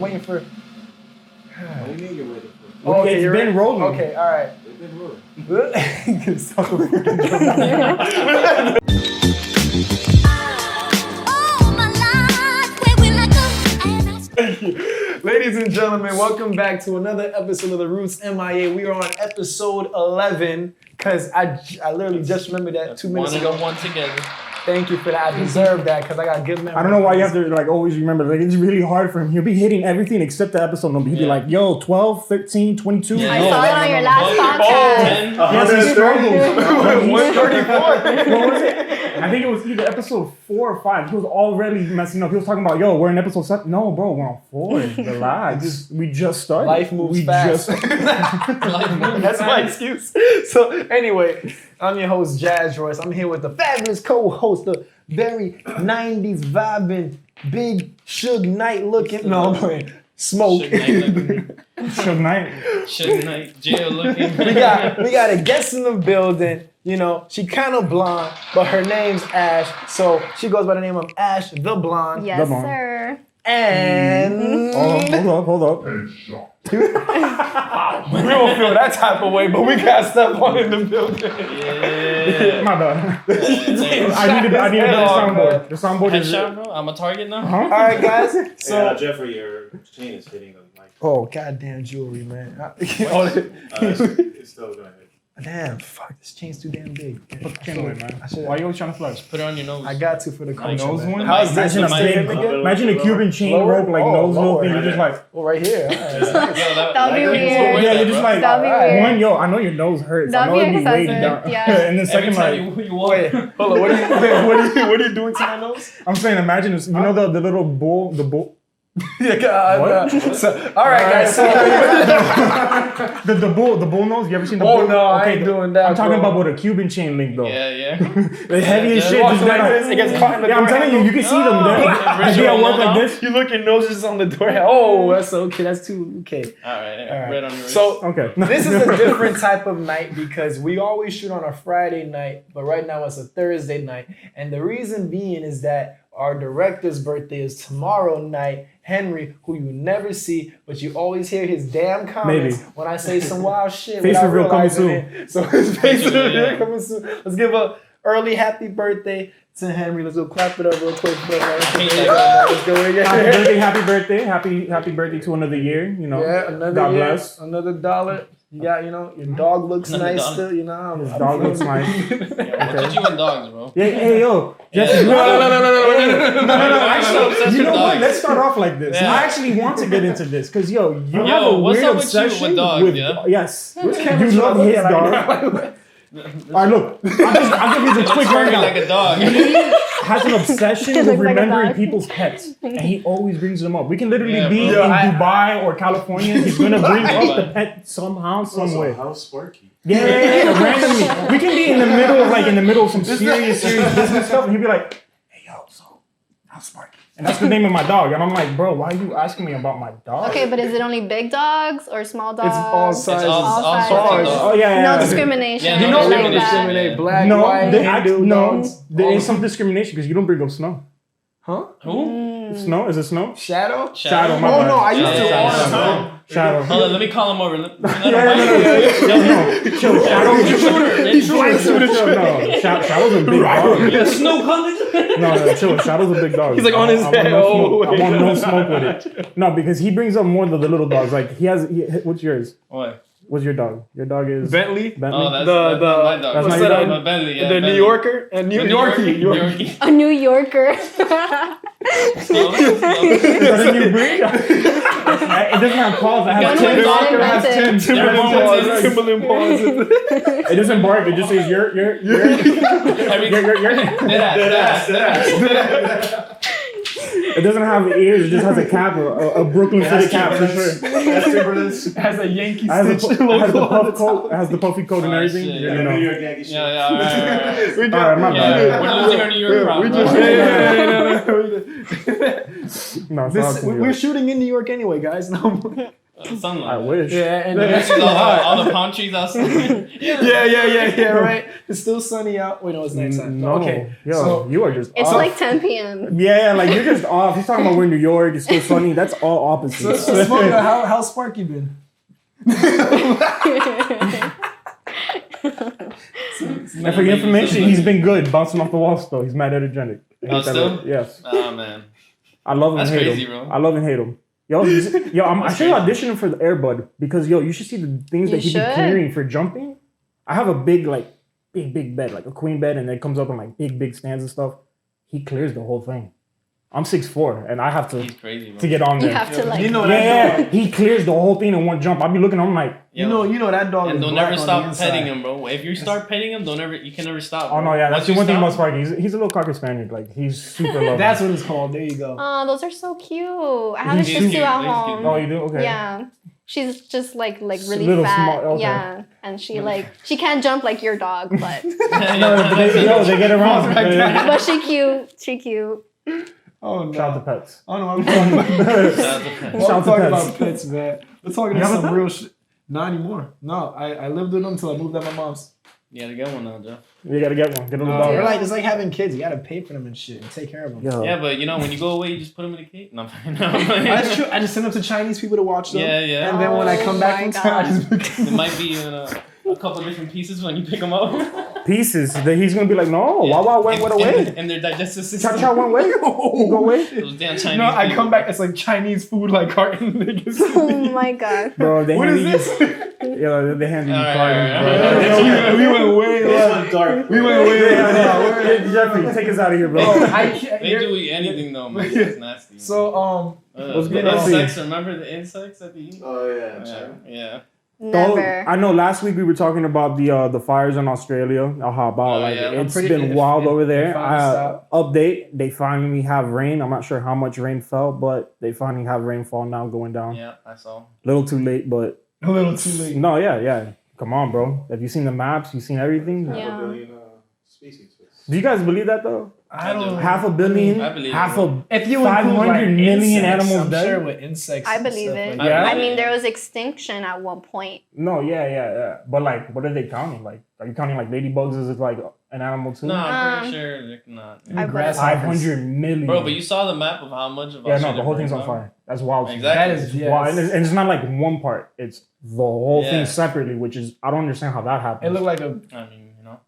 waiting for. What do you mean you're waiting for? Oh, okay, it's you're been rolling. Okay, all right. It's been rolling. Thank you. Ladies and gentlemen, welcome back to another episode of The Roots MIA. We are on episode 11 because I literally just remembered that 2 minutes ago. One together. Thank you for that. I deserve that because I got good memory. I don't know why you have to like always remember. Like it's really hard for him. He'll be hitting everything except the episode number. He'll be like, yo, 12, 13, 22. Yeah. I saw it on your last podcast. Yes, he struggles. 134. What was it? I think it was either episode 4 or 5. He was already messing up. He was talking about, yo, we're in episode 7. No, bro, we're on 4. Relax. We just started. Life moves fast. That's my excuse. So anyway, I'm your host, Jazz Royce. I'm here with the fabulous co-host, the very 90s vibing, big Suge Knight looking. No, I'm playing. Smoke. Suge Knight. Suge Knight, jail looking. we got a guest in the building. You know, she kind of blonde, but her name's Ash, so she goes by the name of Ash the Blonde. Yes, sir. And Hold up. we don't feel that type of way, but we got stuff on in the building. Yeah. My bad. I need a better soundboard. The soundboard is. Headshot, bro? I'm a target now? Huh? All right, guys. So, Yeah, Jeffrey, your chain is hitting the mic. oh, goddamn jewelry, man. It's still going. Damn, fuck, this chain's too damn big. Put the chain away, man. I should. Why you always trying to flex? Put it on your nose. I got to for the culture. nose man. one? How's this? Imagine a Stay big, in again? imagine a Cuban chain Lower? rope, like Oh, nose little lower. thing. You're just like, Oh, right here. All right. Yo, That'd be weird. yeah, you're just like, That'd be weird. one, yo, I know your nose hurts. That'd I know be it'd be weighted excessive, down. yeah. And then second, Every like, time you walk. Wait, hold on. What are you doing to my nose? I'm saying, imagine this. You know the little bull, the bull. Yeah, What? So, all right, guys. So, The bull nose. You ever seen the oh bull? no, I ain't doing that. I'm talking bro. about with a Cuban chain link though. Yeah. The heavy as Yeah, shit. Walking Just like like this, it gets caught in the yeah, I'm door telling handle. you can see them. They be at work like this. You look your nose is on the door. Oh, that's okay. That's too okay. Alright, red on your wrist. So Okay. this is a different type of night because we always shoot on a Friday night, but right now it's a Thursday night. And the reason being is that our director's birthday is tomorrow night. Henry, who you never see, but you always hear his damn comments when I say some wild shit. Face reveal coming realizing soon. it. So his face Yeah. reveal coming soon. Let's give a early happy birthday to Henry. Let's go clap it up real quick. Let's go again. Happy birthday, happy birthday to another year. You know, Yeah, another God year, bless. another $1. You got, your dog looks Another nice dollar. still, His dog looks nice. What you and dogs, bro? Yeah, hey yo, Jesse, No. Actually, you know what? dogs. Let's start off like this. Yeah. I actually want to get into this because you have a what's weird up with you with obsession dogs, yeah? Yes, you love his dog. All right, look, I'll give you the quick rundown. Like a dog. He has an obsession with Looks like a remembering dog. people's pets, and he always brings them up. We can literally be bro. in Dubai or California. He's gonna bring up the pet somehow, some way. How's Sparky? Yeah, randomly. We can be in the middle of some serious business stuff, and he'll be like, "Hey, yo, so how's Sparky?" And that's the name of my dog, and I'm like, "Bro, why are you asking me about my dog?" Okay, but is it only big dogs or small dogs? It's all sizes. all sizes. sorts of Oh dogs. yeah, No yeah. discrimination. Yeah, You no know we like don't that. discriminate black, No, white, Hindu, dogs. there is some discrimination because you don't bring up Snow. Huh? Who? Snow? Is it Snow? Shadow? Shadow, my Oh bad. no, I used to Shadow. want Shadow. Shadow. Hold on, let me call him over. Let him Chill, Shadow. He's Chill, Shadow's a big dog. Yeah, snow colored. No, chill. Shadow's a big dog. He's like on his I want head. no Oh, smoke. I want no wait. smoke with it. No, because he brings up more than the little dogs. Like what's yours? What? What's your dog? Your dog is Bentley? Oh, that's The- my dog. That's what's not that? your My Bentley, yeah. The Bentley. New Yorker? And New Yorkie. Yorkie. A New Yorker. Slow. Is that a new breed? It doesn't have paws. It has When ten. was that invented? Timberland paws. Timberland paws. It doesn't bark. It just says you're. It doesn't have ears. It just has a cap, a Brooklyn City cap for sure. That's Timberland's. Has a Yankee It has the stitch puff logo on the coat. top. It has the puffy coat and Oh, everything. shit, You yeah. New know. York Yankee shit. Yeah, all right. We All right, my Yeah, bad. we're losing our New York crowd, We bro. just, No, it's not we're New York. shooting in New York anyway, guys. No. sunlight. I wish. Yeah, and You see all the palm trees outside. yeah, right. It's still sunny out. Wait, no, it's nighttime. No. Okay, Yo, so you are just It's off. like 10 p.m. Yeah, like you're just off. He's talking about we're in New York, it's still sunny. That's all opposite. so Smoker, how's Sparky been? And for your information, he's been good, bouncing off the wall still. He's mad energetic. I hate Oh, that still? word. Yes. Oh man. I love him That's and hate crazy, him. bro. I love and hate him. Yo, I'm actually auditioning for the Airbud because you should see the things that You he be should. clearing for jumping. I have a big bed, like a queen bed, and it comes up on like big stands and stuff. He clears the whole thing. I'm 6'4", and I have to He's crazy, bro. to get on You there. have to like. You know that Yeah, dog. he clears the whole thing in one jump. I'll be looking, I'm like, You know that dog And is don't black ever on the stop inside. petting him, bro. If you start petting him, you can never stop. oh Bro. no, yeah, that's Once the you one thing stop- about Sparky. He's a little Cocker Spaniel. Like he's super loving. That's what it's called. There you go. Oh, those are so cute. I have a He's Shih cute. Tzu at He's cute. home. Oh, you do? Okay. Yeah. She's just like She's a really little fat. small, okay. Yeah. And she can't jump like your dog, but No, but they get around. but she cute. She cute. Oh no. Shout out to pets. Oh no, I'm talking about pets. Shout out to pets. We're Shout out to talking pets. about pets, man. We're talking You about have a some pet? real shit. Not anymore. No, I lived with them until I moved out my mom's. You gotta get one now, Jeff. You gotta get one. Get a little We're dog. like, it's like having kids. You gotta pay for them and shit and take care of them. Yo. Yeah, but you know when you go away, you just put them in a cage. No, I'm playing. That's true. I just send them to Chinese people to watch them. Yeah. And then when I come back Oh from time, I my just It might be in a couple different pieces when you pick them up. Pieces. That he's gonna be like, no, Wawa went away. And their digestive system. Cha Cha went away. Go away. Those damn Chinese. No, I people. come back. It's like Chinese food, like carton. Oh my god. Bro, they What hand is you- this? Yo, they hand you Alright, cartons, alright, bro. we went way This left. one's dark. We went way left. Hey, Jeffrey, take us out of here, bro. I can't. They do eat anything though, man. It's nasty. So What's the good? insects. Remember the insects that they eat? Oh yeah, Yeah. Yeah. Never. I know last week we were talking about the fires in Australia. How about Oh, like yeah. it's pretty- been wild over there. it finally stopped. Update: they finally have rain. I'm not sure how much rain fell, but they finally have rainfall now going down. Yeah, I saw. Little too late, but a little too late. no, yeah. Come on, bro. Have you seen the maps? You seen everything? Yeah. Half a billion species. Do you guys believe that though? I don't. Half a billion, I believe half it. a If you 500 include, like, million insects, animals I'm dead? sure with insects. I and believe stuff it. like Yeah? that. I mean, there was extinction at one point. no, yeah. But like, what are they counting? Like, are you counting like ladybugs as like an animal too? No, I'm Um, pretty sure they're not. I Grass- 500 million. Bro, but you saw the map of how much of yeah, no, Australia the whole thing's on burns fire. That's wild. to me. Exactly. That is Wow, and yes. it's not like one part; it's the whole Yeah. thing separately, which is I don't understand how that happens. It looked like a. I mean, you know,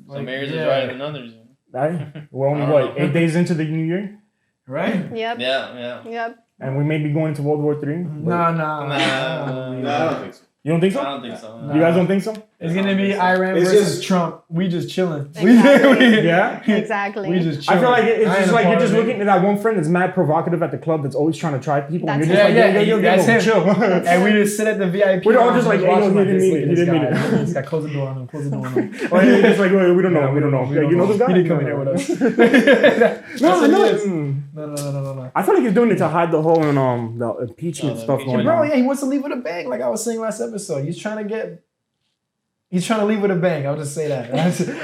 Like, some areas yeah. are drier than others. Right? We're only I don't what know. 8 days into the new year, Right? Yep. Yeah. Yep. and we may be going into World War III. Nah. Nah. No, I don't think so. You don't think I so? don't think so. Nah. You guys don't think so? It's gonna be Iran It's versus just- Trump. We just chilling. Exactly. Yeah. Exactly. We just I chilling. feel like it's I ain't just a like you're part just of it. looking at that one friend that's mad provocative at the club that's always trying to try people. And That's you're just him. like, Yeah, yo, that's him. chill. And we just sit at the VIP. We're all lounge just like, and hey, yo, watch he like didn't this, mean look it, at he this didn't guy. mean it. Look at this guy. Close the door on him. Close the door on him. Or you're just like, wait, we don't know. We don't know. We Yeah, don't you know know. this guy? He didn't come in here with us. No, That's no. what it is. Mm. No. I feel like he's doing it to hide the whole the impeachment Oh, the stuff impeachment. going Bro, on. yeah, he wants to leave with a bang, like I was saying last episode. He's trying to leave with a bang. I'll just say that.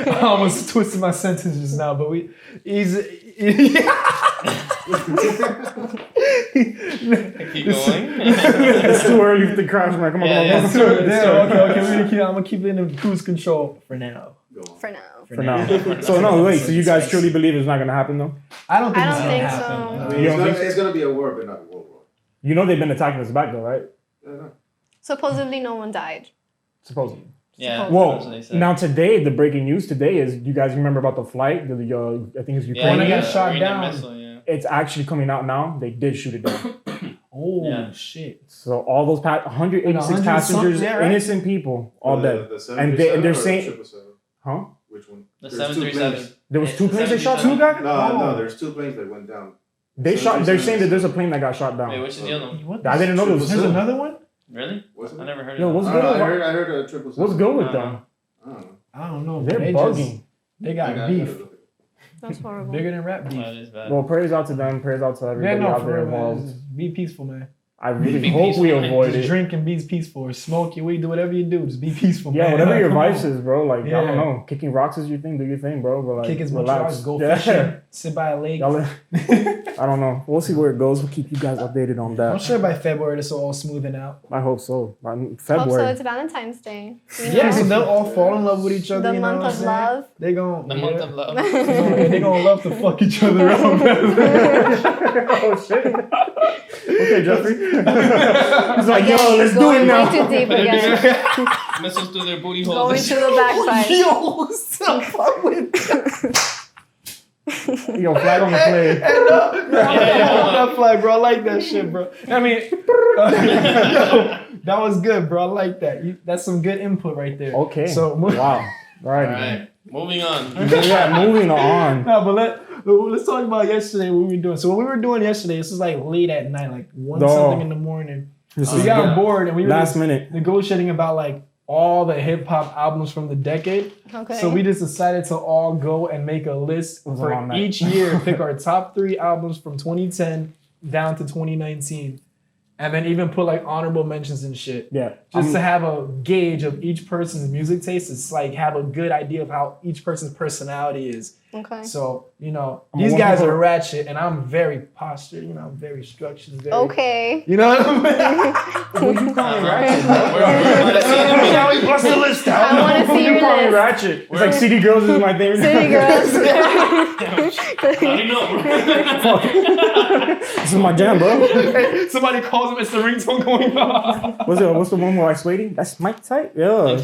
I almost twisted my sentence just now, but he's Keep going. It's too early for the crash, man. Come on, Yeah, come on. Okay. I'm gonna keep it in cruise control for now. Go on. For now. For now. So no, wait. So you guys truly believe it's not gonna happen though? I don't think I it's don't gonna think happen. so. I mean, You don't think it's gonna be a war, but not a world war. You know they've been attacking us back though, right? I don't know. Supposedly no one died. Supposedly. Yeah. that's Well, what they said. now today the breaking news today is you guys remember about the flight? I think it's yeah, When it Ukrainian. got shot Iranian down. missile, yeah. It's actually coming out now. They did shoot it down. Oh Yeah. shit! So all those 186 And 100 passengers, something, yeah, right? innocent people, all dead. The And they're 737 or saying- the 777? Huh? Which one? The There's two 737. planes. There was Yeah, two the planes they shot 737. too, No, guy? no, there's two planes that went down. They shot. They're saying that there's a plane that got shot Wait, down. which is the other one? What? I didn't know there was There's two. another one. Really? What's it? I never heard Yo, of what's I that. good? don't know, I heard a 777. What's good with Uh-huh. them? I don't know. I don't know. They're They bugging. They got I gotta beef. look at it. That's horrible. Bigger than rap Oh, beef. it is bad. Well, praise out to them. Praise out to Yeah, everybody no, out for there real, man. involved. Just be peaceful, man. I really Be hope we peaceful, avoid Just it. drink and be peaceful, or smoke your weed, do whatever you do. Just be peaceful. Yeah, man. whatever your Come on. vice is, bro. Like, Yeah. I don't know. Kicking rocks is your thing. Do your thing, bro. But like, Kick as much relax. rocks, go Yeah. fishing, sit by a lake. Y'all, I don't know. We'll see where it goes. We'll keep you guys updated on I'm that. sure by February this will all smoothen out. I hope so. By Hope February. so. It's Valentine's Day. You Yeah, know? so they'll all fall in love with each other. The you know month what of I'm saying? love. They gon' The month of love. They gonna love to fuck each other up. Oh shit. Okay, Jeffrey. He's like, yo, Again, let's do going it now. way too deep again. Missiles through their booty holes. Going to the backside. Yo, still fuck with. Yo, flag on the play. That flag, bro. I like that shit, bro. I mean, yo, that was good, bro. I like that. That's some good input right there. Okay. So, wow. All right. Alright, moving on. Yeah, moving on. No, but let's talk about yesterday. What we were doing. So what we were doing yesterday, this was like late at night, like one No. something in the morning. This We is got bored and we were last just minute. negotiating about like all the hip hop albums from the decade. Okay. So we just decided to all go and make a list was a long for night. each year, pick our top 3 albums from 2010 down to 2019, and then even put like honorable mentions and shit. Yeah. Just to have a gauge of each person's music taste. It's like have a good idea of how each person's personality is. Okay. So, you know, I'm these one guys people- are ratchet and I'm very postured, you know, I'm very structured. Very, Okay. You know what I mean? What you calling ratchet? Shall we bust the list out? I want to see You your calling list. ratchet? It's like City Girls is my thing. City Girls. I don't know. This is my jam, bro. Somebody calls him, it's the ringtone going on. What's the one where I sweaty? That's Mike type? Yeah.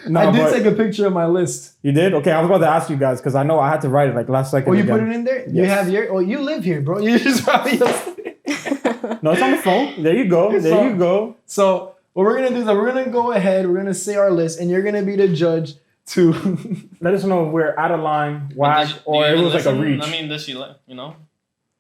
No, I did but take a picture of my list. you did? Okay, I was about to ask you guys because I know I had to write it like last second. Oh, you again. put it in there? You Yes. have your, you live here, bro. You just probably. No, it's on the phone. There you go. There you go. So what we're gonna do is that we're gonna go ahead, we're gonna say our list, and you're gonna be the judge to Let us know if we're out of line, whack, or it was like a reach. I mean, does she like, you know?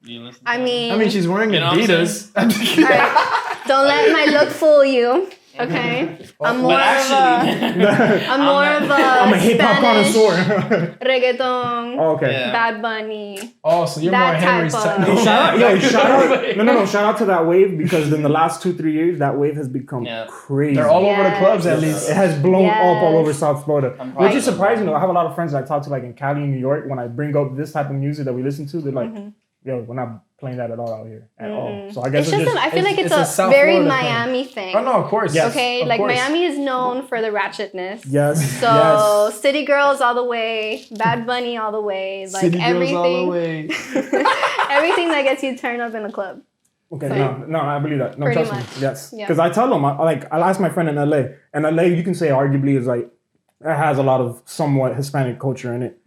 Do you listen? I mean, I mean she's wearing You know what I'm Adidas. alright. Don't let my look fool you. Okay. I'm more But of actually, a I'm more of a I'm a hip hop Spanish connoisseur. reggaeton, Okay. Yeah. Bad Bunny. Oh, so you're That more Henry's type type. of- Hey, shout out! No! Shout out to that wave because in the last 2-3 years, that wave has become Yeah. crazy. They're all over the Yes. clubs at least. It has blown Yes. up all over South Florida, I'm which proud is of them. surprising. Though I have a lot of friends that I talk to, like in Cali and New York. When I bring up this type of music that we listen to, they're like, "Yo, we're not playing that at all out here at all." So I guess It's just, I feel like it's it's a a South very Florida thing. Miami thing. Oh no, of course. Yes. Okay, Of like course. Miami is known for the ratchetness. yes, So yes. City Girls all the way, Bad Bunny all the way, like City girls everything, all the way. everything that gets you turned up in a club. Okay, no, I believe that. No, Pretty trust me. much. Yes, Yeah. because I tell them, I'll ask my friend in LA, and LA, you can say arguably is like it has a lot of somewhat Hispanic culture in it.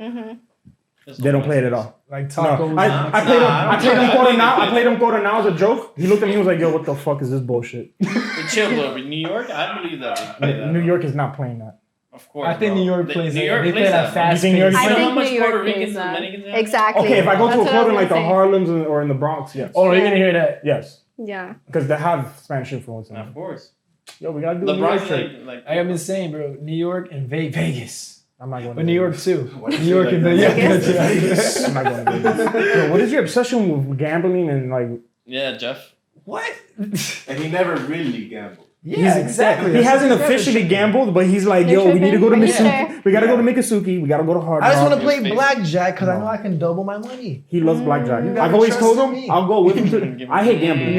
They don't play it at all. Like No, tacos. I played him quarter now. I played him quarter now as a joke. He looked at me and was like, "Yo, what the fuck is this bullshit?" But chill, bro. New York, I believe that. They play that. New York is not playing that. Of course. I think bro. New York They- plays New it. York They plays play that You fast. think New York- I You know how think much New York Puerto plays Ricans and that. Dominicans there? Exactly. Okay, if I go That's to a what I club in was like the gonna say. Harlems or in the Bronx, yes, Oh, you're gonna hear that. yes, Yeah. because they have Spanish influence in it. Of course. Yo, we gotta do The a New York Bronx, trip. like I have been saying, bro, New York and Vegas. I'm not going. But to New York Vegas. too. What New York and Vegas? yeah. I'm not going to Vegas. Yo, what is your obsession with gambling and like? yeah, Jeff. What? And he never really gambled. Yeah, exactly. He That's hasn't what I'm officially saying. gambled, but he's like, You're yo, we need to go to tripping? Are you Misuki. sure? We gotta go to Mikasuki. We gotta go to Hard I just Rock. want to play Face. blackjack because I know No. I can double my money. He loves blackjack. gotta I've always trust told him me. I'll go with him to. I hate gambling.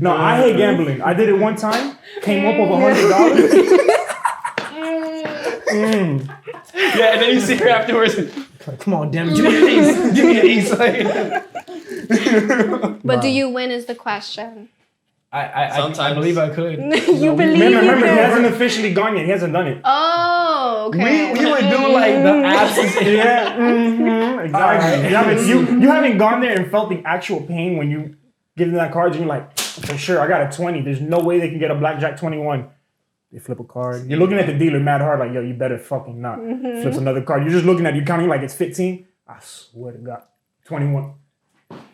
No, I hate gambling. I did it one time. Came up with $100. Yeah, and then you see her afterwards. Like, come on, damn it, give me an ace. Give me an ace. But do you win is the question. I Sometimes. believe I could. You believe you Remember, he could. hasn't officially gone yet. He hasn't done it. Oh, okay. We would do like the absence. Yeah, exactly. Alright. You haven't gone there and felt the actual pain when you give them that card and you're like, for sure, I got a 20. There's no way they can get a blackjack 21. They flip a card. You're looking at the dealer mad hard, like, yo, you better fucking not. Flips another card. You're just looking at it, you're counting like it's 15. I swear to God, 21.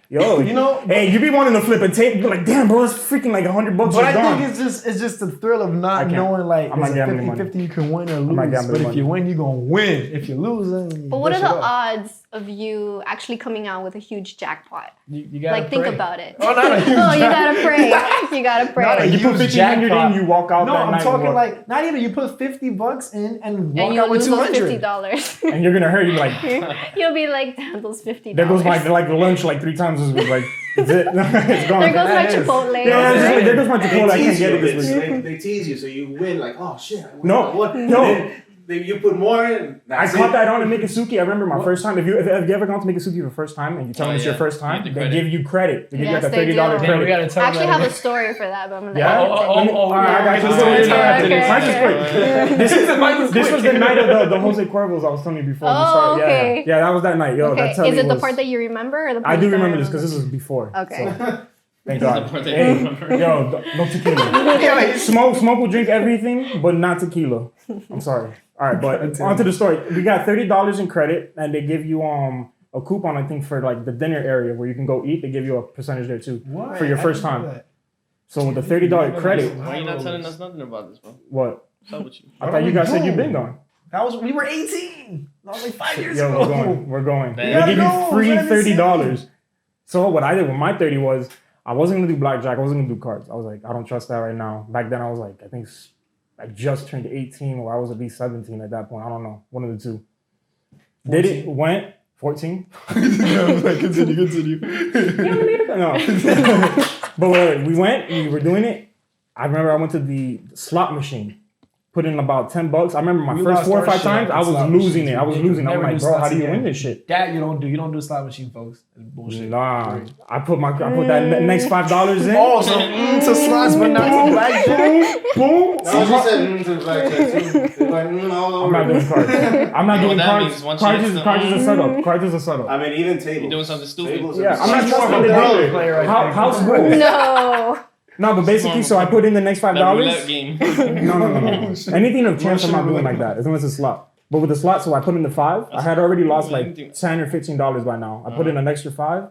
Yo, You know, hey, you be wanting to flip a tape. You're like, damn, bro, it's freaking like $100 But just I gone. think it's just the thrill of I not can't. knowing like I'm not it's a gambling 50-50 you can win or not lose. gambling But if money. you win, you're gonna win. If you lose, then you But what are brush the it off. odds of you actually coming out with a huge jackpot. You gotta Like, think pray. about it. Oh, not a huge Oh, you gotta pray. You gotta Not a pray. You put huge 1,500 jackpot. in, you walk out No, that I'm night. talking and like not even. You put $50 in and walk And you out with lose those $200. and you're gonna hurt. You're like, You'll be like, damn, those $50. there goes my like lunch like 3 times this week. Like, it's it. It's gone. There goes my That is. Chipotle. Yeah, it's just like, there goes my They Chipotle. I can't tease get you it a this bit. week. They tease you, so you win. Like, oh shit. I win. No, I won. no. And then you put more in. I That's caught it. that on in Mikasuki. I remember my first time. Have you ever gone to Mikasuki for the first time and you tell them it's your first time? You get the They credit. give you credit. They give Yes, you like a they $30 do. Yeah, we credit. gotta tell I actually them have that. a story for that, but I'm gonna Yeah? let you take it. All right, I got you. Yeah. Story time after Okay, this. Mine's just okay. quick. This was the night of the Jose Cuervos I was telling you before. we Oh, started. okay. Yeah, that was that night. Yo, Okay, that telly is it the was- part that you remember or the part I do that remember this because this was before. Okay. So, thank The God. part that you Hey, remember. yo, no tequila. Smoke will drink everything, but not tequila. I'm sorry. All right, but on to the story. We got $30 in credit, and they give you a coupon, I think, for like the dinner area where you can go eat. They give you a percentage there too What? for your I first didn't know time. that. So with the $30 credit, Why are you not telling us nothing about this, bro? what? What's up with you? I thought you guys said you've been gone. That was we were 18. That was like 5 years Yo, ago. we're going. We're going. Man. They You give gotta you go. free Let me see. $30. So what I did with my 30 was I wasn't gonna do blackjack. I wasn't gonna do cards. I was like, I don't trust that right now. Back then I was like, I think I just turned 18 or I was at least 17 at that point. I don't know. One of the two. Did it, went 14. Continue. No. But we went, we were doing it. I remember I went to the slot machine. Put in about $10. I remember my We first lost 4 or our 5 shit times, at I the was slot losing machine. it. I was Yeah, losing. I'm never like, do bro, how slots do you again. win this shit? That you don't do slot machine, folks. It's bullshit. Nah, I put that next $5 in. Oh, so to slots, but not to blackjack. Boom. No, she said to blackjack too. Like, all I'm not over. doing cards. I'm not You know doing what that cards. means? Once you Cards get is some- cards is a setup. Cards is a setup. I mean, even tables. You're doing something stupid. Tables Yeah, are- I'm not She's more of trusting a the role dealer. player, I think. House rules. No. No, but basically, so I put in the next That roulette $5. game. No. Anything of chance, I'm not doing like that. As long as it's a slot. But with the slot, so I put in the 5. I had already lost like $10 or $15 by now. I put in an extra 5.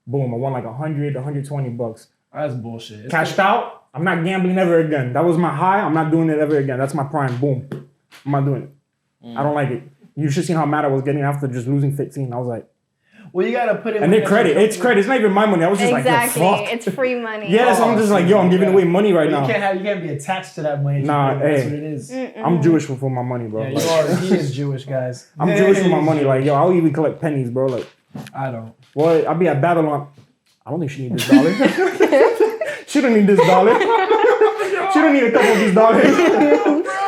Boom, I won like $120. That's bullshit. It's Cashed out. I'm not gambling ever again. That was my high. I'm not doing it ever again. That's my prime. Boom. I'm not doing it. I don't like it. You should see how mad I was getting after just losing 15. I was like, well, you gotta put it. and then credit. It's credit. It's not even my money. I was just Exactly. like, yo, fuck. It's free money. Yeah, so I'm just like, yo, I'm giving away money right You now. can't be attached to that money. Nah, That's hey. what it is. I'm Jewish for my money, bro. Yeah, Like, you are. He is Jewish, guys. I'm Jewish for my money. Like, yo, I'll even collect pennies, bro. Like, I don't. well, I'll be at Babylon. I don't think she needs this dollar. She don't need this dollar. She don't need a couple of these dollars.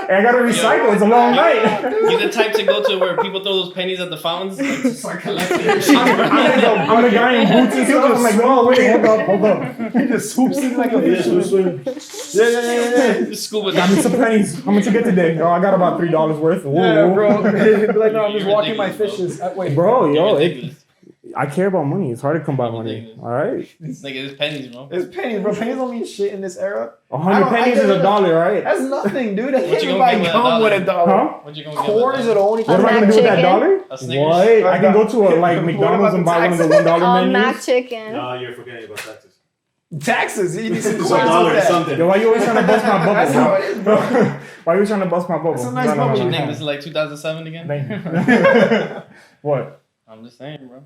Hey, I gotta recycle. It's a long night. You're the type to go to where people throw those pennies at the fountains and just start collecting. I'm the guy in boots and stuff. I'm like, whoa, wait, hold up. He just swoops in like a fish. Yeah. Scuba Got me diving. some pennies. How much you get today? Oh, I got about $3 worth. Whoa, Yeah, whoa. bro. Like, no, I'm just You're walking my ridiculous, fishes. Wait, Bro, yo, Ridiculous. I care about money. It's hard to come by money. All right, It's like it's pennies, bro. It's pennies, bro. Pennies don't mean shit in this era. 100 pennies is a dollar, right? That's nothing, dude. What you gonna Everybody get with a come with a dollar. Huh? What you gonna get? Corns are the only What am I Mac gonna do with that chicken? dollar? A Snickers? What? I can go to a like What McDonald's about and the buy one of the taxes? $1 Mac menus. chicken. No, you're forgetting about taxes. taxes. You need some It's coins $1 with or that. something. Yo, why you always trying to bust my bubble? That's how it is, bro. Why you trying to bust my bubble? It's a nice bubble. You think this is like 2007 again? Thank you. What? I'm just saying, bro.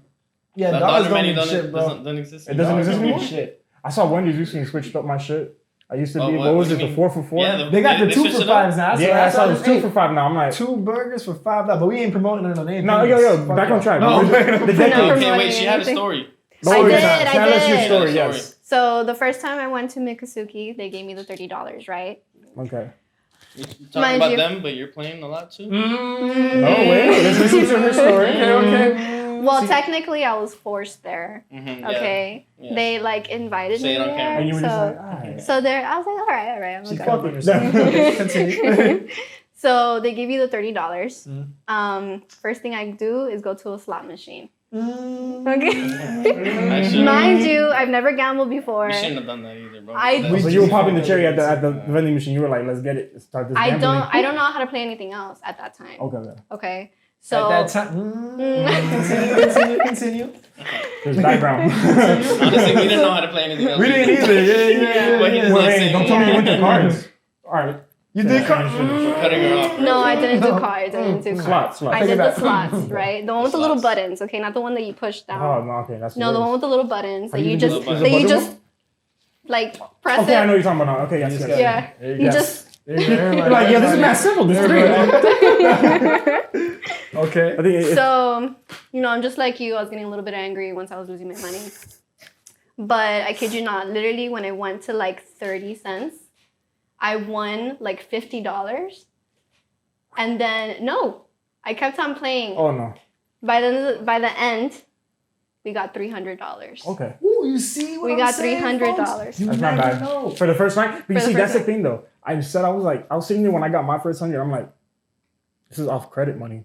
Yeah, That dollars dollar don't menu mean shit, bro. doesn't exist. It doesn't Dollars exist don't mean anymore? shit. I saw Wendy's recently switched up my shit. I used to Oh, be, what- what was what it, do you the mean? 4 for 4? Yeah, They got the 2 switched for it up. $5s now. Yeah, I saw it was 2 for $5 now. I'm like, 2 burgers for $5, but we ain't promoting none of them. no, yo, back on track. No, the We're not decade. Okay, wait. She had a anything. story. Don't worry, I Tell us your did. story, Sorry. yes. So the first time I went to Mikasuki, they gave me the $30, right? Okay. You're talking Mind about you. them, but you're playing a lot too. Oh, wait, let's listen to her story. Okay. Well, technically, I was forced there. Mm-hmm, Okay, Yeah. they like invited Say me it on there, camera. And you were just like, so alright. so there. I was like, all right, I'm She's gonna fucking go. herself. Continue. So they give you the $30. Mm. First thing I do is go to a slot machine. Mm. Okay. Actually, Mind you, I've never gambled before. you shouldn't have done that either, bro. I- That's- So you were popping the cherry at the vending machine. You were like, let's get it. Let's start this I gambling. don't know how to play anything else at that time. Okay. Okay. So At that time. Continue. There's background. Honestly, we didn't know how to play anything else. We didn't either. Yeah. But he was Well, like hey, saying, don't tell me you went to cards. All right. You did Cutting her off. No, I didn't do cards. I didn't do cards. Slots. I did the back. slots, right? The one with the little Slots. buttons, okay? Not the one that you push down. Oh, no, okay, that's No, the worse. one with the little buttons How that do you do just the that you button just one? like press Okay, I know it. you're talking about now. Okay, yes, yes. Yeah. There You go. just There you go. You're like, yeah, this is not simple. This is three. Okay. I think it, so, I'm just like you. I was getting a little bit angry once I was losing my money. But I kid you not, literally when I went to like 30 cents, I won like $50. And then I kept on playing. oh no. By the end, we got $300. Okay. Ooh, you see what We I'm got saying, $300. folks? You That's not never bad. know. For the first night. But you For the see, that's first the thing though. I was sitting there when I got my first 100. I'm like, this is off credit money.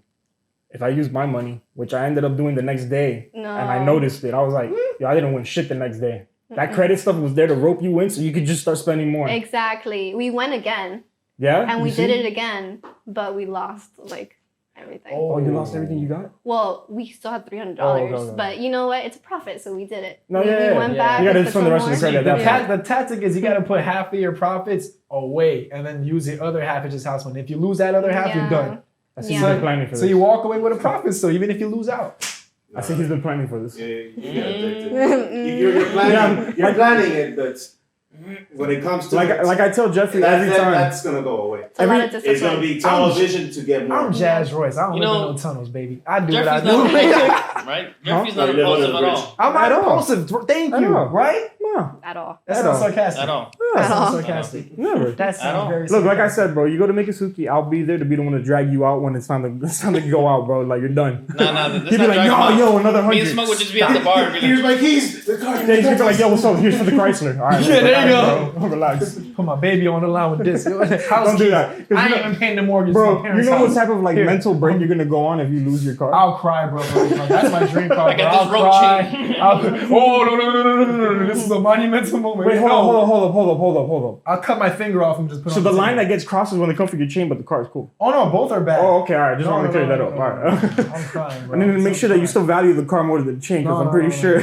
If I use my money, which I ended up doing the next day, No. and I noticed it, I was like, yo, I didn't win shit the next day. That credit stuff was there to rope you in so you could just start spending more. Exactly. We went again, Yeah? and You we see? did it again, but we lost like everything. Oh, you lost everything you got? Well, we still had $300, okay. but you know what? It's a profit, so we did it. No, we, yeah. we went back. You gotta and put spend the some rest of the more. credit at that point. The tactic is you got to put half of your profits away and then use the other half as just house money. If you lose that other half, you're done. I see Yeah. he's been planning for So this. you walk away with a profit, so even if you lose out. I see he's been planning for this. Yeah, you're planning. You're planning it, but when it comes to Like I tell Jeffrey every time. that's gonna go away. It's a lot of It's gonna discipline. be tunnel vision to get more. I'm Jazz Royce. I don't You live in know, no tunnels, baby. I do what I Jeffrey's not do. impulsive, right? Jeffrey's not Like, live under impulsive the at bridge. all. I'm not At all. impulsive. Thank At you. all. Right? No. At all. That's At not all. sarcastic. At all. That's At not all. sarcastic. Never. That sounds all. very Look, like I sarcastic. said, bro, you go to Mikasuki, I'll be there to be the one to drag you out when it's time to go out, bro. Like, you're done. Nah, this He'd be not like, driving yo, out. another Me 100. and Smug would just be at the bar and be Here's like, my keys. The car. Yeah, he'd be like, yo, what's up? Here's for the Chrysler. All right, Yeah, there you relax, bro. Relax. Put my baby on the line with this. Don't do that. 'Cause I you ain't know- even paying the mortgage. Bro, my parents' you know what house. type of like Here. mental break you're gonna go on if you lose your car? I'll cry, bro. Like, that's my dream car. I got bro. this rope I'll chain. cry. Oh no! This is a monumental moment. Wait, No. hold up. I'll cut my finger off and just put. So on the line table. that gets crossed is when they come for your chain, but the car is cool. Oh no, both are bad. Oh, okay, all right. Just No, want to no, clear no, that no, up. no, All right. I'm crying, bro. And then make sure that you I'm still value the car more than the chain, because I'm pretty sure.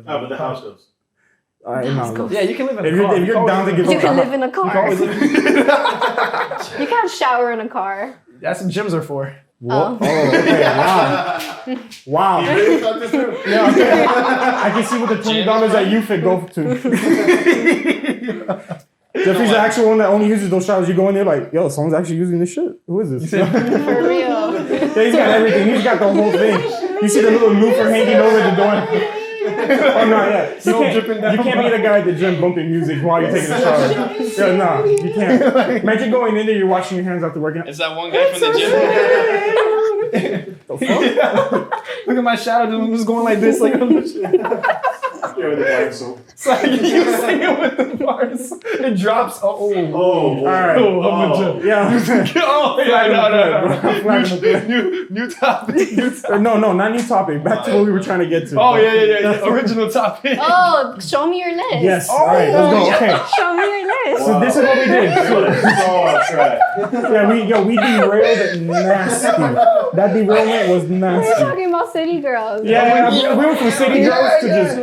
Oh, but the house goes. All right, no, look. Yeah, you can live in a If you're- car. if you're down to give You up can the live in a You can car. always live. You can't shower in a car. That's what gyms are for. What? Oh, okay. Wow. You really thought this through? Yeah, okay. I can see what the $20 that you fit go to. Jeffrey's the actual one that only uses those showers. You go in there like, yo, someone's actually using this shit. Who is this? Yeah, For real. he's got everything. He's got the whole thing. You see the little loofah hanging over the door. Oh no, yeah. You can't be the guy at the gym bumping music while you're taking a shower. Yeah, no, you can't. Imagine going in there, you're washing your hands after working out. is that one guy from the gym? Look at my shadow. I'm just going like this, like. Yeah, with the black soap. So you sing it with the bars. It drops. Oh. All right. Yeah. Oh yeah, Flag in the play. New topic. New topic. No, not new topic. Back to what we were trying to get to. Oh yeah. Original topic. Oh, show me your list. Yes. All right. Let's go. Okay. Show me your list. So this is what we did. So off track. Yeah, we derailed nasty. That derailment was We're nasty. talking about city girls. Yeah, we went from city girls to just.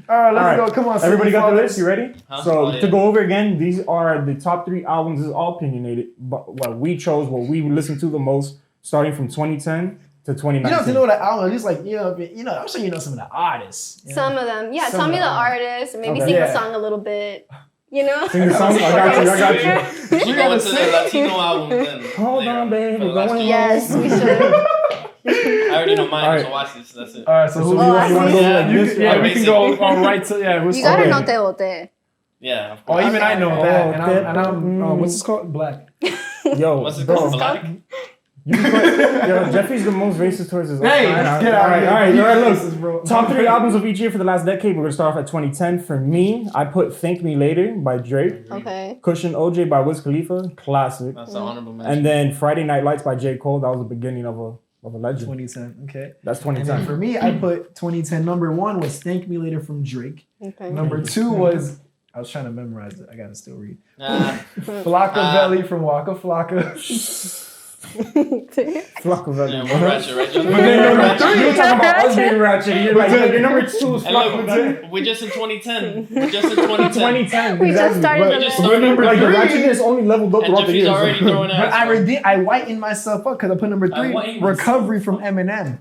All right, let's Alright. go. Come on. Everybody got the City list? You ready? Huh? So Oh, yeah. to go over again, these are the top 3 albums. This is all opinionated, but what we chose, what we listened to the most, starting from 2010 to 2019. You don't have to know the album. At least like I'm sure you know some of the artists. you know? Some of them. Yeah, Some tell of me the them. artist and maybe Okay. sing Yeah. the song a little bit. You know? Sing the song. I got you. We go into the Latino album then. Hold later, on, babe, for the we're last going two. Yes, we should. I already know mine, Alright. so watch this. That's it. All right, so who So you Oh, want? you want to go like You this? can- yeah, we can go on right to You gotta Okay. know Te Bote. Yeah, of Oh, course. even I know Oh, that, and that- I'm what's this called? Black. Yo, What's it bro. called? Black? You can put, yo, Jeffrey's the most racist towards his own. Hey, All let's right, get out of here. all right, Jesus, bro. Top 3 albums of each year for the last decade. We're gonna start off at 2010. For me, I put "Thank Me Later" by Drake, Okay. "Cushion OJ" by Wiz Khalifa, classic, That's an honorable mention. and then "Friday Night Lights" by J. Cole. That was the beginning of a legend. 2010. Okay. That's And then 2010. for me, I put 2010. Number 1 was "Thank Me Later" from Drake. Okay. Number 2 was I was trying to memorize it. I gotta still read. Nah, Flocka Belly from Waka Flocka. Flock of Yeah, we're ratchet, right? But then number 3, you're talking about us being ratchet. You're like, your number 2 is And Flock of look, we're just in 2010. We're just in 2010. 2010. We just exactly. started But the just list. started. like the Three. ratchetness only leveled up And throughout the Jiffy's years. already throwing But ass. I whitened myself up because I put number I 3, whitened Recovery from Eminem.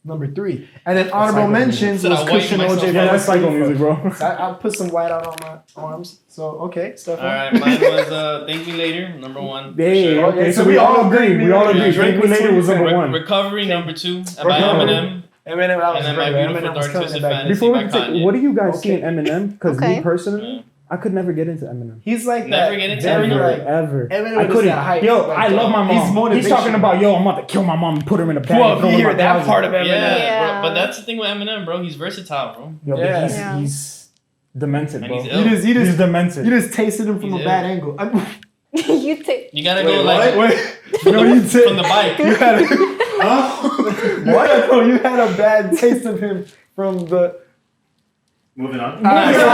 Number 3. And then honorable psycho mentions music. was So I whitened Cushion myself OJ. up. Yeah, that's psycho music, bro. So I put some white out on my arms. So, okay, Stefan. All right, mine was Thank Me Later, number 1. for Hey, sure. okay, So so we we all all agree. agree. We all Yeah, agree. Drake Drake Me was Later was number 1. Recovery, number 2. By Recovery. Eminem. Eminem, that was And then great. My Beautiful Eminem was Dark killing Twisted it back then. Fantasy. Before we by take, Kanye. what do you guys see Okay. in Eminem? Because Okay. me personally, Yeah. I could never get into Eminem. He's like Never that. get into very, Ever, like, ever. Eminem I is couldn't. that hype. Yo, Like, I love my he's mom. He's talking motivational. about, yo, I'm about to kill my mom and put her in a bag. Well, and throw if her you in hear my that closet. part of Eminem. Yeah. Bro, but that's the thing with Eminem, bro. He's versatile, bro. Yo, but Yeah. Yeah. he's demented, And bro. he's ill. He's demented. You just tasted him from He's a bad ill. angle. You take. You gotta Wait, go what? like Wait, no, you did. from the bike. You had what? No, you had a bad taste of him from the. Moving on. Alright, so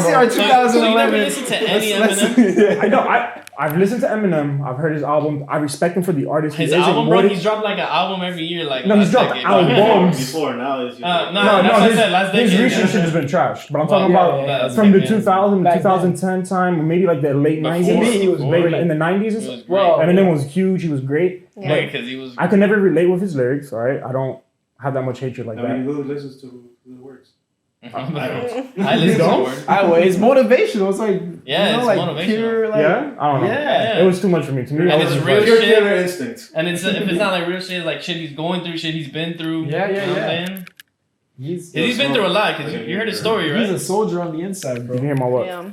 let's see our So you never 2011. listen to any Let's- Eminem? I know. I've listened to Eminem. I've heard his album. I respect him for the artist His he is. and album, what bro, he- he's dropped like an album every year. Like No, he's last dropped decade, bro. albums. Before now is No, No, that's what I his, said, last his decade, recent yeah. shit has been trash. But I'm Well, talking yeah, about yeah, from the yeah. 2000 Back 2010 time, or maybe like the late Before. 90s. To me, he was Maybe great. in the 90s. He and was stuff. great. Well, Eminem was huge. He was great. Yeah. Right, because he was. I could never relate with his lyrics. All right, I don't have that much hatred like I mean, that. who listens to the words? I don't. I listen to don't? the word. It's motivational. It's like Yeah, you know, it's like motivational. pure, like Yeah, I don't know. Yeah. It was too much for me. To me, And I was it's just real like, Pure shit. killer instinct. And it's if it's not like real shit, like shit he's going through, shit he's been through. Yeah, yeah, you know what yeah. I'm saying? He's He's been through a lot. Cause you heard his story, he's a right? soldier on the inside, you bro. can hear my what? Yeah.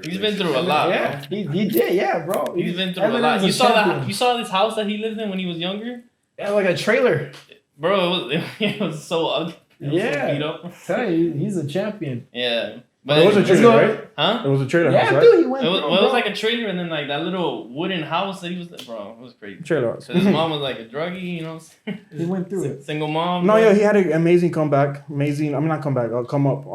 He's been through a lot. Yeah, Bro. he did, yeah, bro. He's been through a Eminem's lot. You saw champion. that? You saw this house that he lived in when he was younger, Yeah, like a trailer. bro. It was so ugly. It was so Yeah. beat up. Tell you, he's a champion. Yeah, But it was a Let's trailer, go. right? Huh? It was a trailer Yeah, house, right? dude, he went It was, through, well, it was bro. like a trailer, and then like that little wooden house that he was. Bro, it was crazy. Trailer house. So his mom was like a druggie, you know, He went through it. single mom. No, bro. yeah, he had an amazing comeback. Amazing. I mean, not comeback. Come up.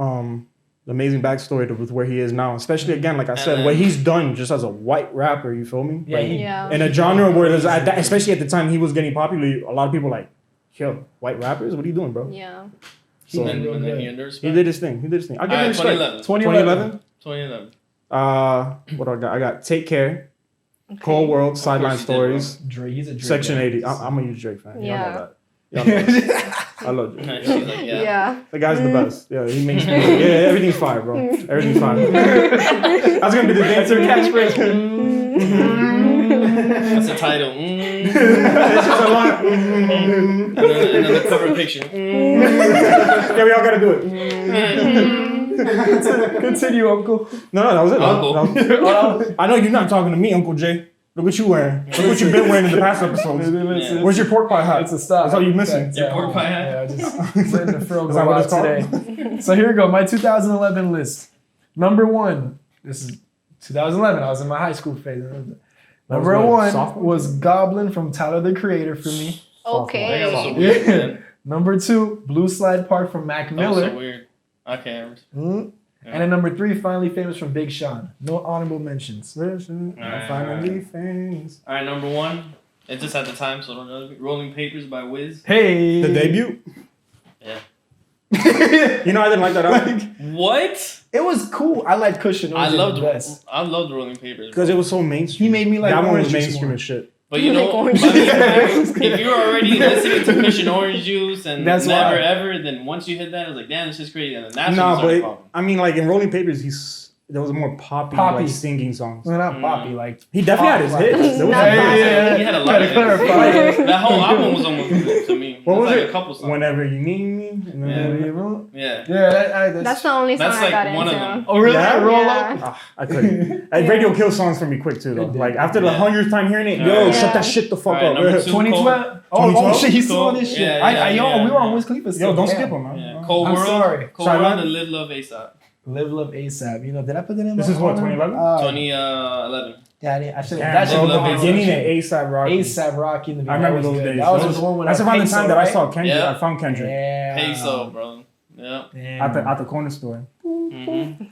Amazing backstory with where he is now. Especially again, like I said, then- what he's done just as a white rapper. You feel me? Yeah, Like, he, Yeah. in a genre where there's, especially at the time he was getting popular, a lot of people like, yo, white rappers, what are you doing, bro? Yeah. So And real then good. he understood. he did his thing. He did his thing. I'll give him Alright, respect. 2011. 2011. 2011. What do I got? I got Take Care, Cold World, Sideline he did, Stories, Drake, he's a Drake Section guy. 80. I'm a huge Drake fan. Yeah. Y'all know that. Y'all know that. I love Drake. She's like, Yeah. yeah. The guy's the best. Yeah, he makes me. Yeah, everything's fire, bro. Everything's fire. That's gonna be the That's her dance. catchphrase. That's the title. It's just a lot. And then the cover picture. Yeah, we all gotta do it. Continue, Uncle. No, that was it. Uncle. That was- I know you're not talking to me, Uncle Jay. Look what you wearing. Look what you've been wearing in the past episodes. Yeah. Where's your pork pie hat? It's a style. That's all you missing. Your pork pie hat? Yeah, just letting the frill Is that go what out it's called? today. So here we go. My 2011 list. Number 1. This is 2011. I was in my high school phase. Number what, 1 sophomore? was Goblin from Tyler the Creator for me. That was Okay. so weird, man. Number 2, Blue Slide Park from Mac That was so Miller. weird. Okay. Mm. And then number 3, Finally Famous from Big Sean. No honorable mentions. Finally famous. All right, number 1. It's just at the time, so don't know. Rolling Papers by Wiz. Hey. The debut. Yeah. You know I didn't like that album What? It was cool. I like Cushion. I loved best. Rolling Papers. because it was so mainstream. He made me like that one Orange was Juice mainstream more. as shit. But you Like know, orange but juice. if you're already listening to Cushion Orange Juice and That's never why. ever, then once you hit that, it was like, damn, this is crazy. And then that's when No, you started but popping. I mean, like in Rolling Papers, there was more poppy, Poppy. like singing songs. Well, not Poppy, like He definitely had his Pop, hits. There was Not yeah. He had a lot of Gotta hits. clarify. That whole album was almost good to me. What There's was like it? a couple songs. Whenever you need me. And then Yeah. Yeah, That's the only song That's I like got one of into. them. Oh, really? Yeah? Roll Yeah. up? I couldn't. Radio kills songs for me quick too, though. It did. Like after the Yeah. 100th time hearing it, Yeah. yo, Yeah. shut that shit the fuck Alright, up. number man. 2. 2012? Oh, 2012? shit, he's still on this shit. Yeah, I yeah. we were on Wiz Khalifa. Yo, don't skip him, man. Yeah. Cold I'm World. sorry. Cold Silent? World and Live Love ASAP. Live Love ASAP. You know, did I put that in? This my is what, honor? 2011? 2011. Yeah, I should Damn, that should bro, Live Love the ASAP. beginning of ASAP Rocky. ASAP Rocky in the I remember those days. That was the one when That's I around the Peso, time that I right? saw Kendrick. Yeah. I found Kendrick Yeah. Peso, bro. Yeah. Damn. at the corner store. Mm-hmm.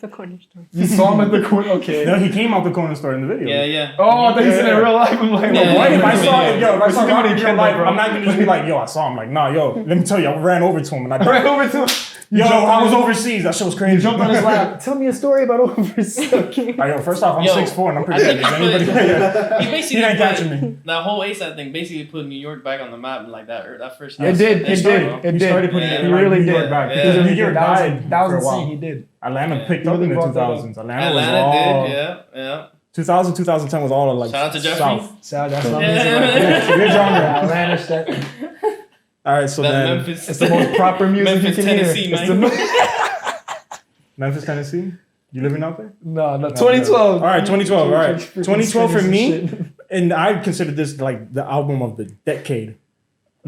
The corner store. You saw him at the corner. Okay. No, he came out the corner store in the video. Yeah, yeah. Oh, I thought you said in real life. I'm like, Yeah. What if I saw it? Yo, if I What's saw he doing him in in real Kendall, life, bro? I'm not gonna just be like, yo, I saw him. Like, nah, yo, let me tell you, I ran over to him and I Right over to him. Yo, I was overseas. That shit was crazy. You jumped on his lap. Tell me a story about overseas. Like, yo, first off, I'm Yo, 6'4" and I'm I pretty think big. Is anybody? he He basically ain't put, catching me. that whole ASAP thing basically put New York back on the map like that. Or that first. It did. They It started, did. bro. It He did. started putting Yeah. it He in, like, really New York did. back Yeah. because New York That died was for a while. insane. He did. Atlanta Yeah. picked up in the Really brought that up. 2000s. Atlanta Atlanta was all, did. Yeah. 2000, 2010 was all like Shout out to Jeffrey. South. So that's my Yeah. music right there. Good genre. Atlanta shit. All right, so That then Memphis. It's the most proper music Memphis, you can Tennessee, hear. It's man. Memphis, Tennessee. You living out there? No, 2012. All right, 2012. All right, Freaking 2012 for Spanish me, and shit. and I consider this like the album of the decade.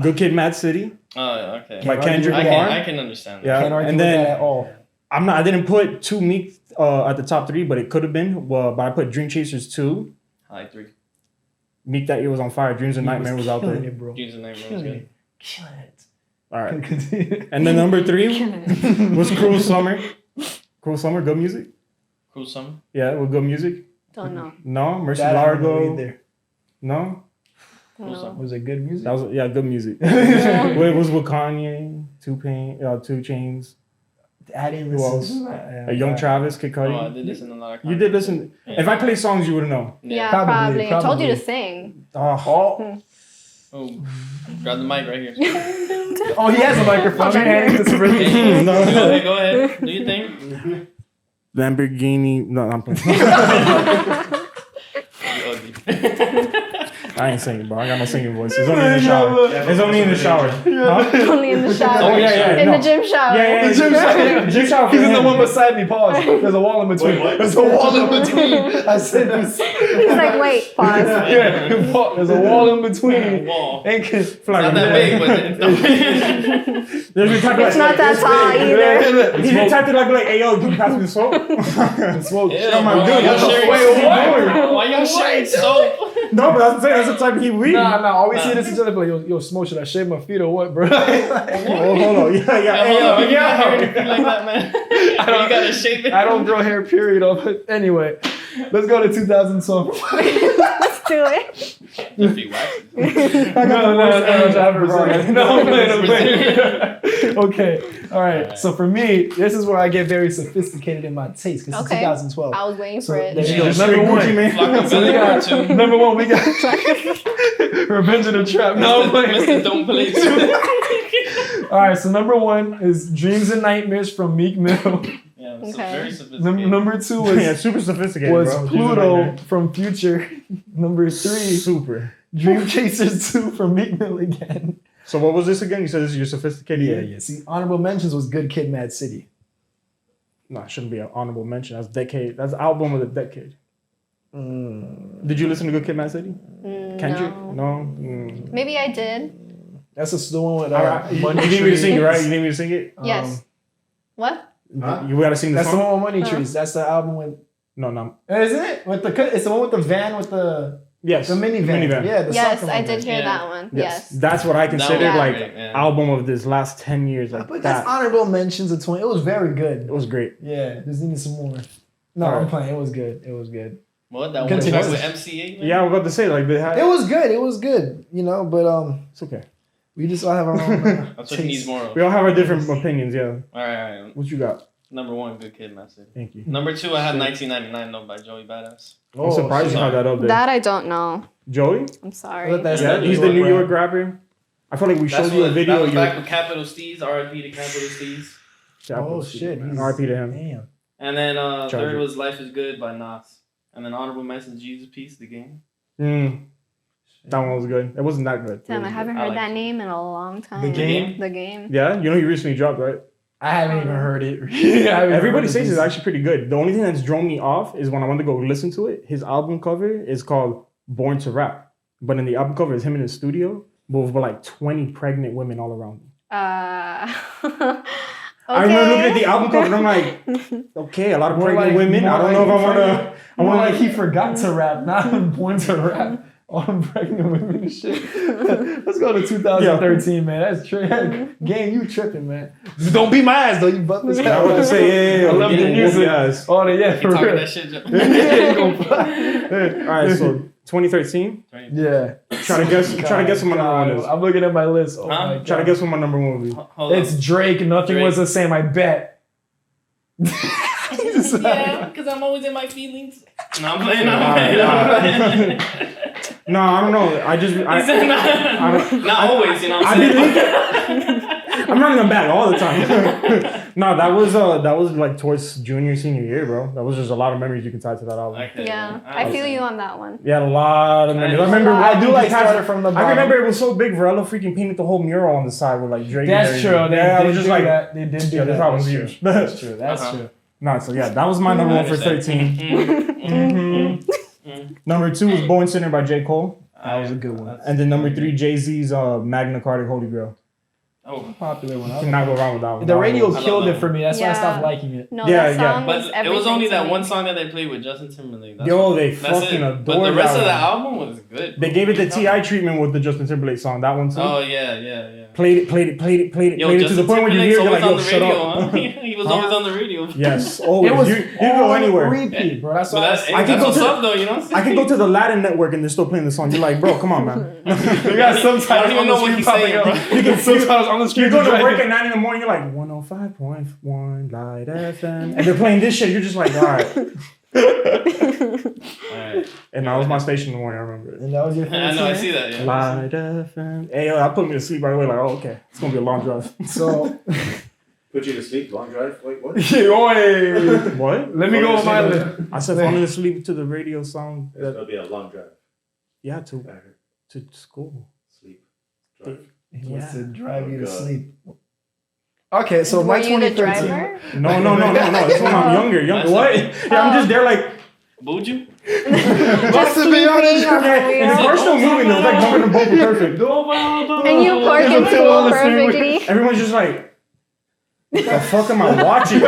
Good Kid, Mad City Oh, okay. by Kendrick I Lamar. can understand. Yeah, Can't argue and with that then at all. I didn't put Two Meek at the top 3, but it could have been. Well, but I put Dream Chasers 2. I like 3. Meek that year was on fire. Dreams and Nightmare was out killing there. it, bro. Dreams and Nightmares was Killing good. it. Killing it. All right, Continue. and then number 3 was Cruel Summer. Cruel Summer, good music. Cool summer. Yeah, with good music. Don't know. No, Mercy That I don't know Largo. either. No, Cool No. summer. Was it good music? that was good music. It was with Kanye, 2 Chainz, I didn't Who listen else? to that. a Young Travis, Kid Oh, I Cudi. did listen to a lot of You did listen. Yeah. If I play songs, you would know. Yeah, Probably, probably. I told you to probably. sing. Oh, Oh, grab the mic right here. Oh, he has a microphone. Okay. Man, this is really- Hey, No. go ahead. Do your thing. Lamborghini. No, I'm playing. You ugly. I ain't singing, bro. I got no singing voice. It's only in the shower. It's only in the shower. Huh? Only in the shower. Oh yeah, yeah. In no. the gym shower. Yeah, The gym shower. Gym shower. He's in the for one him. beside me. Pause. There's a wall in between. Wait, what? There's a wall in between. I said this. He's like, wait, pause. Yeah, there's a wall in between. Wall. Ain't Feel like Not I'm that dead. big, but There's been typing It's like, not that tall either. He been typing like, hey, yo, you can pass me the smoke? smoke. Yeah, I'm like, bro, dude, y'all what the sharing fuck soap? are you doing? Why y'all sharing soap? No, but that's the type of heat we. Nah, all we see this each other like, yo, smoke, should I shave my feet or what, bro? Oh, hold on. Yeah, Yeah, hey, hold on, yo, you got hair anything like that, man. You gotta shape it. I don't grow hair, period. But anyway, let's go to 2012. Let's do it. Your feet waxes. I got the worst energy ever, bro. No, I'm playing. Okay, all right. So for me, this is where I get very sophisticated in my taste because Okay. it's 2012. I was waiting So for it. there you Yeah, go. just Number straight one. Gucci, man. Flocka So we Billy got Part 2. number one. We got Revenge of the Trap. No, I'm playing. Mr. Don't Play 2. All right. So number one is Dreams and Nightmares from Meek Mill. Yeah, it's Okay. very sophisticated. Number two Yeah, was super sophisticated, was bro. Pluto from Future. Number three, Super. Dream Chasers 2 from Meek Mill again. So what was this again? You said this is your sophisticated. Yeah. See, honorable mentions was Good Kid, Mad City. No, it shouldn't be an honorable mention. That's decade. That's album of the decade. Did you listen to Good Kid, Mad City? Kendrick? No. Maybe I did. That's the one with You Money need me to Tree. sing it, right? You need me to sing it? Yes. What? Huh? You gotta sing the That's the song? one with Money Trees. That's the album with. No. Isn't it? It's the one with the van with the Yes. minivan. Yeah, the Yes, soccer I one. did hear Yeah. that one. Yes. That's what I consider was like great, yeah. album of this last 10 years. Like But that. that's honorable mentions of 20. It was very good. It was great. Yeah, just needed some more. No, All I'm right. playing. It was good. It was good. What? That one Continue. track with MC8? Man? Yeah, I was about to say like they had. It was good. It was good. You know, but It's okay. we just all have our own. That's what he needs more of. We all have our different opinions. Yeah. All right. What you got? Number one, Good Kid, Mad City. Thank you. Number two, I had 1999 though by Joey Badass. I'm surprised you had that up there. That I don't know. Joey? I'm sorry. Let that- Yeah, he's the New York rapper. I feel like we showed you a video. That was You back with Capital Steez, RIP to Capital Steez. Oh shit! he's- RIP to him. Damn. And then Charge third it. was Life is Good by Nas. And then honorable mentions Jesus Piece, The Game. That one was good. It wasn't that good. Damn, I haven't I heard like that it. name in a long time. The Game? The Game. Yeah, you know he recently dropped, right? I haven't even heard it. I haven't Everybody heard says it. it's actually pretty good. The only thing that's drawn me off is when I went to go listen to it. His album cover is called Born to Rap, but in the album cover is him in the studio, but with like 20 pregnant women all around him. Okay. I remember looking at the album cover and I'm like, okay, a lot of More pregnant like- women. more I don't like know if I he want to. More like he forgot to rap, not born to rap. All them pregnant women and shit. Let's go to 2013, man. That's tripping. Gang, you tripping, man. Don't beat my ass though. You butt this I was about to say, yeah. I love the music. Guys. Oh, yeah, You for talking real. that shit, Joe. All right, so 2013. Yeah. Try to guess what my number one is. I'm looking at my list. Oh Huh? my God. Try to guess what my number one will be. Hold It's Drake. Nothing Drake. was the same. I bet. Yeah, because I'm always in my feelings. No, I'm playing. No, I don't know. I don't, Not always, you know what I I'm saying? believe I'm running them back all the time. No, that was like towards junior, senior year, bro. That was just a lot of memories you can tie to that album. Okay, Yeah, I I feel you on that one. Yeah, a lot of memories. I remember. I do like Started started from the bottom. I remember it was so big. Varela freaking painted the whole mural on the side with like Drake. That's and true. everything. They Yeah, I was did just do like, that. They did do yeah, that. this album's That's huge. true. That's true. That's Uh-huh. true. No, so yeah, that was my number one for 13. Number 2 was Born Sinner by J. Cole. That was a good one. And then number 3, Jay-Z's Magna Carta Holy Grail. Oh, Popular one. You cannot go wrong with that one. The radio I killed love it for me. That's why I Yeah. stopped liking it. No, Yeah, that song was but it everything was only to that me. one song that they played with Justin Timberlake. That's Yo, they that's fucking it. adored But the rest that of the one. album was good. They gave it the T.I. treatment with the Justin Timberlake song. That one too. Oh yeah. Played it to the point where you hear it, you're like, yo, shut up. Huh? He was always on the radio. Yes, always. It was You go anywhere. repeat, bro. That's But why that's, I can that's go what's to- up though, you know what I'm saying? I can go to the Latin network and they're still playing the song. You're like, bro, come on, man. you got sometimes I don't even on know the what screen he's popping saying, up. bro. You can sometimes on the screen. You go to driving. work at 9 in the morning, you're like 105.1 Light FM, and they're playing this shit. You're just like, all right. Alright. And that was my station in the morning. I remember it. And that was your I know, I favorite. see that. Yeah. Light FM. Hey, yo, that put me to sleep right away. Like, oh, okay, it's gonna be a long drive. So, Put you to sleep, long drive. Wait, what? Oi. What? Let me go with my list. I said falling asleep to the radio song. It's gonna be a long drive. Yeah, I heard. to school. Sleep. Drive. He wants to drive Oh, you to God. sleep. Okay, so Were my you the 2013. driver? No. This one I'm younger. That's What? okay. Yeah, I'm just there like. Booed you? Just to be honest, keeping And the your car's still moving. It's like jumping the boat perfect. And you park in Don't school fall asleep. perfectly. Everyone's just like, what the fuck am I watching?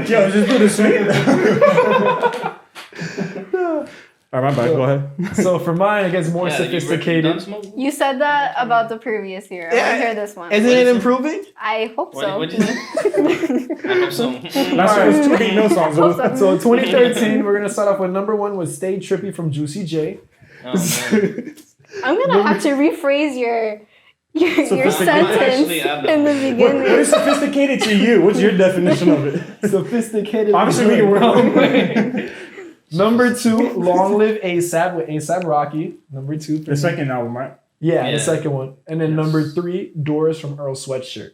Yo, just go to sleep. All right, my bad. Go ahead. So for mine, it gets more Yeah, sophisticated. You done smoking? You said that about the previous year. I want to hear this one. Isn't it improving? I hope so. What'd you say? I hope so. Last year was 2 Big Mill songs. Hope so. So 2013, we're gonna start off with number 1 was "Stay Trippy" from Juicy J. Oh, man. I'm gonna have to rephrase your Sophisticated. sentence Actually, I've done in the that. What is beginning. sophisticated to you? What's your definition of it? Sophisticated. Obviously, we can work on Number 2, "Long Live ASAP" with ASAP Rocky. Number 2. the second album, right? Yeah, Yeah. the second one. And then number 3, "Doors" from Earl Sweatshirt.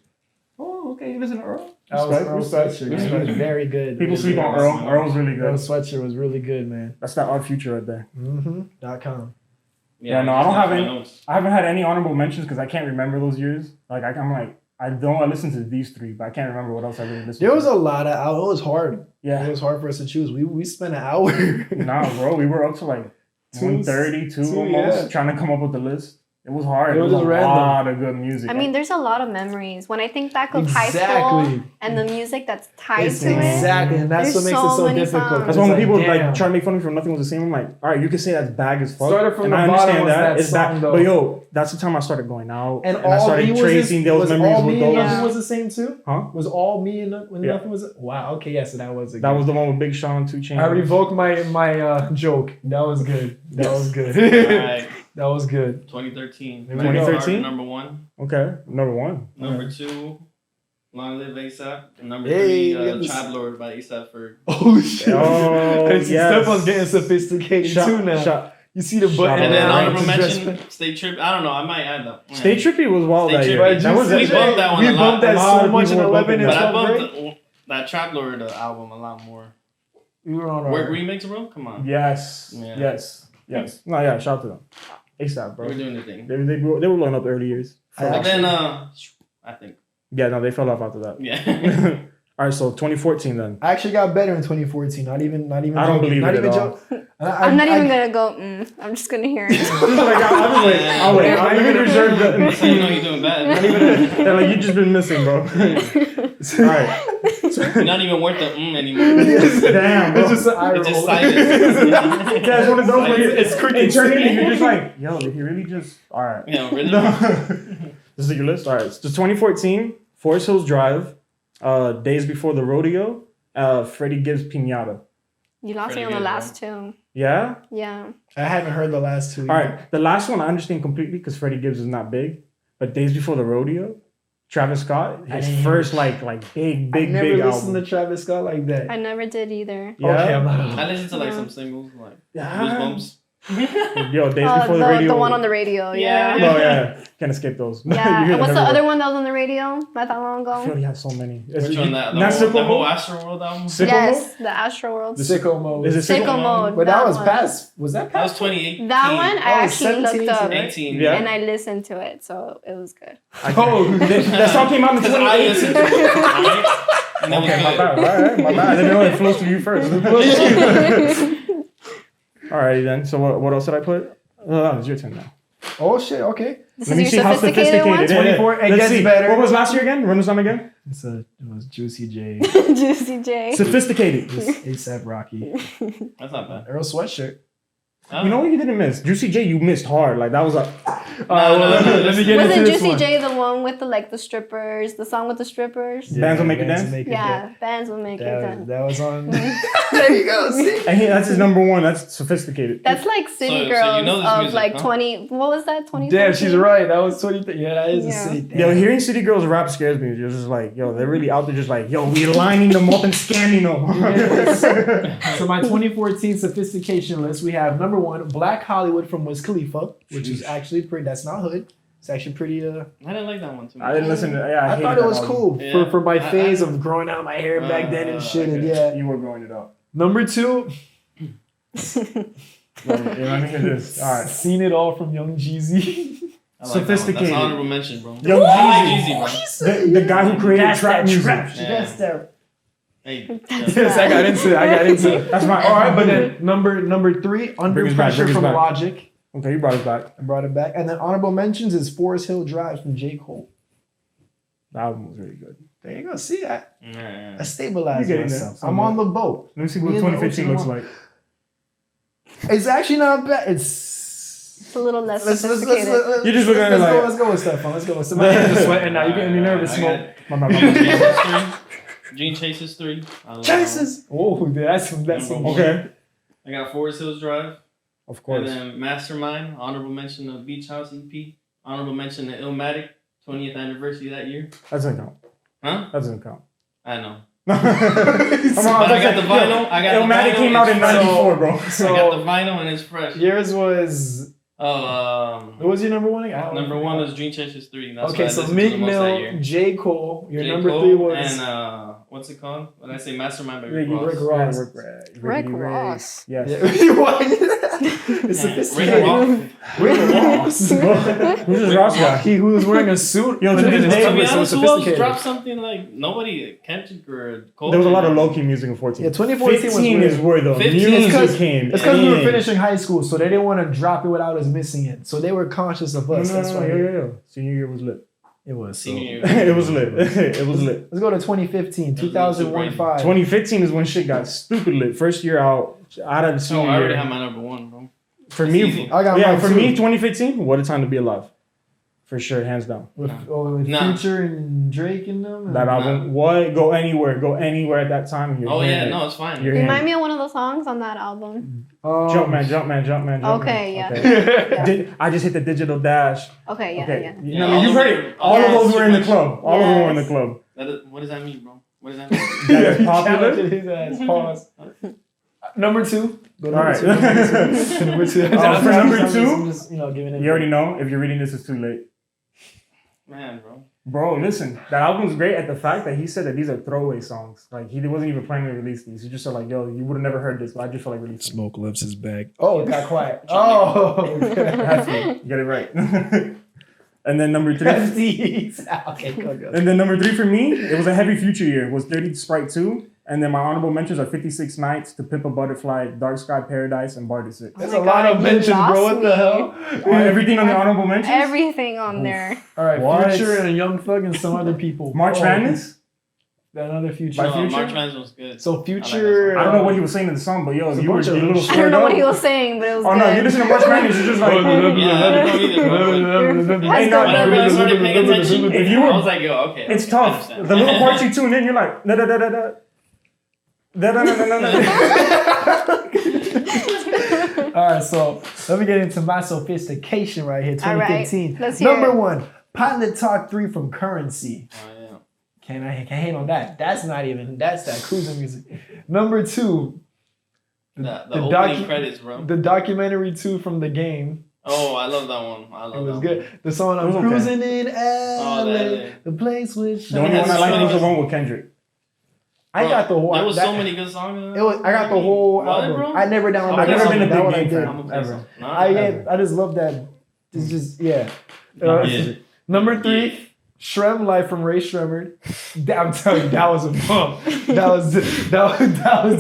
Oh, okay. You listen to Earl? That was Earl Respect. Sweatshirt. Man. He was very good. People sleep on Earl. Earl's really Earl good. Sweatshirt was really good, man. That's that Odd Future right there. .com. Yeah, no, I don't just have got any- my notes. I haven't had any honorable mentions because I can't remember those years. Like, I'm like, I don't listen to these 3, but I can't remember what else I really listened to. There was a lot of It was hard. It Yeah. was hard for us to choose. We spent an hour. Nah, bro, we were up to like 132 two, almost yeah. trying to come up with the list. It was hard. It It was was a random. lot of good music. I mean, there's a lot of memories. When I think back of high Exactly. school and the music that's tied It's to it. exactly, and that's There's what makes so it so many difficult. songs. that's It's why when people damn. like try to make fun of me from Nothing Was the Same, I'm like, all right, you can say that's bag as fuck. Started from and the I bottom understand was that It's song, bad. though. But yo, that's the time I started going out. And I all started me was tracing those was memories all with me and those. nothing was the same too. Huh? Was all me and when Yeah. nothing was wow. Okay, yes, that was a That good. was the one with Big Sean, 2 Chainz. I revoked my joke. That was good. That Yes. was good. Alright, That was good. 2013. Here we go. 2013? Number 1. Okay, number 1. Number 2, Long Live ASAP. And number Hey, 3, yes. Trap Lord by ASAP Ferg. Oh shit! Oh, Hey, yes. Stefan's getting sophisticated too now. You see the button And Oh, then right. honorable to dress- mention, Stay Trippy. I don't know, I might add that. Stay Trippy was wild Stay that year. Trippy. That was We bumped that one We a lot. bumped that A lot so of much in people were 11 and bumping But I 12 grade. bumped that Trap Lord album a lot more. We were on Work our. remix, bro? Come on. Yes. Yeah. Yes. No, yeah, shout out to them. ASAP, bro. We're doing the thing. They were blowing up early years. But then, I think, Yeah, no, they fell off after that. yeah. All right, so 2014 then. I actually got better in 2014. Not even. I don't joking. believe Not it even at all. joking. I'm not even gonna go. I'm just gonna hear it. I'll wait. I'll even reserve That's how you know the. you're doing bad. They're like, you just been missing, bro. All right. You're not even worth the anymore. Damn, bro. It's just an eye It's just roll. silence. Yeah, it's one of those where It's crickets. eternity. You're just like, yo, did he really just? All right. Yeah, really? This is your list. All right. So 2014, Forest Hills Drive, Days Before the Rodeo, Freddie Gibbs Pinata. You lost me on the last two. Yeah. Yeah. I haven't heard the last two. All right. The last one I understand completely because Freddie Gibbs is not big, but Days Before the Rodeo, Travis Scott, his first like big I never big listened album. to Travis Scott like that. I never did either. Yeah. Okay, I'm not. I listen to like some singles, like Yeah. Goosebumps. Yo, Days Before the Radio. The one on the radio. Yeah. Yeah. Oh yeah, can't escape those. You Yeah. hear And what's them the other everywhere. one that was on the radio not that long I feel ago? he has so many. Which one? That Not the Sicko whole Mode? Astroworld album? Sicko Yes, the Astro World. The sicko mode. Is it Sicko Mode. But that was one. past. Was that That was past? 2018. That one I Oh, actually 17, looked up 18. Yeah. and I listened to it, so it was good. Oh, That song came out in Because I 2018. listened to it. Right? And that was Okay, my good. bad. All right, my bad. I didn't know it flows to you first. Alrighty then. So what else did I put? It's your turn now. oh shit. Okay. This Let me is see your how sophisticated one? sophisticated. 24, it Let's gets see. better. What was last year again? Run this down again. It was Juicy J, Juicy J. Sophisticated. ASAP Rocky, That's not bad. Earl Sweatshirt. You know what you didn't miss? Juicy J, you missed hard. Like that was a. Let me get Wasn't into this Juicy one. J the one with the strippers? The song with the strippers? Bands Will Make You Dance? Yeah, bands will make it dance. That was on. There you go. See. And that's his number one. That's sophisticated. That's like City So you Girls know this of music, like huh? 20. What was that? 20. Damn, she's right. That was 20. Yeah, that is a Yeah. city. Yo, hearing City Girls rap scares me. You're just like, yo, they're really out there just like, yo, we lining them up and scanning them. So my 2014 sophistication list, we have number 1, Black Hollywood from Wiz Khalifa, which is actually pretty. That's not hood. It's actually pretty. I didn't like that one too much. I didn't listen to yeah, I hated thought it that was album. cool Yeah. for my I- phase of growing out my hair back then and shit. And yeah. You were growing it up. Number 2, Yeah, let me hear this. All right. Seen It All from Young Jeezy. I like Sophisticated. That's an honorable mention, bro. Yo, I Jeezy. like Jeezy, bro. The guy who created trap music. Yeah. that. Hey, Yes, I got into it. That's my. All right, but then number 3, Under Bring us back, Pressure bring us from back. Logic. Okay, you brought it back. I brought it back. And then honorable mentions is Forest Hill Drive from J. Cole. The album was really good. There you go. See, I yeah. stabilized You're getting there. myself. I'm on the boat. Let me see Me what and the 2015 looks ocean like. It's actually not bad. It's a little less let's sophisticated. You're just looking at it like- let's go with stuff. Let's go with stuff. My hands are sweating now. You're getting me nervous, I Smoke. My bad. Dream Chasers 3. I love Chases. Oh, that's some. Okay. I got Forest Hills Drive. Of And course. then Mastermind. Honorable mention of Beach House EP. Honorable mention of Illmatic. 20th anniversary that year. That doesn't count. Huh? That doesn't count. I know. But But I got the vinyl. I got the Illmatic vinyl. came out in It's fresh. 94, bro. I got the So vinyl and it's fresh. yours was. Oh, What was your number 1 again? number 1 was Dream Chasers 3. That's Okay, what I so listened to Meek the most that year. Mill, J. Cole. Your J. number Cole 3 was. And what's it called? What did I say? Mastermind by Rick Rick Ross. Ross. Rick Ross. Yes. Yeah. What? It's Rick sophisticated. Ross. Rick Ross. Who's this Ross guy? He who was wearing a suit. Yo, but to then this his day- To be tummy so honest, who else sophisticated. dropped something like nobody? Kendrick or Cole? There was a lot of low-key music in 14. Yeah, 2014 was 15 weird. is where the 15 music came. It's because we were in. finishing high school, so they didn't want to drop it without us missing it. So they were conscious of us. That's why Yo. Senior year was lit. it was. So. Senior year. It was lit. It was lit. Let's go to 2015, 2001, 5. 2015 is when shit got stupid lit. First year out of the No, senior I already year. have my number 1, bro. For It's me, easy. I got yeah, mine for too. me, 2015, what a time to be alive. For sure, hands down. With Nah. Future and Drake and them. That album, what? Go anywhere at that time. You're Oh hearing yeah, it. no, it's fine. You're Remind hearing me of one of the songs on that album. Jumpman. Okay, yeah. it. I just hit the digital dash. Okay, yeah, Okay, yeah. you Yeah, know, all you've of heard them- it. All of those were in the Yes. club. All of them were in the Yes. club. What does that mean, bro? What does that mean? That is popular. His ass. Pause. Number 2. Go to All number right. 2. Number 2. For number 2, I'm just, giving it. you already know. If you're reading this, it's too late. Man, bro. Bro, listen, that album's great at the fact that he said that these are throwaway songs. Like, he wasn't even planning to release these. He just said, like, yo, you would have never heard this, but I just felt like releasing it. Smoke loves his bag. Oh, it got quiet. Oh. That's it. You get it right. And then number 3. Okay, go. And then number 3 for me, it was a heavy Future year. It was Dirty Sprite 2. And then my honorable mentions are 56 Nights, To Pimp a Butterfly, Dark Sky Paradise, and Bar to 6. That's my a lot God, of you mentions, bro. lost What the me. hell? Everything on the honorable mentions? Everything on there. All right, What? Future and Young Thug and some other people. March Madness? Another Future. By No, Future? March Madness was good. So Future. I don't know what he was saying in the song, but yo, It's a you were bunch a of- little I scared don't know what up. he was saying, but it was Oh good. no, you listen to March Madness, you're just like, Yeah, I don't either, bro. Let's go, When I Delfin. started paying attention, If you were- I was like, yo, okay. it's I tough. understand. The little parts you tune in, you're like, da da da da da. Da da da da da. All right, so let me get into my sophistication right here. All right, 2015. let's hear Number it. 1, Pilot Talk 3 from Currency. Oh, yeah. Can't hate on that. That's that cruising music. Number 2, The the opening credits, bro. the documentary 2 from The Game. Oh, I love that one. I love It was that good. One. The song It I'm was okay. cruising in LA, LA. the place with. The only one I liked was the one with Kendrick. I got the whole. There was that- so many good songs. It was. I got the whole What, album. bro? I never downloaded. I've never that been a album. That what I big game did. fan. I'm a Ever. I just love that. It's just yeah. Yeah. Number 3, Shrem Life from Ray Shremmerd. I'm telling you, that was a bump. That was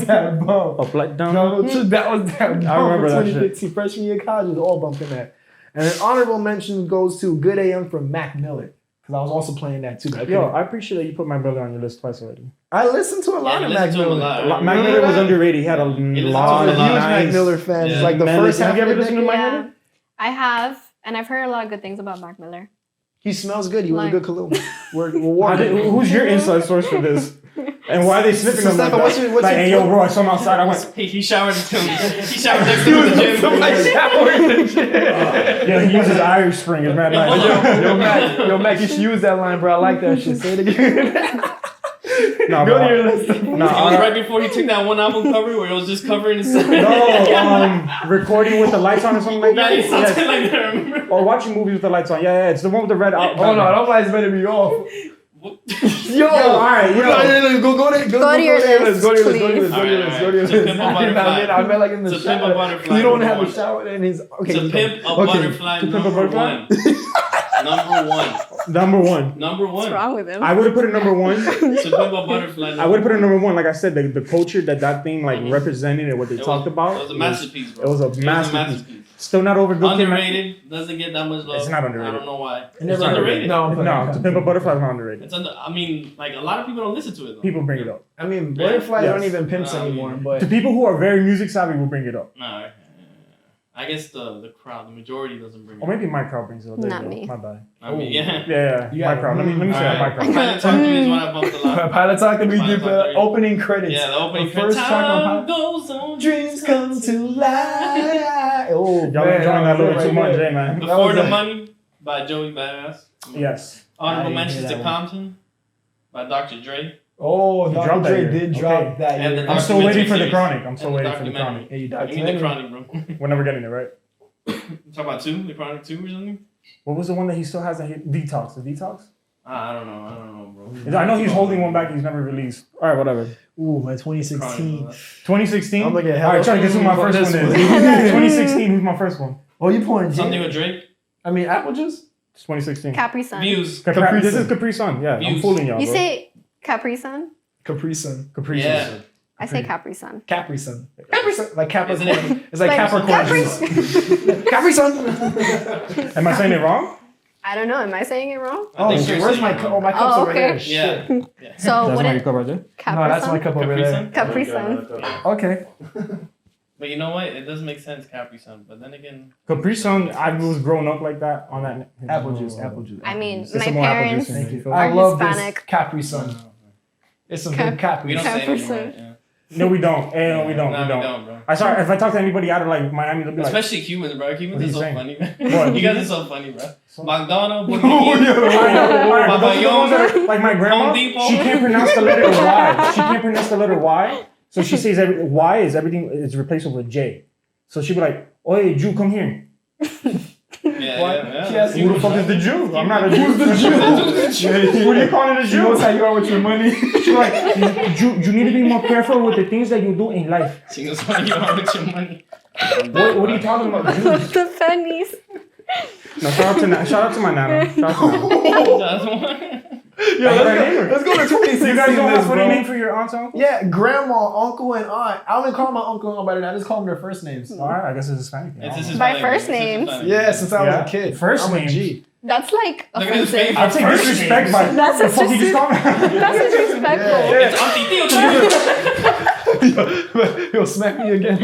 that bump. Up like down. No, that was that bump. I remember in that shit. 2015 freshman year of college was all bumping that. And an honorable mention goes to Good AM from Mac Miller because I was also playing that too. Yo, I appreciate that you put my brother on your list twice already. I listened to a lot Yeah, of you Mac listen to him a Miller. lot. Mac Really? Miller was underrated. He had a listened lot I'm to a of huge nice. Mac Miller fan. Yeah. Like the Man, first half have you ever of the listened to Mac Yeah. Miller? I have, and I've heard a lot of good things about Mac Miller. He smells good. He was a Like- good cologne. We're warning. Who's your inside source for this? And why are they sniffing So, them like Stefan, what's that? your- what's Like, your- hey, yo, bro, I saw him outside. I went, He showered too. He showered next to me in the gym. Somebody showered in the gym. yeah, he uses Irish Spring. It's mad nice. Yo, Mac, you should use that line, bro. I like that shit. Say it again. Nah, Go bro. to your list. It was right before he took that one album cover where it was just covering his Recording with the lights on or something like that. Something Yes. like that, I remember. Or watching movies with the lights on. Yeah, it's the one with the red out. Oh no, them lights better be off. Yo, all right, yo. Go to your list. Go to your list. Go to your list. Go to your list. Go to your To list. Pimp a I Butterfly. meant like in the To Pimp a shower. Butterfly, You don't have number a shower in his. Okay. To let's go. Pimp a Okay. Butterfly, To Pimp a number Butterfly? one. Number one. Number one. Number one. What's wrong with him? I would have put it number one. To Pimp a Butterfly. I would have put it number one. Like I said, the culture that thing like Mhm. represented and what they It talked was- about. It was a masterpiece, bro. It was a masterpiece. masterpiece. Still not over. Good Kid, Mad- Underrated. Doesn't get that much love. It's not underrated. I don't know why. It It's never- underrated. No, I'm No, To Pimp a Butterfly is not underrated. It's I mean, like a lot of people don't listen to it though. People bring it up. I mean, butterflies Yes. aren't even pimps anymore, but To people who are very music savvy will bring it up. No, I guess the crowd, the majority doesn't bring it. Or maybe my crowd brings it up. There Not you go. me. My bad. I mean, yeah. Yeah, You my got crowd. it. Let me say that. My crowd. Pilot Talk 3 is one I bumped a lot. Pilot Talk, we Pilot give Talk the 3. opening credits. Yeah, the opening The first track on Time Pilot. goes on. Dreams come to life. Oh, Y'all enjoying that a little too much, eh? J man. That Before was the a- Money by Joey Badass. Yes. I Honorable didn't mentions hear to that one. Compton by Dr. Dre. Oh, He Dr. dropped that Dre year. did Okay. drop that And year. the I'm still waiting for the documentary Chronic. I'm still and the waiting for the documentary. Chronic. Yeah, you I mean the Chronic, bro. We're never getting it, right? Talk about the Chronic 2 or something? What was the one that he still has that hit? Detox. The Detox? I don't know, bro. I know he's holding one back he's never released. All right, whatever. Ooh, at 2016. Chronic, 2016? I'm looking at All right, try to guess who my hella- first one this is. one. 2016, who's my first one? Oh, you pouring Something gin? with Drake. I mean, apple juice? It's 2016. Capri Sun. Views. Capri, this Sun. is Capri Sun. Yeah, I'm Views. fooling y'all, You bro. say Capri Sun? Capri Sun. Capri Yeah. Sun. I say Capri Sun. Capri Sun. Capri Sun. Like Capricorn. Isn't it? It's like Like Capricorn Capri- juice. Capri Sun. Am I saying it wrong? I don't know. Am I saying it wrong? Oh, think you're where's my saying cup? Oh, my it cup's Oh, over okay. there. Yeah. Shit. Yeah. So That's what my it, cup right there. Capri No, that's Sun? my cup over Capri there. Sun? Capri Sun. Okay. But you know what? It does make sense, Capri Sun. But then again, Capri Sun, I was growing up like that on that. Apple juice. Apple juice. I mean, It's my some more apple parents. juice in Thank it. you. Are I love Hispanic. this Capri Sun. It's some good Capri. we don't say Capri it anymore. Sun. Yeah. No, we don't. No, we don't. No, we don't. bro. I saw if I talk to anybody out of like Miami, they'll be like, Especially Cubans, bro. What Cubans are are you so saying? funny, man. What? You guys are so funny, bro. McDonald's, Oh, Alright, but those are the ones that are- like my grandma, Home Depot. she can't pronounce the letter Y. She can't pronounce the letter Y, so she says Y is everything is replaced with a J. So she'd be like, "Oye, Jew, come here." Yeah. She has- Who the fuck is the Jew? I'm not a Jew. the Jew? What are you calling a She knows Jew? how you are with your money. She's like, you need to be more careful with the things that you do in life. She knows how you are with your money. What are you talking about, Jews? The pennies. No, shout out to my nana. Shout out to Nana. Yo, let's go to 2016 You guys don't have list, a funny bro. name for your aunts, uncle? Yeah, grandma, uncle, and aunt. I don't even call my uncle and aunt by their name. I just call them their first names. All right, I guess it's Hispanic. It's his By Hispanic, first it's his names. Hispanic. Yeah, since I was Yeah. a kid. First I'm a names. G. That's like Look at his face. offensive. I'll take First disrespect by That's the fuck you just called me. That's disrespectful. It's Auntie Tio. He'll smack me again.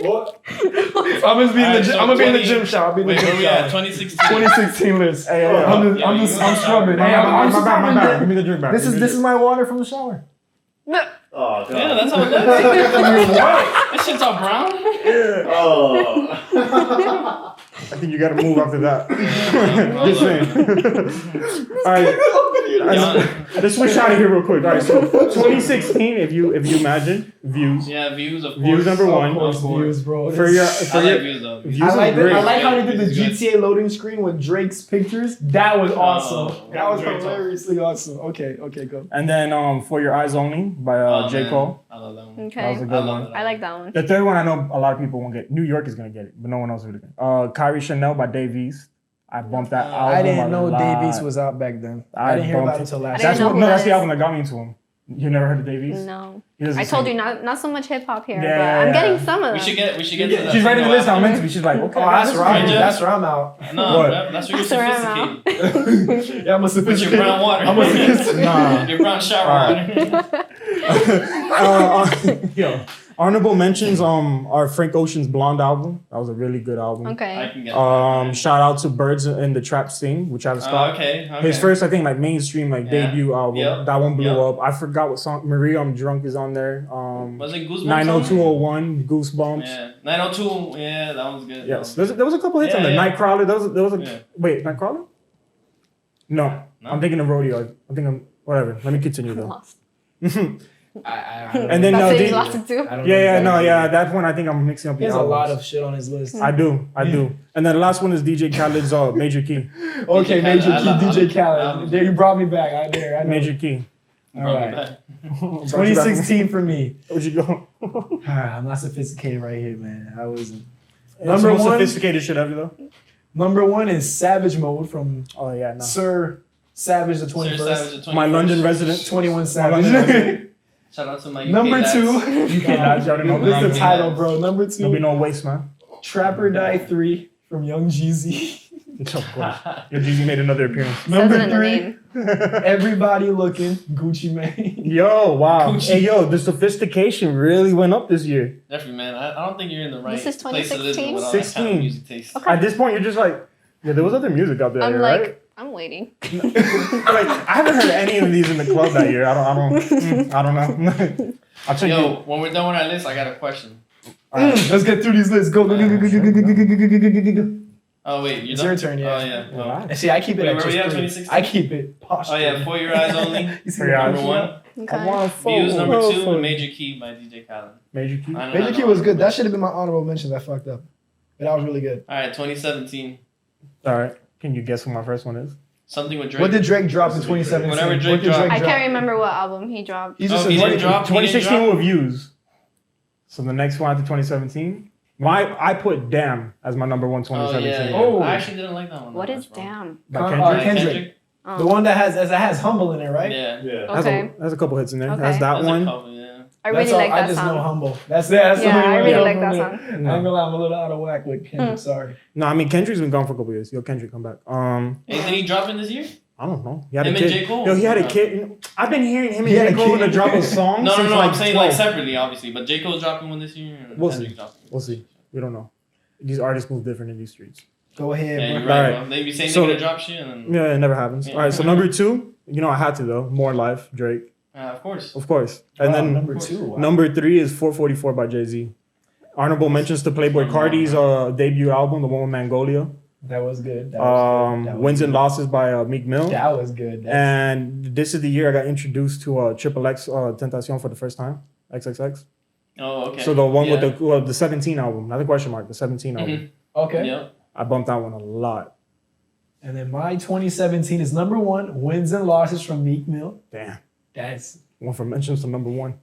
What? I'm gonna be in the gym. I'm gonna be in the gym shop. I'll be in the Wait, where gym we at? shop. 2016. 2016 list. Hey, I'm scrubbing. Hey, I'm my scrubbing. bad. Give me the drink back. This is my water from the shower. Oh, God. Yeah, that's how it looks. This shit's all brown. Oh. I think you got to move after that. Just saying. All right, let's switch out of here real quick. All right, so 2016, if you imagine views, Yeah, views of course. views number one. Of course, views, bro. For your, I for like your views though. views I like, are great. I like how they did the It's good. GTA loading screen with Drake's pictures. That was awesome. Oh, That was Drake's hilariously awesome. Okay, go. And then For Your Eyes Only by Oh, J. man. Cole. I love that one. That was a Okay. good I love one. that I like that one. The third one I know a lot of people won't get. New York is gonna get it, but no one else really can. Kyrie Chanel by Dave East. I bumped that album. I didn't a know lot. Davies was out back then. I didn't hear about it until last I That's didn't know what, who no, that that's the is. album that got me into him. You never heard of Dave East? No. He doesn't I told sing. you not so much hip hop here, Yeah, but I'm yeah, getting yeah. some of We them. should get to that. She's writing the thing list. I'm after. meant to be. She's like, okay. Oh, that's right. Yeah. That's where I'm out. No, What? that's where you're That's where I'm sophisticated. Yeah, I'm a With sophisticated. your brown water. I'm a sophisticated. Nah. Your brown shower water. Yo, honorable mentions. Our Frank Ocean's Blonde album. That was a really good album. I Okay. can get Shout out to Birds in the Trap Scene with Travis Scott. okay. His first, I think, like mainstream, like Yeah. debut album. Yep. That one blew Yep. up. I forgot what song. Maria, I'm Drunk is on there. Was it Goosebumps? 90201, Goosebumps. Yeah. 902. Yeah, that one's good. Yes, there was a couple hits on there. Yeah. Nightcrawler. There was a Yeah. wait, Nightcrawler? No, No? I'm thinking of Rodeo. I'm thinking whatever. Let me continue though. Lost. And then That's no, it, you the- lost it too. I don't yeah, know. yeah, that one I think I'm mixing up. He the has a lot albums. of shit on his list. I do. And then the last one is DJ Khaled's Major Key. Okay, DJ Major Khaled, Key, I DJ love- Khaled. There, you brought me back. I know. Major Key. All right. 2016 for me. Where'd you go? I'm not sophisticated right here, man. I wasn't. Number Number one. sophisticated shit ever though. Number one is Savage Mode from Oh yeah, no. Sir Savage the 21st. Sir Savage, the My 21st. London resident. 21 London Savage. Shout out to my UK Number dads. two. You cannot. You already know This is the the title, bro. Number There'll be two. no waste, man. Trapper Die 3 from Young Jeezy. Of course. Your Jeezy made another appearance. Says Number it in the three. name. Everybody Looking Gucci Mane. Yo, wow. Gucci. Hey, yo, the sophistication really went up this year. Definitely, man. I don't think you're in the right This is place to listen 2016? with all that kind 16. of music taste. Okay. At this point, you're just like, yeah, there was other music out there, I'm right? like, I'm waiting. Like, I haven't heard any of these in the club that year. I don't know. I'll check Yo, when we're done with our list, I got a question. Let's get through these lists. Go. Oh wait, you're It's done? your turn, yeah. Oh yeah. Well, Relax. And see, I keep it Wait, at where just we at, 3. 2016? I keep it posh. oh yeah, For Your Eyes Only. You see For Your that? Eyes. Number one. I Okay. want Views number oh, two. for- Major Key by DJ Khaled. Major Key. I know, Major I Key know. was good. That should have been my honorable mentions. I fucked up. But that was really good. All right, 2017. All right. Can you guess what my first one is? Something with Drake. What did Drake drop in 2017? Whatever Drake What did dropped. I drop? can't remember what album he dropped. He just Oh, he said didn't drop? 2016 with views. So the next one after 2017. I put Damn as my number one Oh yeah. 2017. yeah. Oh. I actually didn't like that one. What that is much, bro. Damn? By Kendrick. Oh. The one that has Humble in it, right? Yeah. Yeah. Okay. There's a couple hits in there. Okay. That's that That's a one. couple, yeah. I really That's all- like I that just know song. Humble. That's the only Yeah, I one really know like from that there. song. I ain't gonna lie, I'm a little out of whack with Kendrick. Sorry. No, I mean Kendrick's been gone for a couple years. Yo, Kendrick, come back. Anything he dropping this year? I don't know. He had Him a and kid. J. Cole? Yo, he had a No. kid. I've been hearing him and He had J. a Cole kid? gonna drop a song. No, since I'm like saying 12. like separately, obviously. But J. Cole's dropping one this year. And We'll Kendrick's see. dropping one. We'll see. We don't know. These artists move different in these streets. Go ahead, Yeah, bro. you're right, Alright. bro. They be saying So- they're gonna drop shit and then, Yeah, it never happens. Yeah. All right, so number two, I had to though. More Life, Drake, of course. of course. And then number 2. Wow. number 3 is 444 by Jay-Z. Honorable mentions to Playboy Cardi's debut album, the one with Mongolia. That was good. That was good. That was Wins good. and Losses by Meek Mill. That was good. And this is the year I got introduced to Triple X Tentacion for the first time. XXX. Oh, okay. So the one Yeah. with the 17 album, not the question mark, the 17 album. Okay. Yep. I bumped that one a lot. And then my 2017 is number 1, Wins and Losses from Meek Mill. Damn. That's Went from mentions to number 1.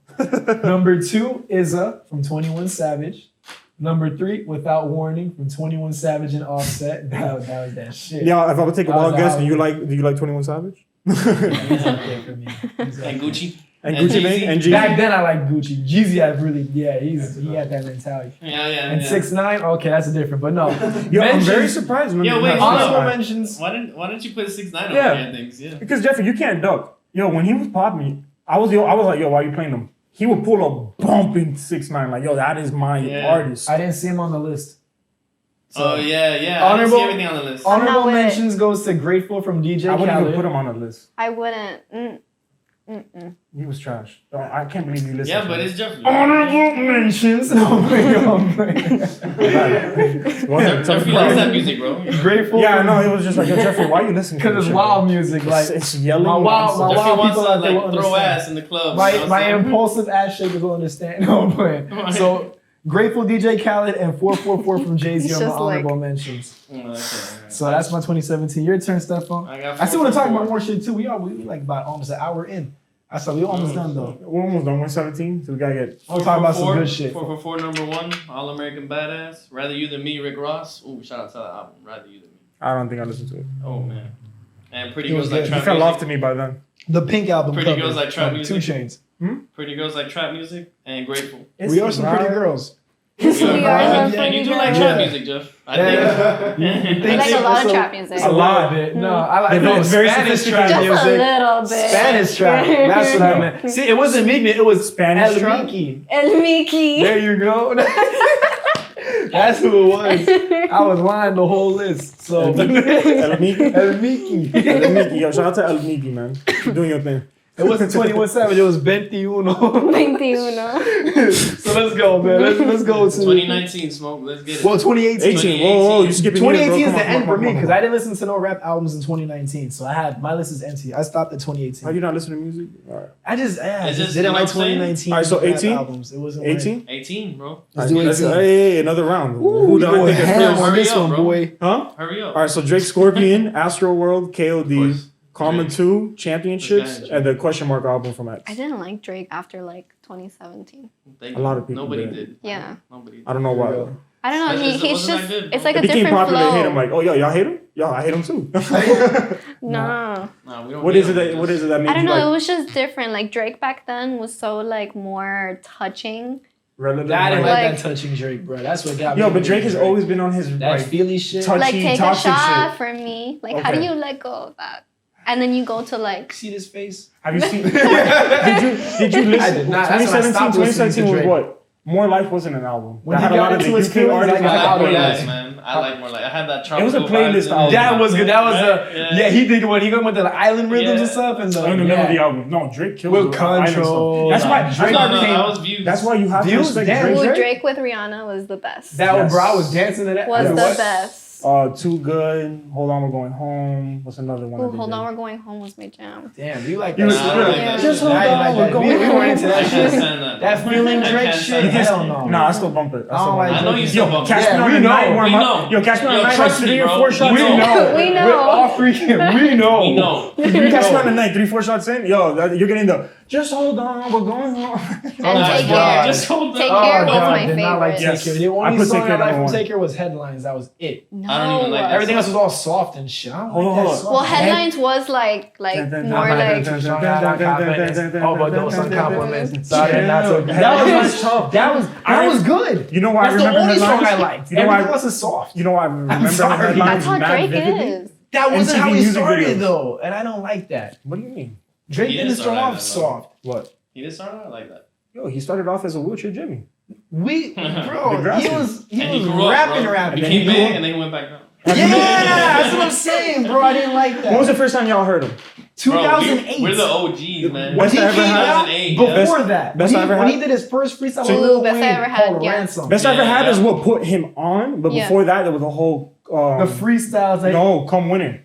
number 2, Izza from 21 Savage. Number 3, Without Warning from 21 Savage and Offset. That was that shit. Yeah, if I would take a That was wild guess, the do you like 21 Savage? He's up there for me. He's up And there. Gucci. And And Gucci Mane Jeezy. and Jeezy. Back then, I liked Gucci. Jeezy had really, he had that mentality. Yeah. And 6ix9ine, okay, that's a different, but no. Yo, I'm very Mentions- surprised when Yo, you wait, have hold on. Honorable 6ix9ine. mentions. Why didn't you put 6ix9ine Yeah. over here and things? Yeah. Because Jeffrey, you can't duck. Yo, when he was popping, I was like, yo, why are you playing him? He would pull a bumping 6ix9ine, like, yo, that is my Yeah. artist. I didn't see him on the list. Oh yeah. I didn't Honorable- see everything on the list. I'm not Honorable with it. mentions goes to Grateful from DJ I wouldn't Khaled. even put him on the list. I wouldn't. He was trash. I can't believe you listened Yeah, to but him. it's Jeffrey. Honorable mentions. Oh my God. Jeffrey likes that music, bro. Grateful. Yeah, I know. It was just like, yo, Jeffrey, why are you listening to Because this it's shit, wild bro? music. Like, It's yelling. my wild- nonsense. my Jeffrey wild wants people to out there will like throw understand. ass in the club. my you know what I'm saying? impulsive ass shakers will understand. No, I'm playing. So, Grateful DJ Khaled and 444 from Jay-Z It's are my just like- honorable mentions. Okay. So that's my 2017. Your turn, Stefan. got I still want to talk 444. about more shit too. We like about almost an hour in. I saw we almost done though. We're almost done. We're 17, so we gotta get. We'll talk about some good shit. 444 number 1, All American Badass. Rather You Than Me, Rick Ross. Ooh, shout out to that album. Rather You Than Me. I don't think I listened to it. Oh man. And Pretty It was Girls Like good. He Trap fell Music. off to me by then. The Pink album Pretty cover. Girls Like Trap from Music. 2 Chainz. Pretty Girls Like Trap Music and Grateful. We are some pretty girls. We are some And pretty you do like girls. trap Yeah. music, Jeff. I Yeah. think. I like a lot of So- trap music. A lot bit. No, I like It's very Spanish trap Just a music. little bit. Spanish trap. That's what I meant. See, it wasn't Mignet, it was Spanish El trap? Miki. El Mickey. There you go. That's who it was. I was lying the whole list. So El Miki. El Miki. El Miki. Yo, shout out to El Miki, man. You're doing your thing. It wasn't 21 Savage, it was 21. 21. So let's go, man. Let's go to 2019 smoke. Let's get it. well, 2018. 18. Whoa, you skipping years, bro. 2018 is Come the on, end come for on, me come on. because I didn't listen to no rap albums in 2019. So I had my list is empty. I stopped at How 2018. you not listening to music? All right. I just It's just, didn't you know like what I'm saying? 2019. All right, so rap 18? albums. It wasn't 18? 18, bro. Let's do 18. Hey, another round. Ooh, Who we did I going think is ham first? on this Hurry up, one, bro. boy. Huh? Hurry up. All right, so Drake Scorpion, Astro World, KOD, course. Karma Drake. 2, Championships, This guy, and the question mark album from X. I didn't like Drake after like 2017. Thank A lot you. of people Nobody did. did. Yeah. Nobody did. I don't know why. Yeah. I don't know. It He's wasn't just. that good, It's bro. like a It became different popular. They hate him flow. like, oh, yo, y'all hate him? Yo, I hate him too. No. Nah, we don't What need is it them. that? What is it that made I don't you know. It like was just different. Like Drake back then was so like more touching. relative? I didn't like- like Like- that touching Drake, bro. That's what got me. Yo, but Drake has always been on his that like Philly shit. touch- Like take a toxic shot shit. for me. Like how do Okay. you let go of that? And then you go to like. See this face? Have you seen? did you listen? I did not. That's when I 2017, stopped listening to 2017 was Drake. what? More Life wasn't an album. When That he had a got lot of the into his UK feelings, artists. I got that out of played that. this. man. I like more like I had that It was a tropical playlist vibes album. That was good. That was Right? yeah. He did when he went to the island rhythms Yeah. and stuff and the In the middle of the album. No, Drake killed With the island Control. stuff. That's why. Like, That's why. No, Drake- that was views. That's why you have to Views? respect Damn. Drake. Ooh, Drake? Drake with Rihanna was the best. that Yes. bro I was dancing to that. was Yes. the What? best. Too Good. Hold on, we're going home. What's another one? Ooh, that they hold did? on, we're going home was my jam. Damn, you like You that? was Nah, I good. like that Just shit. hold Nah, you on, like we're that. going We home. went into I that can't shit. stand that. That feeling I Drake can't shit. stand that. Hell no. Nah, I still bump it. I don't like I know you still Yo, bump catch it. me Yeah, on we the know, night where we I'm know. up. Yo, catch me on Yo, the night like trust me, 3 or bro. 4 shots We in. know. We know. We're all freaking. We know. We know. You catch me on the night 3-4 shots in. Yo, you're getting the just hold on, we're going home. And my Take God. Care. Just hold Take on. Care was God, my did not like favorite. Take Care. The I only put song Take Care I liked number from one. Take Care was Headlines. That was it. No. I don't even like that. Everything else was all soft and shit. I don't Hold like on, that hold on. song. Well, Headlines was like more like. Overdose on compliments. Sorry, not so good. That was That tough. that was good. You know why That's I the remember only song headlines? I liked. You know Everything why? else is soft. You know why I remember sorry. headlines That's how mad Drake vividly? is. That wasn't MTV how he music started videos. though, and I don't like that. What do you mean? Drake He didn't didn't start start off like that, though. soft. What? He didn't start out like that. Yo, he started off as a wheelchair Jimmy. We, bro, Degrassi. he was And he was grew up, rapping, bro. rapping. He And then came he grew big up. and then he went back down. Yeah, that's what I'm saying, bro. I didn't like When was that. the first time y'all heard him? 2008. We're the OGs, man. When he Best I came ever had? out 2008, before yeah. that, Best I when, ever he, when had? he did his first freestyle So- with Lil Best I Wayne ever had, called yeah. Ransom. Best I ever had Yeah. is what put him on, but Yeah. before that, there was a whole. The freestyles, like No, Come Winning.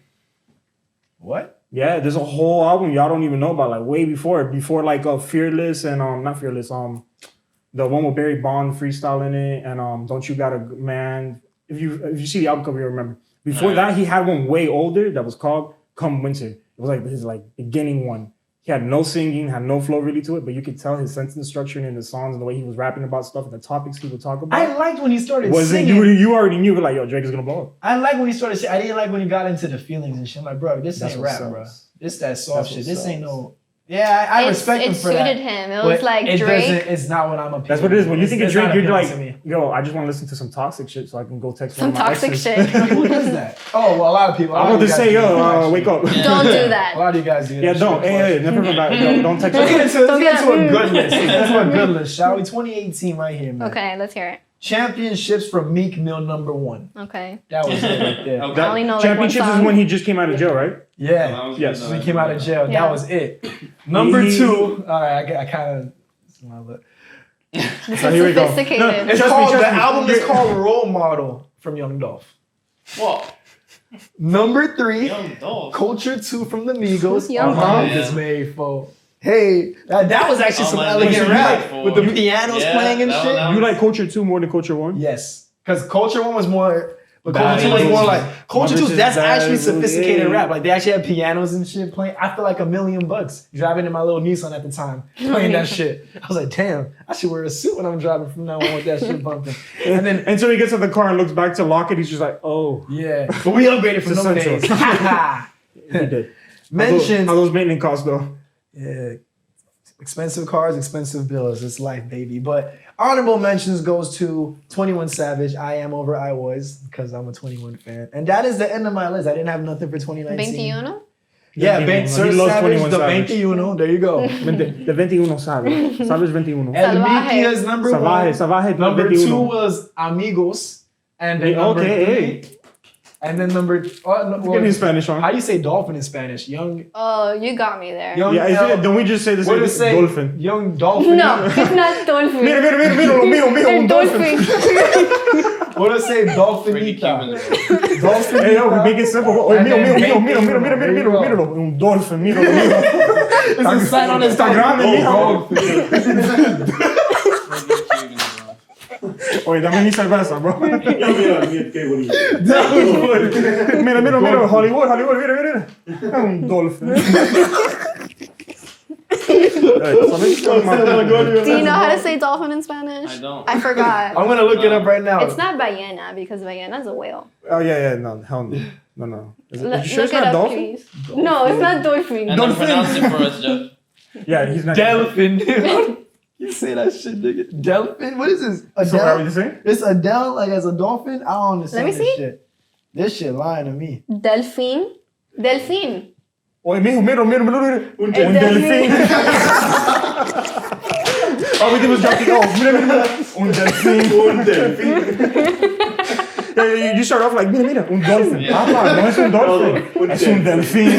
what? Yeah, there's a whole album y'all don't even know about, like way before like Fearless and not Fearless, the one with Barry Bond freestyle in it, and Don't You Got a Man. If you see the album cover, you'll remember. Before Right. that, he had one way older that was called Come Winter. It was like his like beginning one. He had no singing, had no flow really to it, but you could tell his sentence structure and the songs and the way he was rapping about stuff and the topics he would talk about. I liked when he started Wasn't singing. you already knew like, yo, Drake is gonna blow up. I like when he started singing. I didn't like when he got into the feelings and shit. I'm like, bro, this That's ain't what rap, sells. bro. This that soft That's shit. what This ain't sells. no. Yeah, I respect him It for that. suited him. It was But like it Drake. doesn't. It's not what I'm appealing. That's what it is. When you think of It's Drake, not you're appealing like, to me. yo, I just want to listen to some toxic shit so I can go text Some one of my toxic exes. shit. Who does that? Oh, well, a lot of people. I'm about to say, yo, wake up. Don't do A that. lot of you guys do that. Yeah, don't. shit. Hey, never mind. Don't text Let's me. get into, Don't let's get get- into a good list. Let's do a good list, shall we? 2018 right here, man. Okay, let's hear it. Championships from Meek Mill #1. Okay. That was it right there. Okay. I only know like one Championships is song. when he just came out of jail, right? Yeah. That was Yes. good, When though. he came out of jail, Yeah. that was it. Number 2. All right, I kind of. This is my look. This So is here we go. sophisticated. No, It's Trust me, called trust the me. album is called Role Model from Young Dolph. What? Number 3, Young Dolph. Culture 2 from the Migos. Young Dolph Dolph. is made for. Hey, that was actually Oh, some my elegant nigga, rap you with the like- pianos Yeah, playing and that shit. one- You like Culture 2 more than Culture 1? Yes, because Culture 1 was more. But Bad Culture 2 was more News. like Culture 2. Mother's That's Bad actually News, sophisticated yeah. rap. Like they actually had pianos and shit playing. I feel like $1,000,000 driving in my little Nissan at the time playing that shit. I was like, damn, I should wear a suit when I'm driving from now on with that shit bumping. And then Until he gets in the car and looks back to lock it, he's just like, oh, yeah, but we upgraded from It's those essential. days. he did. Mentions. How those maintenance costs though? Yeah, expensive cars, expensive bills. It's life, baby. But honorable mentions goes to 21 Savage. I Am Over I Was because I'm a 21 fan, and that is the end of my list. I didn't have nothing for 2019. 21? Yeah, He Sir loves Savage, 21 the Savage. 21. There you go. The 21 Savage. Savage 21. El Salvaje. Miki is number Salvaje, 1. Salvaje, Number 21. 2 was Amigos, and then number Okay, 3, hey. and then number. Get me in Spanish, How huh? do you say dolphin in Spanish? Young. Oh, you got me there. Young Yeah, El- don't we just say the what does it say? dolphin? Young dolphin. No, it's not Dolphin. Mira, mira, mira, mira, lo mío, mío, un El dolphin. Dolphin. What does it say? Ricky Dolphinita. Cuban. Dolphinita. Hey, yo, we make it simple. Oh, And mío, then mío, mío, mira, bacon. mira, mira, mira, There you mira, go. míralo. Un dolphin, míralo, míralo. It's a sign on his Está grande, mijo. Ricky Cuban. Oye, dame mi cerveza, bro. Qué bonito. Mira, mira, mira, Hollywood, Hollywood, mira, mira, mira. Un dolphin. Do you know how to say dolphin in Spanish? I don't. I forgot. I'm gonna look it up right now. It's not ballena because ballena's a whale. Oh, yeah, no, hell no. No, no. Is it, Look, you sure look it's it not up, dolphin? please. No, it's not dolphin. And then pronounce it for us, Jeff. Yeah, he's not. Delfin. You say that shit, nigga. Delfin? What is this? So, what are Adele? you saying? It's Adele like as a dolphin? I don't understand Let me this see. shit. This shit lying to me. Delfin. Delfin. Oye, mijo, mira, mira, mira, mira. Un delfín. delfín. All we did was drop the off. Mira, mira, mira. Un delfín. Un delfín. Yeah, you start off like, mira, mira, un dolphin. Yeah. Papa, no es un dolphin. Un Es un delfín.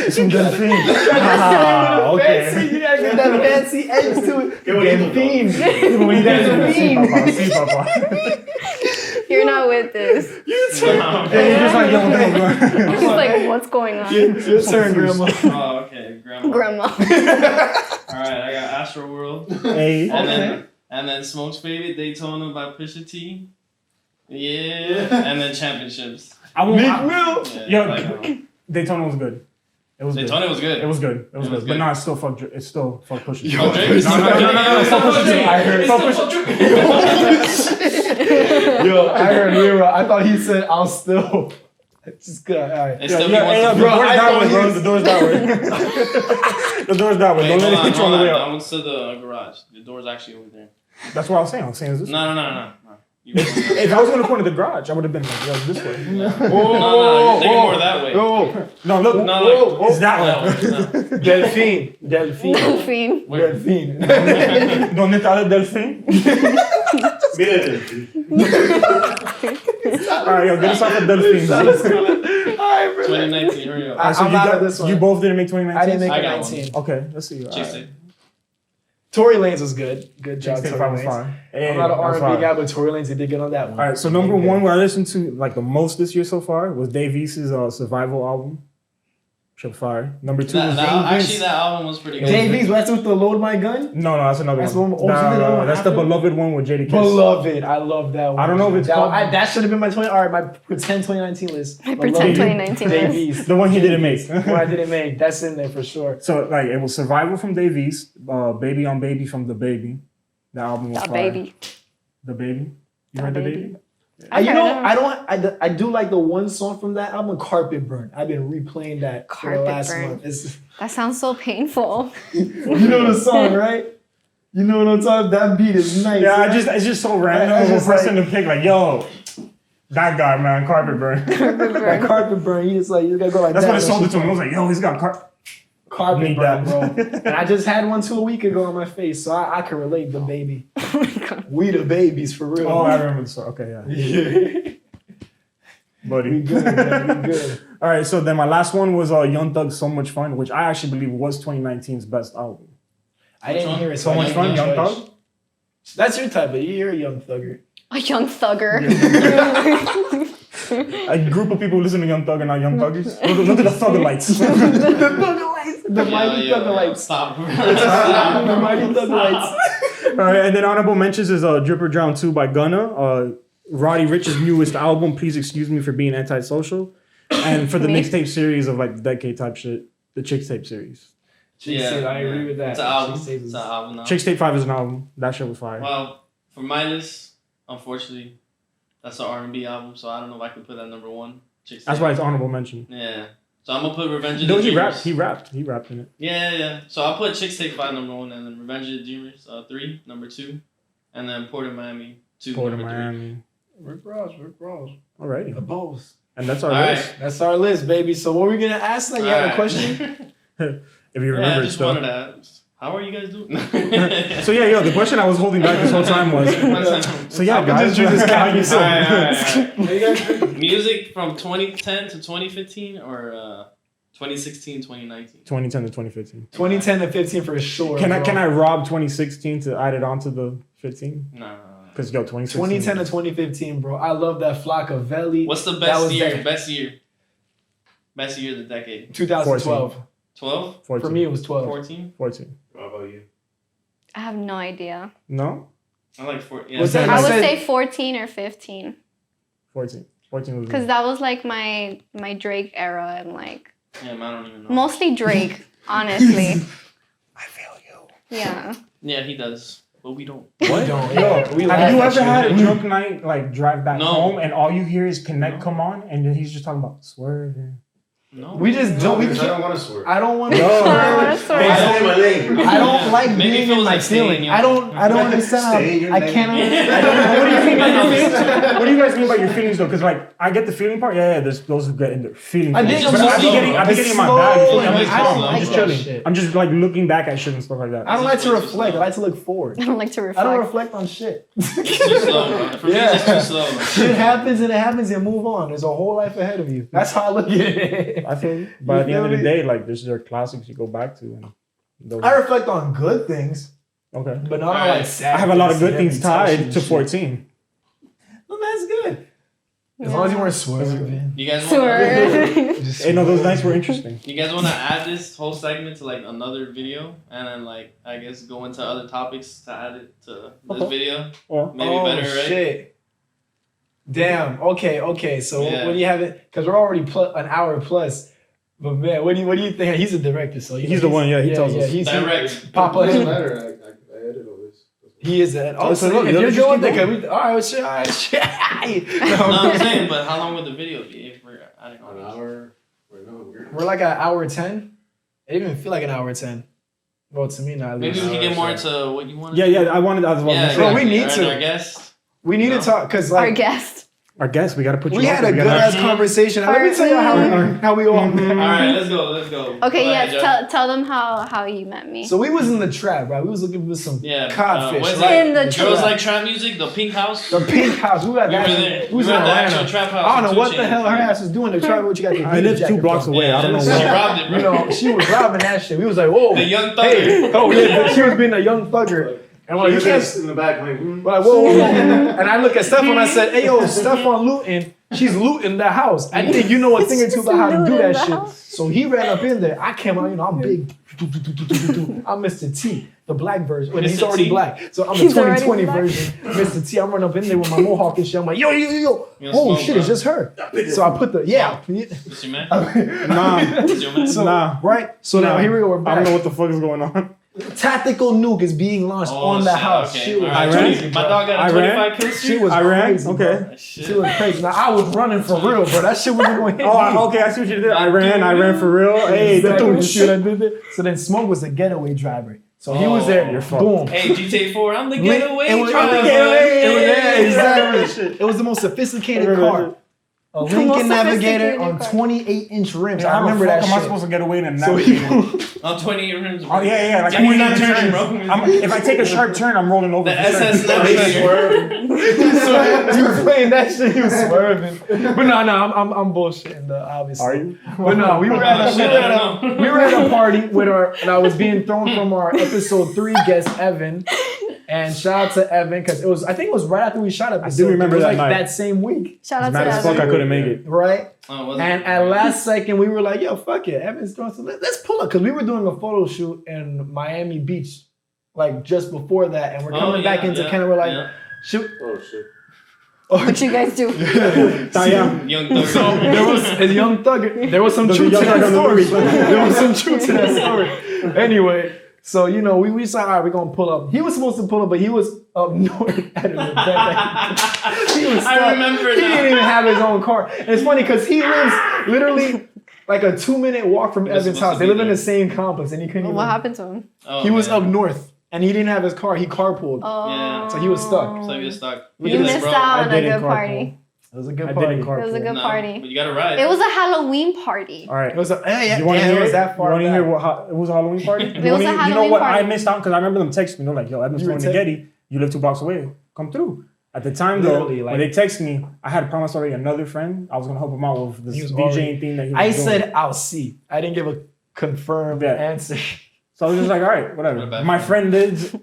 Es un delfín. Ah, okay. Fancy, you gotta get that fancy edge to it. Qué bonito. Delfin. Sí, papá, sí, papá. You're not with this. Yeah, you're just like, yo, no, She's like, what's going on? Your turn, grandma. Oh, okay, grandma. Grandma. All right, I got Astro World, Hey. and then Smoke's favorite Daytona by Pusha T. Yeah, and then Championships. I won't. Meek I- Mill. Yeah, Yo, like, Daytona was good. It was good. Daytona was good. It was good. It was It was good. But good. no, it's still fuck. It's still fuck Pusha. Yo, Oh, Drake? It's No, no, no, no, no, no, fuck Pusha T. I heard. Fuck Pusha. Yo, I heard Lira. I thought he said, I'll still. It's just good. All right. It's Yeah, still yeah, he wants yeah, to the Bro, door's I that thought way, he bro. was- The door's that way. The door's that way. Wait, Don't let it hold hit you on the way on. up. I went to the garage. The door's actually over there. That's what I was saying. I was saying, is this? No. You If I was gonna point at the garage, I would have been like, yo, this way. No, you're thinking more that way. Oh, No, look. No, like, It's that way. no. Delfin. Delfin. Delfin. Delfin. ¿Dónde está el delfín? Mira el delfín. Alright, yo, get us off the delfín. Alright, bro. 2019, hurry up. I'm you out of this one. You both didn't make 2019? I didn't make I it got 19. Okay, let's see. Chase Alright. it. Tory Lanez was good. Good job, State Tory Five was Lanez. fine. Hey, I'm not an that was R&B fine. guy, but Tory Lanez did get on that one. Alright, so number one, what I listened to like the most this year so far was Dave East's Survival album. Shit fire. Number 2 That, was actually, that album was pretty good. JV's, that's with the Load My Gun? No, that's another That's one. one- oh, so there's another one That's the after? beloved one with JD Kiss. Beloved. I love that one. I don't know if it's called- that should have been my 20. All right, my pretend 2019 list. My pretend 2019 list. JV's. The one he didn't make. What I didn't make. That's in there for sure. So like it was Survival from Dave East, Baby on Baby from The Baby. The album was The fire. baby. The Baby. You Da heard The Baby. Baby? You know, I do like the one song from that album, Carpet Burn. I've been replaying that for the Carpet last Burn. month. It's, That sounds so painful. you know the song, right? You know what I'm talking about? That beat is nice. Yeah, right? it's just so random. I Of a just person like- to pick like, yo, that guy, man, Carpet Burn. That Carpet Burn, you just like, you gotta go like That's that. what I sold it to him. I was like, yo, he's got Carpet Need Burn, that. bro. And I just had one 2 weeks ago on my face, so I can relate the baby. Oh my God. We the babies, for real. Oh, I remember the song. Okay, yeah. Yeah. Buddy. We good, man. We good. All right, so then my last one was Young Thug's So Much Fun, which I actually believe was 2019's best album. I didn't hear it. So Much Fun, Young Thug? That's your type, but you're a young thugger. A young thugger. A group of people who listen to Young Thug and not Young Thuggers. Look at the Thuggerites. The mighty Thuggerites. Stop. The mighty Thuggerites. All right, and then honorable mentions is Dripper Drown 2 by Gunna, Roddy Ricch's newest album, Please Excuse Me for Being Antisocial, and for the Me? mixtape series of like decade type shit, the Chicks Tape series. I agree with that. It's an album. Chicks Tape It's is- an album now. Chicks Tape 5 is an album. That shit was fire. Well, for my list, unfortunately, that's an R&B album, so I don't know if I can put that number 1. Chicks That's Tape. why it's honorable mention. Yeah. So I'm gonna put Revenge of No, the he Dreamers. rapped. He rapped in it. Yeah. So I'll put Chicks Tape 5 number 1, and then Revenge of the Dreamers 3 number 2, and then Port of Miami 2 Port of number 3. Miami. Rick Ross. Alrighty. The boss. And that's our All list. right. That's our list, baby. So what were we gonna ask? Like you had a question? If you Yeah, remember I it just still. wanted to ask, how are you guys doing? So yeah, the question I was holding back this whole time was. So yeah, I guys, just drew this how you calculus. doing? Music from 2010 to 2015 or 2016, 2019? 2010 to 2015. 2010 to 15 for sure. Can bro. I rob 2016 to add it onto the 15? No. Because 2016. 2010 to 2015, bro. I love that Flockavelli. What's the That best was year? that- Best year of the decade. 2012. 12? 14. For me, it was 12. 14? 14. How about you? I have no idea. No? I like 14. Yeah, What's that? I would said- say 14 or 15. 14. 14 was Because that was like my Drake era and like Yeah, I don't even know. mostly Drake, honestly. I feel you. Yeah. Yeah, he does. But we don't. What? Yo, we Have you laugh ever at had a shit. drunk night, like drive back No. home, and all you hear is Connect No. come on, and then he's just talking about swerving? No. We just don't. We because I can't. don't want to swerve. I don't want to. No. That's I right. stay in my lane. I don't like Maybe being it feels in my like staying feeling. in your- I don't understand. Stay in your I lane. can't. What do you mean by your feelings? What do you guys mean by your feelings though? Because like I get the feeling part. Yeah, there's those who get in their feelings. I part. think But I'm I be slow. getting in my Slow. bag. You feel me? I'm I just don't calm. like I'm just that chilling. shit. I'm just like looking back at shit and stuff like that. I don't like to It's reflect. I slow. like to look forward. I don't like to I reflect. don't reflect on shit. It's too slow, bro. For me, Yeah. it's just too slow. Shit happens and it happens and move on. There's a whole life ahead of you. That's how I look at it. I feel you. But at the You end of feel the me? day, like there are classics you go back to. And those, I reflect on good things, okay. but not on Alright. like sad. I have a lot of good heavy things touching tied to shit. 14. Well, that's good. As long as you weren't swerving. You guys Swerve. Just Hey, no, those nights were interesting. You guys want to add this whole segment to like another video, and then like I guess go into other topics to add it to this Okay. video? Well, Maybe oh, better, right? shit. Damn. Okay. So Yeah. what do you have it? Because we're already an hour plus. But man, what do you think? He's a director, so He's the one, yeah, he tells us. He's Direct. Papa. It doesn't matter. I edit all this. He is that. Oh, Oh, so so look, if you'll you're just good with keep it, going. all right, shit, all right, shit. No, I'm saying, but how long would the video be if we're adding all An this? hour. Wait, no, we're We're like an hour 10. It didn't even feel like an hour 10. Well, to me, not at Maybe least. we can get more into what you want. yeah. I wanted. I was about to Yeah, say. Bro, we exactly. need And to. Our guest. We need No. to talk because Our like guest. Our guest, we got to put you. we on had so a we good gotta- ass conversation. Let me tell you how we all met. All right, let's go. Let's go. Okay, Go ahead, yes. Joe. Tell them how you met me. So we was in the trap, right? We was looking for some Yeah. codfish, what's right? In the Girls trap. like trap music, the Pink House. The pink house. We got We that. were there. We was We in were at the actual Atlanta. trap house. I don't know in what Two the hell her Chainz. ass was doing. To try what you got. I live 2 blocks away. I don't know She what. robbed it, bro. You know, she was robbing that shit. We was like, whoa. The young thugger. Hey, oh yeah, she was being a young thugger. And we're like, you He's can't. just in the back, like, We're like, whoa. And I look at Stefan and I said, hey yo, Stefan looting. She's looting the house. I think you know a thing or two about how to do looting that the shit. house. So he ran up in there. I came out, I'm big. I'm Mr. T, the black version. Well, he's Mr. already T? black. So I'm the He's already 2020 black. version. Mr. T, I'm running up in there with my mohawk and shit. I'm like, yo. You Oh smoke, shit, bro? it's just her. So I put the, Is your man? Nah, Is your man? So, nah. right? So now here we go, we're I don't know back. what the fuck is going on. Tactical nuke is being launched on the shit, house. okay. She was Alright, crazy, My bro. dog got a Iran? 25 kill She streak. was Iran? crazy, bro. Okay. She was crazy. Now I was running for real, bro. That shit wasn't going to hit me. Okay, I see what you did. I ran for real. Hey, Exactly. the See what I did there? So then Smoke was the getaway driver. So he was there. You're fucked. Boom. Hey, GTA 4, I'm the Link- getaway it was- driver. I'm the getaway. Yeah, Yeah. exactly. It was the most sophisticated Remember car. that A most Lincoln Navigator sophisticated on car. 28-inch rims. Yeah, I remember how that the fuck am I shit. supposed to get away in a So he, Navigator? On 28 rims. Oh yeah, like You're not 29 turning, turns. bro. If I take a sharp turn, I'm rolling over. The for sure. SS Navigator. he was playing that shit. He was swerving. But no, I'm bullshitting. Obviously. Are you? But no, we were at Shit, I don't know. we were at a party with our, and I was being thrown from our episode 3 guest Evan. And shout out to Evan because I think it was right after we shot episode. remember it was that like night. that same week, Shout out Mad to as fuck, I Evan. couldn't make it. right? Oh, was it? And at last second, we were like, "Yo, fuck it, Evan's throwing some. Let's pull up," because we were doing a photo shoot in Miami Beach, like just before that, and we're coming back into Canada. We're like, shoot. Oh shit. What you guys do? Yeah. Young Thug. So there was a young thug. There was some There's a truth to young that thug on story. the movie. There was some truth to that story. Anyway, so we decided, all right, we're gonna pull up. He was supposed to pull up, but he was up north at an event. He was stuck. I remember He now. didn't even have his own car. And it's funny because he lives literally like a 2-minute walk from He was Evan's supposed house. to They be live in there. the same complex, and he couldn't. What even, happened to him? Oh, He was man. up north, and he didn't have his car. He carpooled. Oh. Yeah. So he was stuck. So you're stuck. You He was like, missed bro, out on a didn't good carpool. party. It was a good I party. didn't carpool. It was a good No, party. but you gotta ride. It was a Halloween party. All right. It was a, yeah, You want to yeah, hear it was it? that far You want to back. hear what it was a Halloween party? It was a You know Halloween what party. I missed out because I remember them texting me. They're like, "Yo, Evan's You were going to Getty. You live 2 blocks away. Come through." At the time though, Literally, like- when they text me, I had promised already another friend. I was gonna help him out with this He was DJing already- thing that he was I doing. said I'll see. I didn't give a confirmed Yeah. answer. So I was just like, all right, What whatever. about My you? friend lives.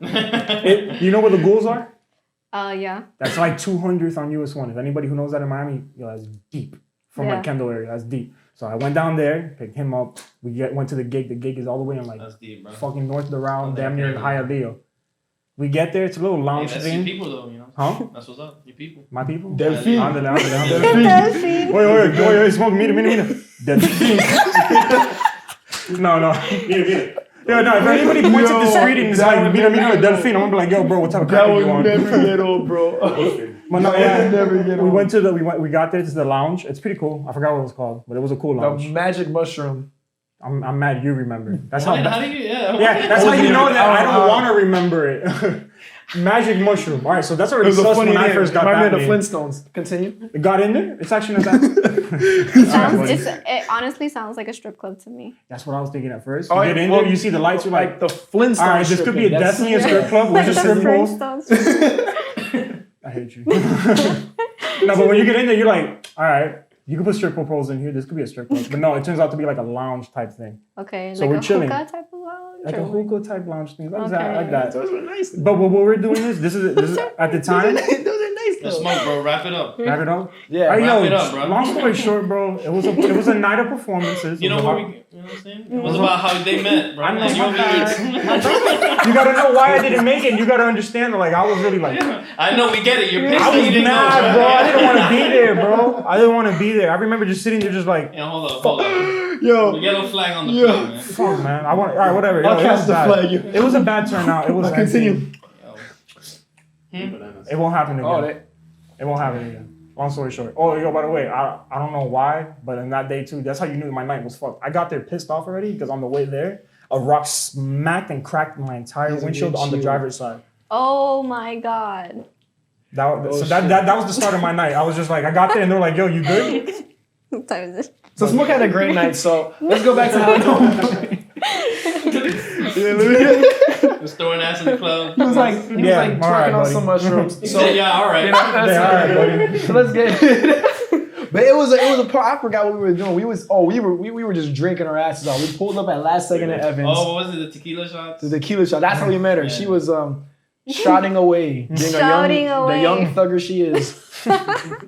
You know where the ghouls are? Yeah. That's like 200th on US 1. If anybody who knows that in Miami, that's deep. From Yeah. like Kendall area, that's deep. So I went down there, picked him up. Went to the gig. The gig is all the way in like That's deep, bro. fucking north of the round, Oh, damn near in yeah. Hialeah. We get there, it's a little Hey, lounge that's your thing. people though, you know. Huh? That's what's up. Your people. My people? Delfin. Ándale, ándale, ándale. Delfin. Wait, smoke, mira. Delfin. No. Mira. Yo, no, if anybody points at the street and is like, mira, Delfin, I'm gonna be like, yo, bro, what type of That crap are would you on? never get old, bro. But no, That yeah, would never get we old. went to we got there to the lounge. It's pretty cool. I forgot what it was called, but it was a cool The lounge. magic mushroom. I'm mad you remember. That's how. How do you? Yeah. Yeah, that's how you know that I don't Oh, want to remember it. Magic mushroom. All right, so that's It already was a sus funny when I name. first got Reminded that me name. of the Flintstones. Continue. It got in there. It's actually not that. It honestly sounds like a strip club to me. That's what I was thinking at first. Oh, You get in well, there, you see the lights, you're Like like, the Flintstones. all right, this could be definitely a strip club. Where's the Like strip the poles? Flintstones. I hate you. No, but when you get in there, you're like, all right, you can put strip poles in here. This could be a strip club. But no, it turns out to be like a lounge type thing. Okay, So like we're a chilling. hookah type of lounge. Like a or- hookah type lounge thing. Like Okay. that. Like that. Those were nice. But what we're doing is, this is at the time, Those are nice Let's though. smoke, bro. Wrap it up. wrap it up. Yeah. All right, wrap yo, it up, bro. long story short, bro, it was a night of performances. You It know was what a- we? You know what I'm saying? It was about how they met, bro. I know, And you my over bad. here. You gotta know why I didn't make it. You gotta understand that, like, I was really like, I know we get it. You're pissed I that was you didn't mad, go, bro. I didn't want to be there, bro. I didn't want to be there. I remember just sitting there, just like, Yeah, hold up. Yo. Yellow flag on the Yo. plate, man. fuck, man. I want. All right, whatever. I'll Yo, it cast was the bad. flag, yo. It was a bad turnout. It was. I'll continue. It won't happen again. Oh, that. It won't happen again. Long story short. Oh, yo, by the way, I don't know why, but in that day too, that's how you knew my night was fucked. I got there pissed off already because on the way there, a rock smacked and cracked my entire His windshield on the windshield. driver's side. Oh my god. That Oh, that was the start of my night. I was just like, I got there and they were like, yo, you good? What time is it? So Smoke had a great night. So let's go back to how. Just throwing ass in the club. He was like Yeah, twerking all right, on buddy. some mushrooms. He So said, yeah, all right. you know, that's Yeah, all right, buddy. So let's get. But it was a part. I forgot what we were doing. We were just drinking our asses off. We pulled up at last second at Evans. Oh, what was it? The tequila shots? The tequila shot. That's how we met her. Yeah. She was shouting away, being Shouting the away. young thugger she is.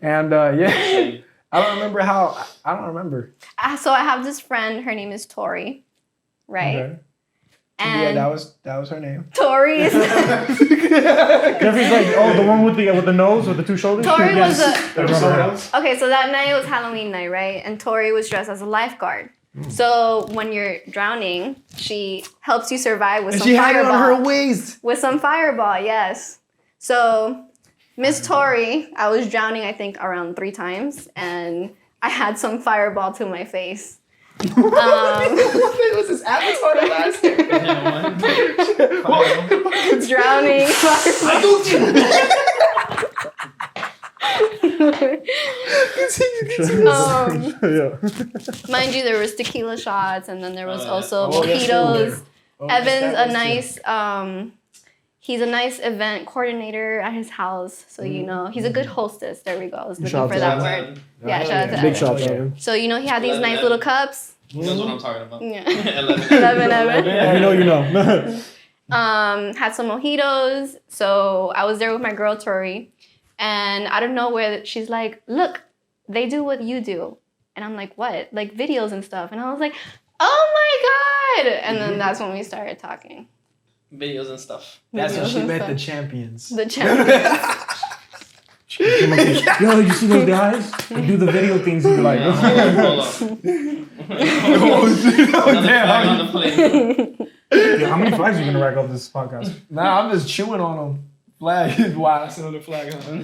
And yeah. I don't remember how. I don't remember. So I have this friend. Her name is Tori, right? Okay. And Yeah, that was her name. Tori is Jeffrey's like, oh, the one with the nose with the two shoulders. Tori was a Yes. okay. So that night was Halloween night, right? And Tori was dressed as a lifeguard. So when you're drowning, she helps you survive with And some she had it fireball. on her waist. With some fireball, yes. So Miss Tori, I was drowning, I think, around 3 times, and I had some fireball to my face. What was his avatar the last time? Drowning. Yeah. Mind you, there was tequila shots, and then there was also Oh, yes, there mojitos. were. Oh, Evan's that a was nice, he's a nice event coordinator at his house. So, you know, he's a good hostess. There we go. I was looking Shout for out that to word. Yeah, Hell shout out to Big Evan. shout out to him. So, you know, he had these 11, nice little cups. That's what I'm talking about. Yeah. 11. 11. If you know, you know. Had some mojitos. So I was there with my girl Tori, and out of nowhere she's like, "Look, they do what you do," and I'm like, "What?" Like videos and stuff, and I was like, "Oh my god!" And then that's when we started talking. Videos and stuff. That's when Videos she and met the stuff. champions. The champion. Yo, you see those guys? They do the video things. You like, Hold up. Another flag on the plate. yo, how many flags are you gonna rack up this podcast? Nah, I'm just chewing on them. Flag. Wow, that's another flag. Huh?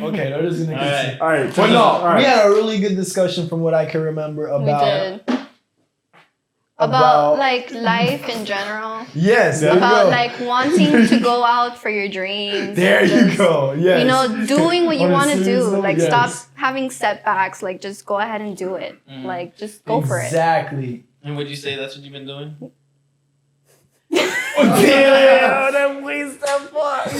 Okay, that is an Alright. All right, But no, all right. we had a really good discussion from what I can remember We about. did. About like life in general. Yes, there About you go. like wanting to go out for your dreams. There and you just, go. Yes. You know, doing what you On a want to serious do. note, Like yes. stop having setbacks. Like just go ahead and do it. Like just go for it. Exactly. And would you say that's what you've been doing? Damn, that waste that fuck.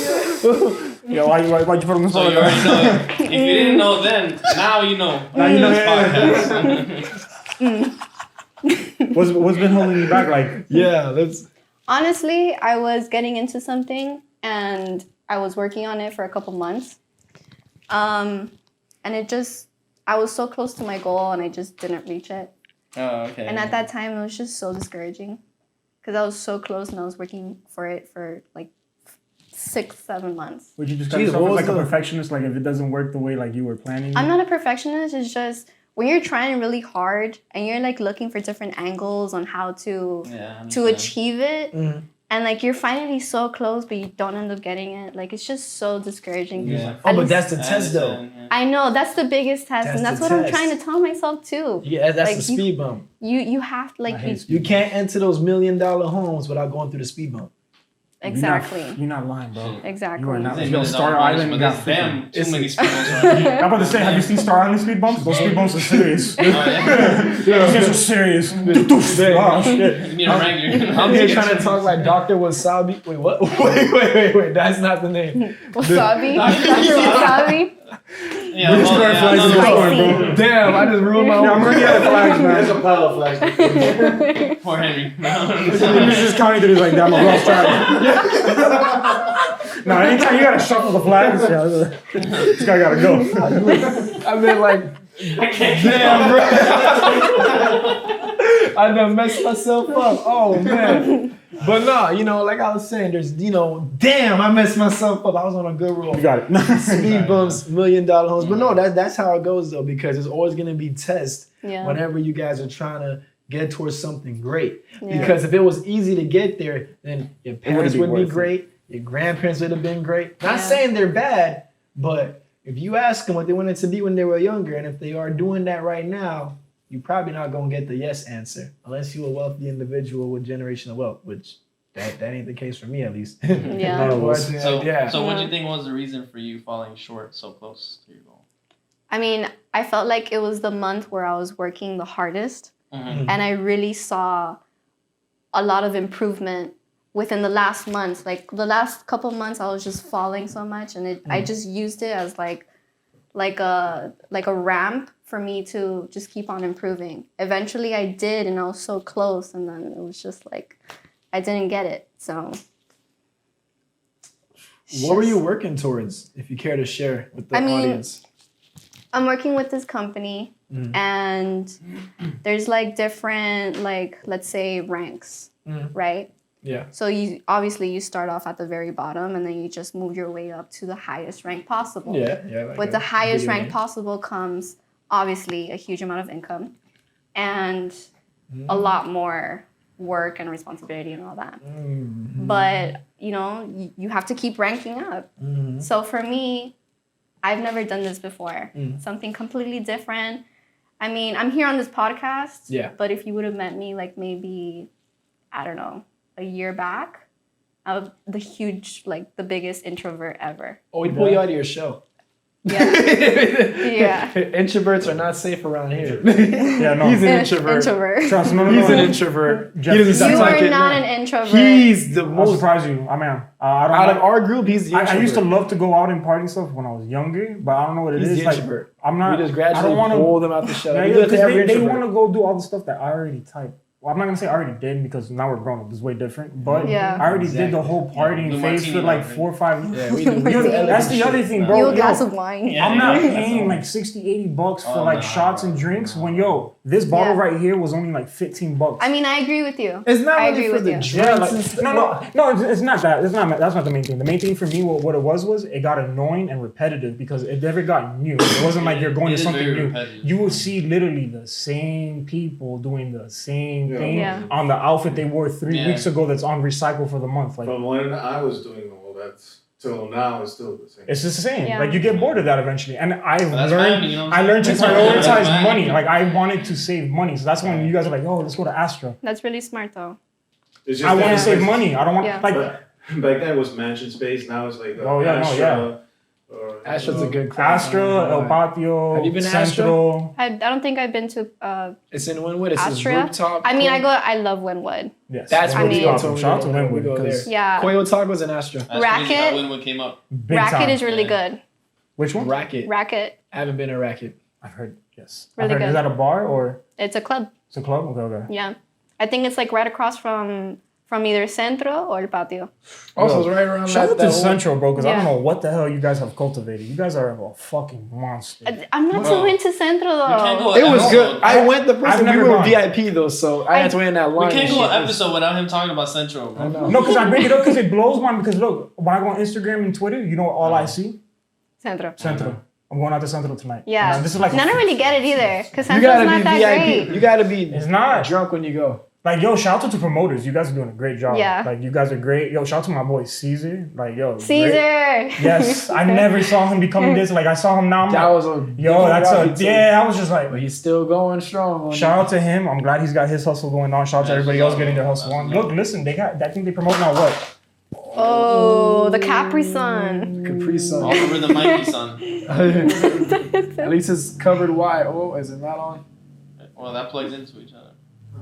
Yo, why'd you put on the So you already know. If you didn't know then, now you know. Now you know, This yeah. podcast. What's been holding you back? Like, Yeah, let's. Honestly, I was getting into something and I was working on it for a couple months. And it just, I was so close to my goal and I just didn't reach it. Oh, okay. And at that time, it was just so discouraging because I was so close and I was working for it for like 6-7 months. would you just Jeez, yourself what as was like a the- perfectionist? Like, if it doesn't work the way like you were planning, I'm not a perfectionist. It's just when you're trying really hard and you're like looking for different angles on how to achieve it. Mhm. And like you're finally so close, but you don't end up getting it. Like it's just so discouraging. Yeah. Oh, At but least- that's the test though. I know that's the biggest test, That's and that's the what I'm test. trying to tell myself too. Yeah, that's Like, the speed bump. You have to like I hate You can't enter those $1 million homes without going through the speed bump. exactly, You're not lying, bro. exactly. You are not. They Yo, made it Star all Island but got there's damn too It's- many speed bumps around here. I'm about to say, have you seen Star Island speed bumps? Those speed bumps are serious. Oh, yeah. Those guys are serious. Oh, shit. You need a Wrangler. I'm here trying to talk like Dr. Wasabi. Wait, what? Wait. That's not the name. Wasabi, Dr. Wasabi. Yeah, We're just well, trying to yeah, flag no, this no. one, bro. Damn, I just ruined my Yeah, I'm own. running out of flags, There's man. a pile of flags. Poor Henry. He's just counting through this like, damn, I lost track. No, anytime you gotta shuffle the flags, yeah, this guy gotta go. I mean, like, damn, bro. I done messed myself up. Oh, man. But no, you know, like I was saying, there's, you know, damn, I messed myself up. I was on a good roll. You got it. Speed bumps, $1 million homes. But no, that's how it goes, though, because it's always going to be tests Yeah. whenever you guys are trying to get towards something great. Yeah. Because if it was easy to get there, then your parents be would be worth it. great. Your grandparents would have been great. Not Yeah. saying they're bad, but if you ask them what they wanted to be when they were younger, and if they are doing that right now, you're probably not going to get the yes answer unless you're a wealthy individual with generational wealth, which that ain't the case for me, at least. Yeah. No. So, yeah. so what do you Yeah. think was the reason for you falling short so close to your goal? I mean, I felt like it was the month where I was working the hardest, Mm-hmm. and I really saw a lot of improvement within the last months. Like the last couple months, I was just falling so much, and I just used it as like a ramp for me to just keep on improving. Eventually, I did, and I was so close, and then it was just like I didn't get it. So, What were you working towards, if you care to share with the I mean, audience? I'm working with this company, and there's like different, like, let's say ranks, right? Yeah. So you start off at the very bottom, and then you just move your way up to the highest rank possible. Yeah. Like With the highest video rank game. possible comes obviously a huge amount of income, and a lot more work and responsibility and all that. But you have to keep ranking up. So for me, I've never done this before. Something completely different. I mean, I'm here on this podcast. Yeah. But if you would have met me like maybe, I don't know, a year back, I was the biggest introvert ever. Oh, we pull you out of your show. Yeah. Yeah. Introverts are not safe around here. Yeah, no. He's an introvert. Introvert. Trust me, He's an introvert. Jeff, He doesn't You sound are like it. not an introvert. He's the I'll most. surprise you. I mean, I don't Out of know. our group, he's the introvert. I used to love to go out and party and stuff when I was younger, but I don't know what it He's is. the Like, introvert. I'm not. We just I gradually don't want pull to. them out the shell. Yeah, We do it to because every they introvert. want to go do all the stuff that I already type. Well, I'm not gonna say I already did because now we're grown up. It's way different. But Yeah. I already did the whole partying Blue phase martini for like now, 4 or 5 years. Yeah, we do. We Yo, do that's the elegant other shit. thing, bro. You a Yo, glass of wine. Yeah. I'm not That's paying all. like $60-$80 for Oh, like nah, shots and bro. drinks when this bottle Yeah. right here was only like $15. I mean, I agree with you. It's not I really agree for with the you. drinks. Yeah, like, and stuff. no, it's not that. It's not. That's not the main thing. The main thing for me, what it was it got annoying and repetitive because it never got new. It wasn't like you're going It to is something very new. repetitive. You will see literally the same people doing the same thing Yeah. on the outfit they wore 3 Yeah. weeks ago. That's on recycle for the month. Like From when I was doing all that till now, it's still the same. it's just the same. Yeah. Like you get bored of that eventually. And I that's learned, fine, you know what I I'm learned to saying? prioritize That's money. fine. Like I wanted to save money. So that's when you guys are like, oh, let's go to Astra. That's really smart, though. It's just I want that to save it's- money. I don't want Yeah. like. But back then it was Mansion Space. Now it's like Oh, yeah, no, Astra, or, Astra's a good club. Astra, El Patio, Have you been to Astra? Central. I don't think I've been to It's in Wynwood. It's this Astra. rooftop. I mean, club. I love Wynwood. Yes, That's where we go to. Shout out to We Wynwood go there. because Yeah. Coyo Tacos and Astra. That's Racket. crazy how Winwood came up. big Racket time. is really Yeah. good. Which one? Racket. Racket. I haven't been to Racket. I've heard. Yes. Really I've heard, good. is that a bar or It's a club. it's a club? Okay. Yeah. I think it's like right across from either Centro or El Patio. Also, it's right around Shout out that to whole- Central, bro, because I don't Yeah. know what the hell you guys have cultivated. You guys are a fucking monster. I'm not Bro. too into Centro We can't though. go It was episode- good. I went the I've first time. We never were gone. VIP though, so I had to wait in that We line. can't and do an shit. episode without him talking about Central, bro. I know. No, because I bring it up because it blows my. Because look, when I go on Instagram and Twitter, you know what all I see? Centro. Central. I'm going out to Central tonight. Yeah. And this is like And I don't really get it either because You Centro's gotta not be that VIP. great. You gotta be It's not. drunk when you go. Like, yo, shout out to promoters. You guys are doing a great job. Yeah. Like, you guys are great. Yo, shout out to my boy Caesar. Like, yo. Caesar. great. Yes. I never saw him becoming this. Like, I saw him now. I'm That like, was a yo, that's different a. route, Yeah, I was just like, But he's still going strong. On shout out to him. I'm glad he's got his hustle going on. Shout out to everybody else getting their hustle on. Look, listen, I think they promote now what? Oh, the Capri Sun. Capri Sun. All over the Mikey, son. At least it's covered wide. Oh, is it not on? Well, that plugs into each other.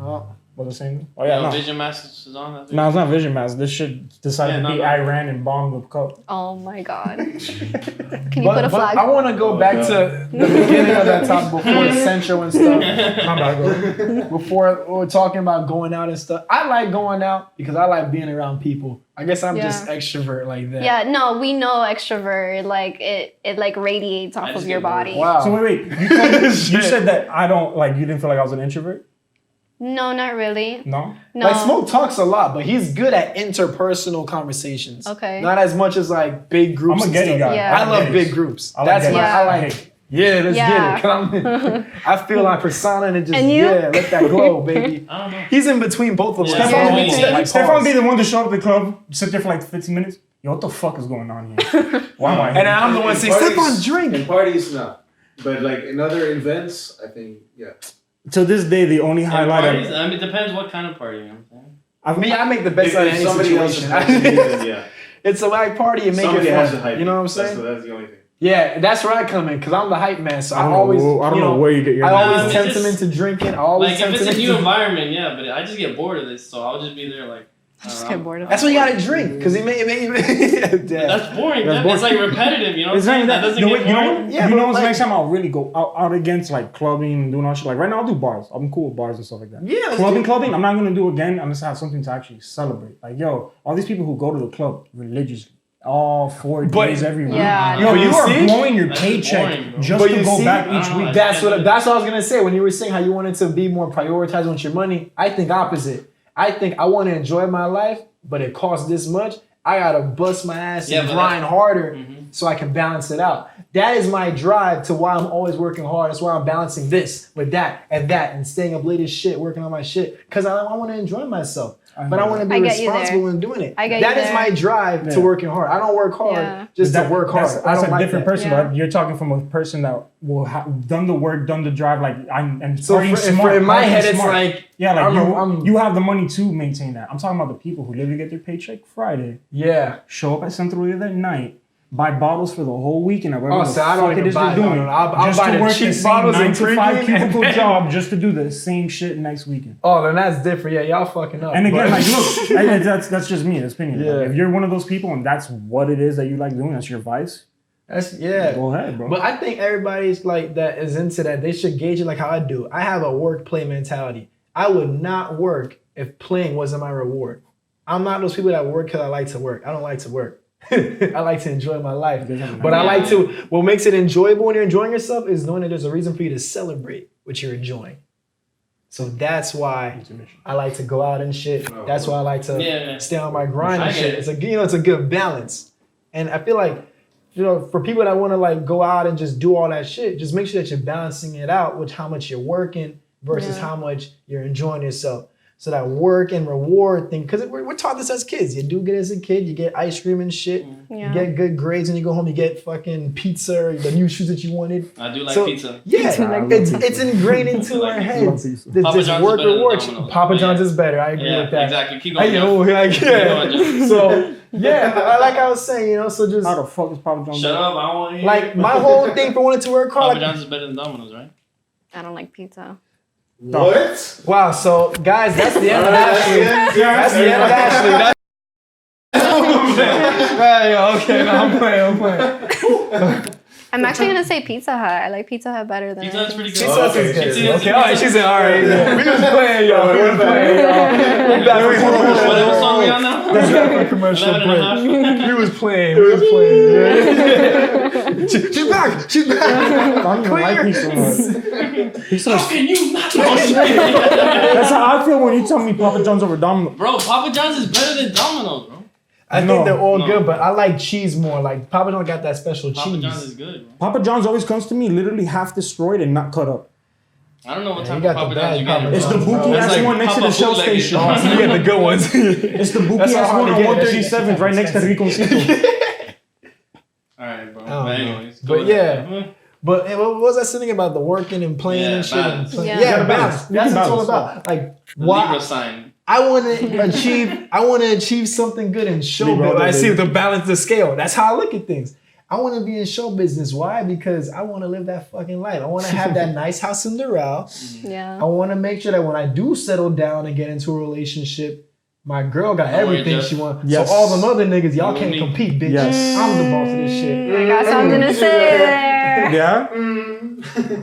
Oh. What's the same? Oh, yeah, Yo, no. Vision Master is on. That's No, it's not Vision Mask. This shit decided Yeah, to be no. Iran and bomb the cup. Oh my God. Can you put a But flag? I want to go back to the beginning of that talk before Central and stuff. My bad, bro. Before we were talking about going out and stuff. I like going out because I like being around people. I guess I'm just Yeah. extrovert like that. Yeah, no, we know extrovert. Like it like radiates off I of just your get bored. body. Wow. So wait. You said that I don't like. You didn't feel like I was an introvert. No, not really. No. No. Like Smoke talks a lot, but he's good at interpersonal conversations. Okay. Not as much as like big groups. I'm a and Getty stuff. guy. Yeah. I love Gettys. big groups. I like That's Gettys. my. Yeah. I like. Yeah, let's Yeah. get it. Come I feel my persona and it just And you? yeah, let that glow, baby. I don't know. He's in between both of us. Yeah, Stefan, yeah, yeah. Like, Stefan pause. be the one to show up at the club, sit there for like 15 minutes. Yo, what the fuck is going on here? Why am I And here? I'm the one saying, Stefan, drink. In parties, no. But like in other events, I think, yeah. To this day, the only highlight Parties, of I mean, it depends what kind of party. You know what I'm saying? Me, I make the best If out of any somebody else is situation. hosting it, then yeah. It's a like party and make Somebody it has to fun. hype You know what I'm it. saying? That's the only thing. Yeah, that's where I come in because I'm the hype man. So I don't always, know, I don't know where you get your. I always it's tempt just- him into drinking. I always Like, if tempt it's him a new into. environment, yeah, but I just get bored of this, so I'll just be there like. I Just don't get know. bored of That's why you gotta drink because it may. Damn. That's boring. That's man. boring. It's like repetitive, you know. It's What not I'm saying? That that. doesn't You get know, boring. Yeah, you know but what's the like- next time I'll really go out against like clubbing and doing all shit. Like right now, I'll do bars. I'm cool with bars and stuff like that. Yeah, let's Clubbing. I'm not gonna do again. I'm just have something to actually celebrate. Like yo, all these people who go to the club religiously all 4 days every week. Yeah, Yo, no. you You are see? blowing your That's paycheck boring, bro. just But to you go see? back I each don't know. week. That's what I was gonna say when you were saying how you wanted to be more prioritized with your money. I think opposite. I think I want to enjoy my life, but it costs this much. I gotta bust my ass and but grind harder Mhm. so I can balance it out. That is my drive to why I'm always working hard. That's why I'm balancing this with that and staying up late as shit, working on my shit. Because I want to enjoy myself. But I want to be I get you responsible there. when doing it. I get That you is there. my drive to Yeah. working hard. I don't work hard Yeah. just to work hard. That's I don't a like different that. person. Yeah. Right? You're talking from a person that will have done the work, done the drive. Like and So starting smart. in my partying head, it's smart. like, yeah, like I'm- you have the money to maintain that. I'm talking about the people who literally get their paycheck Friday, yeah. show up at Central that night, buy bottles for the whole weekend. Or whatever Oh, the so I don't fuck even it is buy. you're No, doing. no, I'll Just buy to the work cheap the same bottles 9 and to 5 pregame. cubicle job just to do the same shit next weekend. Oh, then that's different. Yeah, y'all fucking up. And again, But- like, look, that's just me, that's opinion. Yeah. Like, if you're one of those people and that's what it is that you like doing, that's your vice, that's yeah. go ahead, bro. But I think everybody's like that is into that. They should gauge it like how I do. I have a work play mentality. I would not work if playing wasn't my reward. I'm not those people that work because I like to work. I don't like to work. I like to enjoy my life. But I like to, what makes it enjoyable when you're enjoying yourself is knowing that there's a reason for you to celebrate what you're enjoying. So that's why I like to go out and shit. That's why I like to Yeah. stay on my grind I and get shit. it. It's it's a good balance. And I feel like, for people that want to like go out and just do all that shit, just make sure that you're balancing it out with how much you're working versus how much you're enjoying yourself. So that work and reward thing, because we're taught this as kids. You do good as a kid. You get ice cream and shit. Yeah. You get good grades when you go home. You get fucking pizza or the new shoes that you wanted. I do like So, pizza. Yeah, Like it's ingrained into our heads. This Papa John's work is better than reward. Domino's. Papa Yeah. John's is better. I agree Yeah, with that. exactly. Keep Hey, going. yo, like, Keep going, yeah. Jeff. So yeah, like I was saying, so just How the fuck is Papa John's? Shut up! I don't want to hear. like my whole thing for wanting to work Papa hard. John's is better than Domino's, right? I don't like pizza. What? Wow, so guys, that's the end of Ashley. That's the end of Ashley. Okay, no, I'm playing. I'm actually gonna say Pizza Hut. I like Pizza Hut better than Pizza Hut's pretty good. Pizza Hut's Okay, is good. Pizza Hut's Okay, all right, she's in. All right, yeah. We was playing, y'all. We was playing, y'all. We're back with Whatever song we on now? That's back for commercial 11 and a half. break. We was playing. We was playing. Yeah. She's back. She's back. I don't even like pizza Hut. Pizza How Hut. can you not? That's how I feel when you tell me Papa John's over Domino's. Bro, Papa John's is better than Domino's, bro. I No, think they're all no. good, but I like cheese more. Like Papa John's got that special Papa cheese. John's is good, bro. Papa John's always comes to me literally half destroyed and not cut up. I don't know what Yeah, type you of got the Papa John's bad you Papa get. It's the John's, bro. bookie That's ass like one next to the Papa Shell bootleg is station. Domino's. You get the good ones. It's the bookie That's ass how hard one to on get. 137 right next to Riconcito. Alright, bro. I don't But know. anyways. But go ahead. yeah. But what was I saying about the working and playing Yeah, and shit? balance. And Yeah. yeah, gotta balance. balance. You That's can what it's all balance. about. Like The why Libra sign. I want to achieve something good in show Libra all business. I day, see baby. the balance the scale. That's how I look at things. I want to be in show business. Why? Because I want to live that fucking life. I want to have that nice house in Doral. Yeah. I want to make sure that when I do settle down and get into a relationship, my girl got Don't worry, everything Jeff. she wants. Yes. So all them other niggas, y'all You can't and me. compete, bitch. Yes. I'm the boss of this shit. I got something to say there. Yeah?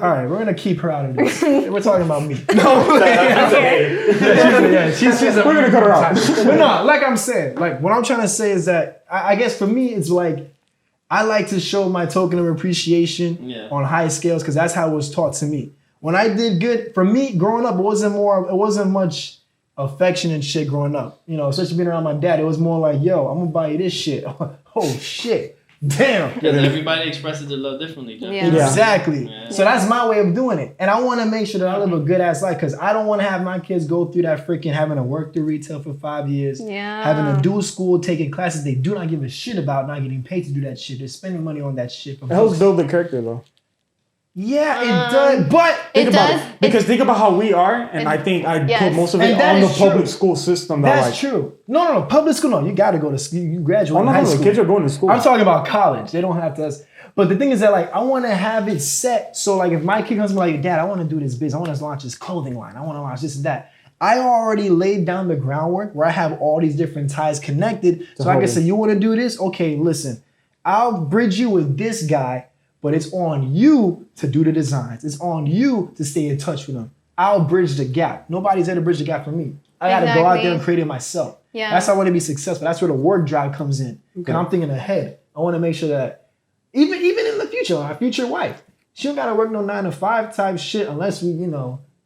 All right, we're gonna keep her out of this. We're talking about me. No, she's We're gonna cut her out. But no, like I'm saying, like what I'm trying to say is that I guess for me it's like I like to show my token of appreciation Yeah. on high scales because that's how it was taught to me. When I did good, for me growing up, it wasn't much affection and shit growing up. You know, especially being around my dad, it was more like, yo, I'm gonna buy you this shit. Oh shit. Damn. Because everybody expresses their love differently, Jeff. Yeah. Yeah. Exactly. Yeah. So that's my way of doing it. And I want to make sure that I live a good ass life because I don't want to have my kids go through that freaking having to work through retail for 5 years, Yeah. having to do school, taking classes they do not give a shit about, not getting paid to do that shit. They're spending money on that shit. It helps build the character though. Yeah, it does. But It Think about does. it. Because think about how we are, and I think I Yes. put most of And it that on the is true. public school system. That that's like, true. No. Public school, no. You got to go to school. You graduate Oh in no, high no, school. the kids are going to school. I'm talking about college. They don't have to. But the thing is that like I want to have it set so like if my kid comes to me like, Dad, I want to do this business. I want to launch this clothing line. I want to launch this and that. I already laid down the groundwork where I have all these different ties connected. So I hold can it. say, you want to do this? Okay, listen. I'll bridge you with this guy, but it's on you to do the designs. It's on you to stay in touch with them. I'll bridge the gap. Nobody's there to bridge the gap for me. I got to go out there and Exactly. create it myself. Yeah. That's how I want to be successful. That's where the work drive comes in. Okay. And I'm thinking ahead. I want to make sure that even in the future, our future wife, she don't gotta work no 9 to 5 type shit unless we,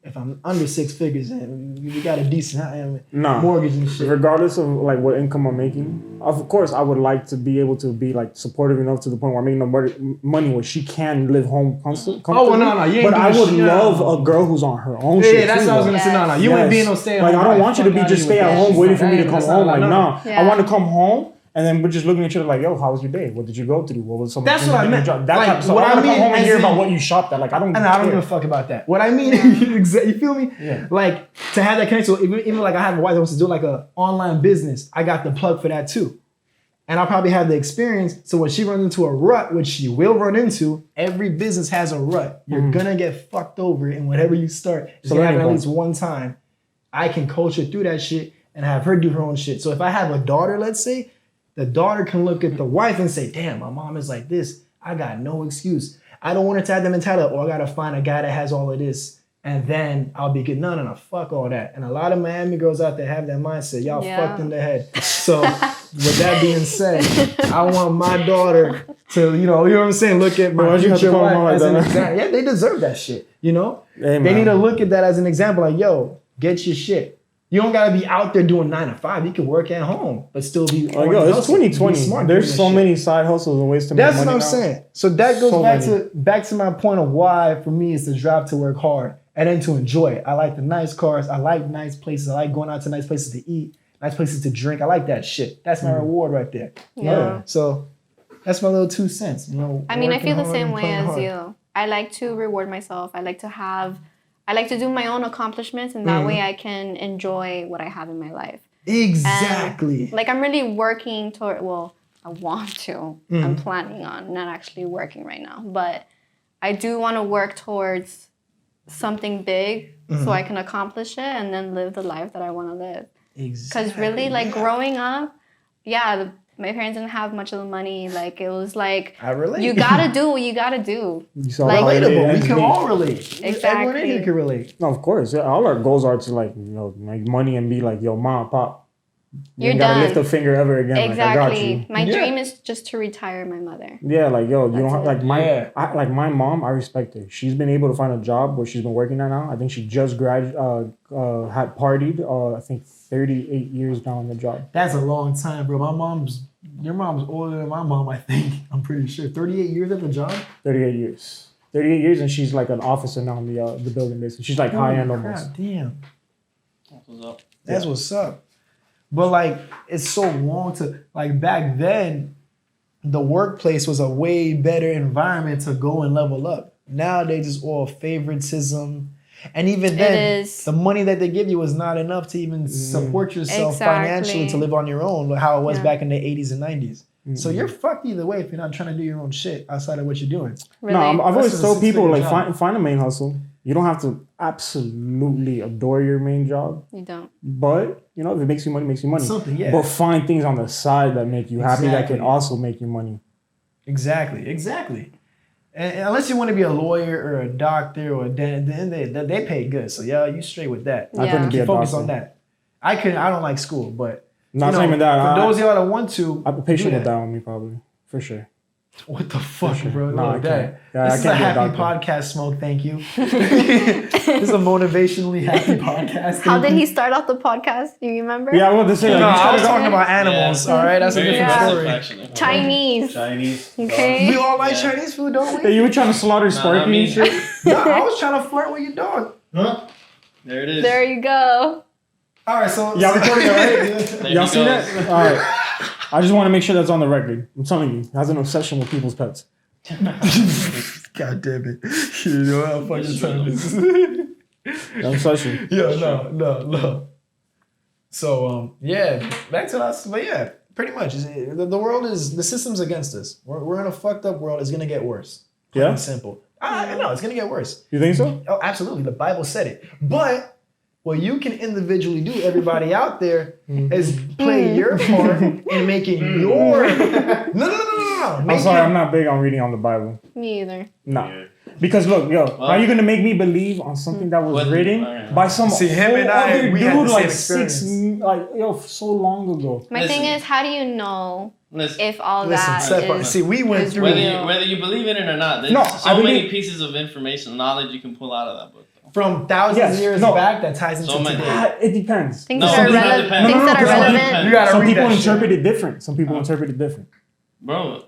if I'm under 6 figures and we got a decent mortgage and shit. Regardless of like what income I'm making, of course I would like to be able to be like supportive enough to the point where I'm making no money where she can live home comfortably. Oh, no, you ain't But I doing would shit. love a girl who's on her own Yeah, shit. that's too, what I was though. gonna say. No, you ain't being no stay at home. Like I don't want you to be just stay at home waiting for me to come home. Like no, Yeah. I want to come home. And then we're just looking at each other like, yo, how was your day? What did you go through? What was some? That's what I meant. So what I want to I come mean home and as hear in- about what you shopped at. Like I don't. And I don't care. give a fuck about that. What I mean, you feel me? Yeah. Like to have that connection. So even like I have a wife that wants to do like a online business. I got the plug for that too, and I'll probably have the experience. So when she runs into a rut, which she will run into, every business has a rut. You're gonna get fucked over in whatever you start. It's So gonna happen learning at least one time. I can coach her through that shit and have her do her own shit. So if I have a daughter, let's say, the daughter can look at the wife and say, damn, my mom is like this. I got no excuse. I don't want her to have the mentality, I gotta find a guy that has all of this. And then I'll be good. No, fuck all that. And a lot of Miami girls out there have that mindset. Y'all fucked in the head. So with that being said, I want my daughter to, you know what I'm saying? Look at my Why'd you have to future call them out wife like as an that? example. Yeah, they deserve that shit, you know? Hey, They man. need to look at that as an example. Like, yo, get your shit. You don't gotta be out there doing 9 to 5. You can work at home, but still be. Like, yo, it's hustle. Be 2020. smart There's doing so this shit. many side hustles and ways to make That's money what I'm now. saying. So that goes So many. back to my point of why for me is to drive to work hard and then to enjoy it. I like the nice cars. I like nice places. I like going out to nice places to eat, nice places to drink. I like that shit. That's my reward right there. Yeah. So that's my little 2 cents. You know. I mean, I working feel the hard same and way playing as hard. you. I like to reward myself. I like to do my own accomplishments, and that way I can enjoy what I have in my life. Exactly. Like I'm really working toward. Well, I want to. I'm planning on not actually working right now, but I do want to work towards something big so I can accomplish it and then live the life that I want to live. Exactly. Because really, like growing up, my parents didn't have much of the money. Like it was like I relate. you gotta do what you gotta do. You saw Like- how it Relatable. We is. can all relate. Everyone in Exactly. here can relate. No, of course. Yeah, all our goals are to like, make money and be like, yo, mom, pop. You You're ain't gotta done. lift a finger ever again. Like, I got you. Exactly. My Yeah. dream is just to retire my mother. Yeah, like yo, you That's don't have, it. like my Yeah. my mom. I respect her. She's been able to find a job where she's been working at now. I think she just had partied. I think 38 years now on the job. That's a long time, bro. Your mom's older than my mom, I think. I'm pretty sure. 38 years at the job? 38 years. 38 years, and she's like an officer now in the building business. She's like high end almost. God damn. What's up? That's what's up. But like, it's so long to, like back then, the workplace was a way better environment to go and level up. Nowadays, it's all favoritism. And even then, is. the money that they give you is not enough to even support yourself financially to live on your own, like how it was back in the 80s and 90s. So you're fucked either way if you're not trying to do your own shit outside of what you're doing. Really. No, I've always That's told a people like six-figure find a main hustle. You don't have to absolutely adore your main job, You don't. but if it makes you money, it makes you money. Something, yeah. But find things on the side that make you happy that Exactly. can also make you money. Exactly. And unless you want to be a lawyer or a doctor or a dentist, then they pay good. So yeah, you straight with that. I couldn't be a Focus doctor. on that. I don't like school, but Not even that. For those of y'all that want to, I patient do will that. die on me probably for sure. What the fuck, bro? No, I Look, can't. that. Yeah, This I is a can't be a happy doctor. podcast, Smoke. Thank you. This is a motivationally happy podcast. How Thank did you. he start off the podcast? Do you remember? Yeah, I want to say. No, Like, I was talking about animals. Yeah. All right, that's a Very different Yeah. story. actually. Chinese. Chinese. Okay. We all like Yeah. Chinese food, don't Hey, we? you were trying to slaughter Sparky not me. and shit. No, I was trying to flirt with your dog. Huh? There it is. There you go. All right, so Y'all recording it, right? There Y'all he see goes. that? All right. I just want to make sure that's on the record. I'm telling you, he has an obsession with people's pets. God damn it. You know how fucking time this is. An obsession. Yo, no. So, yeah, back to us. But yeah, pretty much. The world is, the system's against us. We're in a fucked up world. It's going to get worse. Plain Yeah? and simple. No, it's going to get worse. You think so? Oh, absolutely. The Bible said it. But what you can individually do, everybody out there, is play your part in making your... No. I'm sorry, I'm not big on reading on the Bible. Me either. No. Because look, are you gonna make me believe on something that was written by some him and other we had dude the like same so long ago? My thing is, how do you know if all that is... See, we went is through real? Whether you believe in it or not, there's many pieces of information, knowledge you can pull out of that book. from thousands of years back that ties into today. It depends. Things that are relevant. You gotta Some read people that interpret shit. it different. Some people interpret it different. Bro,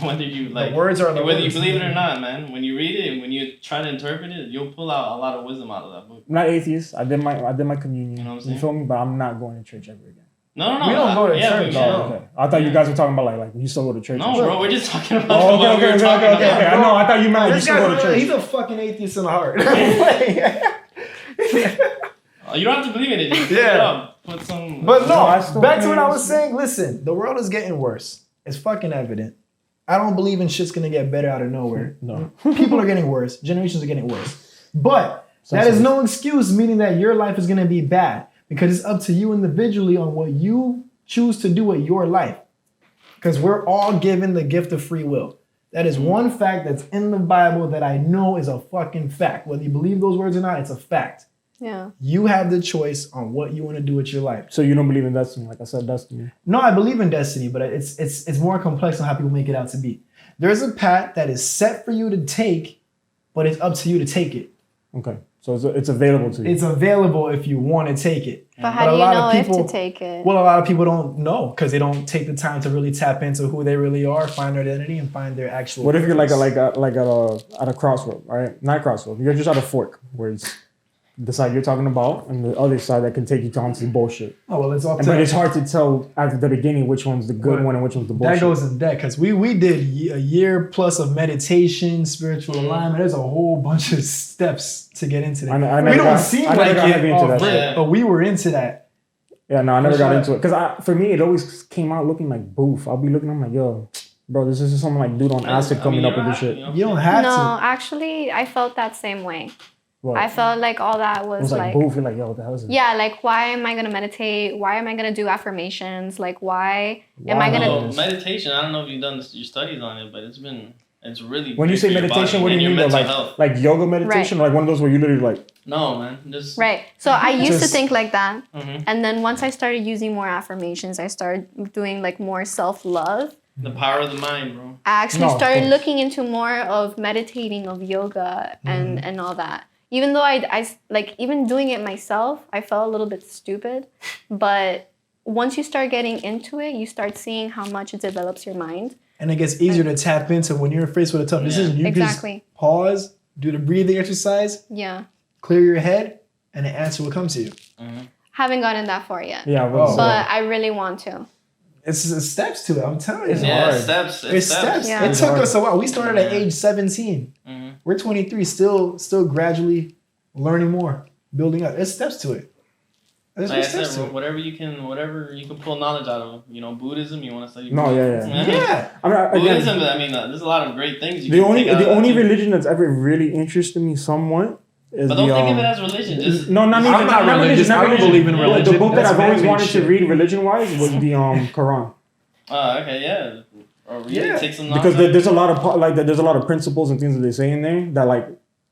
whether you like The words are the whether you words. believe it or not, man, when you read it and when you try to interpret it, you'll pull out a lot of wisdom out of that book. I'm not atheist. I did my communion. You know what I'm You saying? feel me? But I'm not going to church ever again. No. We don't go to church, but- no. Okay. I thought you guys were talking about like you still go to church. No, and shit. bro, we're just talking about Oh, what we were talking about. okay. I know. I thought you meant like you This still go to guy, he's church. a fucking atheist in the heart. You don't have to believe in it. Just Yeah. pick it up. Put some. But No, I no, still back to think what I was it's- saying. Listen, the world is getting worse. It's fucking evident. I don't believe in shit's gonna get better out of nowhere. No. People are getting worse. Generations are getting worse. But that is no excuse, meaning that your life is gonna be bad because it's up to you individually on what you choose to do with your life. Because we're all given the gift of free will. That is one fact that's in the Bible that I know is a fucking fact. Whether you believe those words or not, it's a fact. Yeah. You have the choice on what you want to do with your life. So you don't believe in destiny? Like I said, destiny. No, I believe in destiny, but it's more complex than how people make it out to be. There's a path that is set for you to take, but it's up to you to take it. Okay. So it's available to you. It's available if you want to take it. But how do you know if to take it? Well, a lot of people don't know because they don't take the time to really tap into who they really are, find their identity, and find their actual. What if you're purpose. at a crossroad, right? Not crossroad. You're just at a fork where it's the side you're talking about and the other side that can take you to onto bullshit. Oh well, it's all. But it's hard to tell at the beginning which one's the good one and which one's the bullshit. That goes in depth because we did a year plus of meditation, spiritual alignment. There's a whole bunch of steps to get into that. We don't seem like it off rip, but we were into that. Yeah, no, I never got into it because for me it always came out looking like boof. I'll be looking, I'm like, yo, bro, this is some like dude on acid coming up with this shit. You don't have to. No, actually, I felt that same way. What? I felt like all that was It was like boof. You're like, yo, what the hell is this? Yeah, like why am I gonna meditate? Why am I gonna do affirmations? Like why am I gonna? Well, meditation. I don't know if you've done your studies on it, but it's really. When you say meditation, what do you mean? Like yoga meditation, or like one of those where you literally like. No, man, just. Right. So I used to think like that, Mhm. and then once I started using more affirmations, I started doing like more self-love. The power of the mind, bro. I actually No, started of course. looking into more of meditating, of yoga, and all that. Even though I like even doing it myself, I felt a little bit stupid. But once you start getting into it, you start seeing how much it develops your mind. And it gets easier to tap into when you're faced with a tough decision. You Exactly. can just pause, do the breathing exercise, Yeah. clear your head, and the answer will come to you. Haven't gotten that far yet. Yeah, But I really want to. It's steps to it. I'm telling you. Yeah, hard. steps. It's steps. Yeah. It It's took hard. us a while. We started at age 17. We're 23, still gradually learning more, building up. There's steps to it. There's Like I steps to said, it. whatever you can pull knowledge out of. You know, Buddhism. You want to study? No, yeah. Yeah. I mean, again, Buddhism. I mean, there's a lot of great things. You the can only take out of that too. religion that's ever really interested me somewhat is But don't think of it as religion. Just no, not even. I'm not religious. I don't believe in religion. The book that That's I've always man-made wanted shit. to read religion-wise was the Quran. Oh, okay, yeah. Or really take some Because knowledge. there's a lot of there's a lot of principles and things that they say in there that like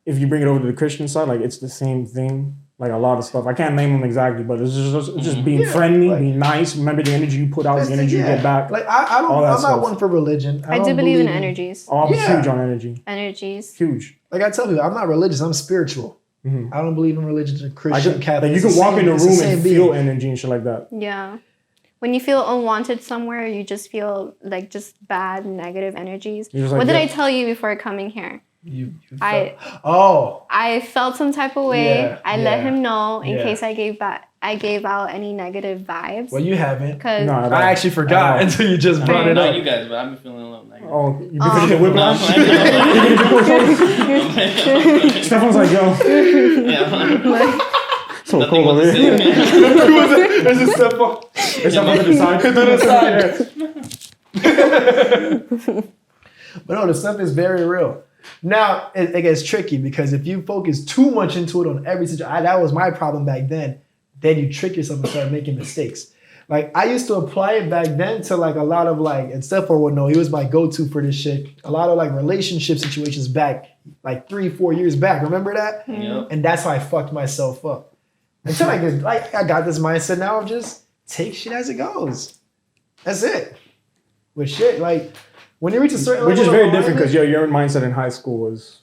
if you bring it over to the Christian side, like it's the same thing. Like a lot of stuff, I can't name them exactly, but it's just being friendly, like- being nice. Remember the energy you put out, the energy you get back. Like I don't. All that I'm not stuff. one for religion. I do don't believe in energies. Oh, I'm Yeah. huge on energy. Energies. Huge. Like I tell you, I'm not religious. I'm spiritual. I don't believe in religion, Christian, Catholic. Like you It's can the walk in same- a it's the room same and being. feel energy and shit like that. Yeah. When you feel unwanted somewhere, you just feel like just bad, negative energies. You're just like, What did yeah. I tell you before coming here? You I- felt- oh, I felt some type of way. Yeah, I let yeah, him know in yeah. case I gave out any negative vibes. well, you haven't. Because No, I actually forgot I know. until you just brought it Not up. you guys, but I've been feeling a little negative. Oh, you because you get No, I'm whiplash? playing. Stefan's like, yo, Yeah. so Nothing cold was over the here. same. There's a step up. There's something to the side. To the side. But no, the stuff is very real. Now it gets tricky because if you focus too much into it on every situation, that was my problem back then. Then you trick yourself and start making mistakes. Like I used to apply it back then to like a lot of like, and Stefan would know, he was my go-to for this shit. A lot of like relationship situations back like 3-4 years back. Remember that? Yep. And that's how I fucked myself up. Until I got this mindset now of just take shit as it goes. That's it. With shit, like when you reach a certain Which level is of very different alignment- because your mindset in high school was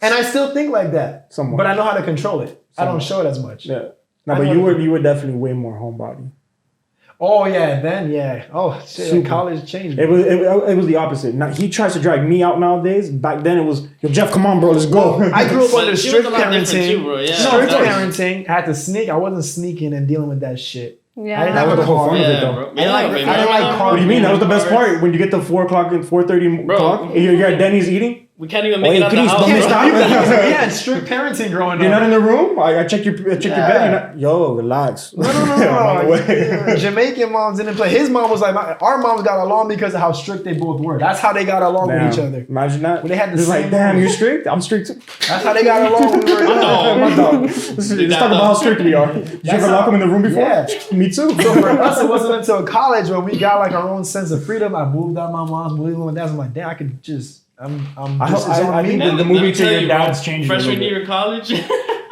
and I still think like that. somewhat. But I know how to control it. I don't Somewhat. show it as much. Yeah. No, I but know you were definitely way more homebody. Oh yeah, then yeah. Oh shit, Super. college changed. It was the opposite. Now he tries to drag me out nowadays. Back then it was, yo Jeff, come on, bro, let's go. I grew up But under it was strict a lot different parenting. too, bro. Yeah. Strict of course. parenting. I had to sneak. I wasn't sneaking and dealing with that shit. Yeah. I didn't That have was a the whole car. fun of it, Yeah, though. bro. I didn't like- baby. I didn't like What do you mean? That was the best Cars. part when you get to 4 o'clock and 4:30 Bro. o'clock. And you're at Denny's eating. We can't even make Oye, it out the Chris, house. don't bro. stop. We had strict parenting growing You're not up. in the room. I check your bed. You're not, yo, relax. No. I'm on the way. Yeah, Jamaican moms didn't play. His mom was like, our moms got along because of how strict they both were. That's how they got along with each other. Imagine that. When they had the It's like, same damn, rules. you're strict. I'm strict too. That's how they got along when we were young. My dog. Let's talk about how strict we are. Did you ever how- lock him in the room before? Yeah. Me too. So for us, it wasn't until college when we got like our own sense of freedom. I moved out my mom's, moved with my dad's. I'm like, damn, I could just, I think Man, the let movie me to tell your you, bro, dad's changed you a Freshman little year of college,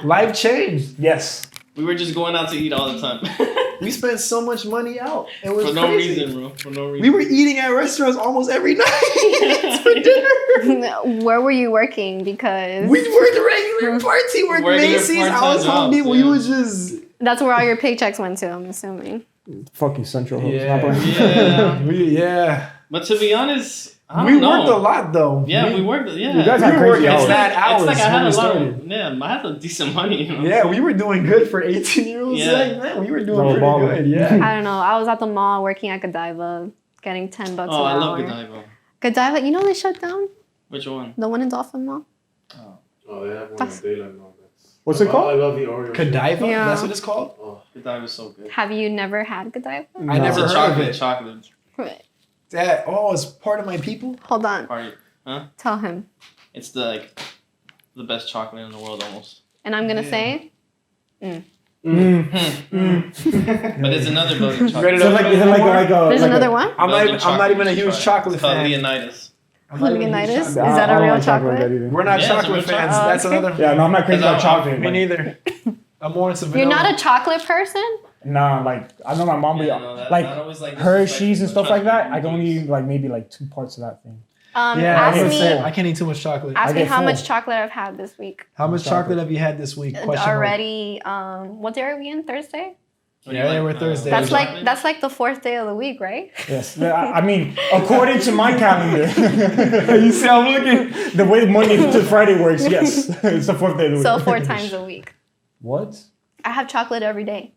life changed. Yes. we were just going out to eat all the time. We spent so much money out. It was For no crazy. reason, bro. For no reason. We were eating at restaurants almost every night for dinner. Where were you working? Because We worked the regular party, worked Regular Macy's. I part-time was Home jobs, Depot. We yeah. was just that's where all your paychecks went to, I'm assuming. Fucking Central Hooks. Yeah. Not playing. Yeah. But to be honest, I we don't know. worked a lot though. Yeah, we worked. Yeah. You guys We had were crazy working hours. mad hours. It's like I had when a we lot started. of, yeah, I had a decent money. You know? Yeah, we were doing good for 18-year-olds. Yeah. Like, man, we were doing No pretty baller. good. Yeah. I don't know. I was at the mall working at Godiva, getting $10 Oh, an I love hour. Godiva. Godiva, you know they shut down? Which one? The one in Dolphin Mall? Oh, they have one That's- in Dayland now. What's it I called? love the Oreo. Godiva? Yeah. That's what it's called? Oh, Godiva's so good. Have you never had Godiva? I No. never It's a heard chocolate, of it. chocolate That, it's part of my people? Hold on. party. Tell him. It's the best chocolate in the world almost. And I'm going to Yeah. say, But it's another Belgian Ready chocolate. Is it like there's like another one? I'm Belgian not even a chocolate. huge Try it. chocolate It's called fan. Leonidas. I'm not even a huge Leonidas? chocolate- Is that a I don't real like chocolate chocolate? like that either. We're not Yeah, it's a chocolate real fans. chocolate. That's Okay. another. Yeah, no, I'm not crazy about Because chocolate. Me Like, neither. I'm more into You're vanilla. not a chocolate person? nah, like I know my mom be Yeah, no, that- like that always, like, Hershey's and disrespectful stuff like that. chocolate I can only cookies. eat like maybe like 2 parts of that thing. Yeah, Ask I me, can't, I can't eat too much chocolate. ask I me get how full. much chocolate I've had this week. How much chocolate have you had this week? Question mark. Already, what day are we in? Thursday? What do you Yeah, we're Thursday. That's Chocolate? like that's like the 4th day of the week, right? Yes, I mean according to my calendar, You see, I'm looking. the way Monday to Friday works, yes, it's the 4th day of the week. So 4 times a week. What? I have chocolate every day.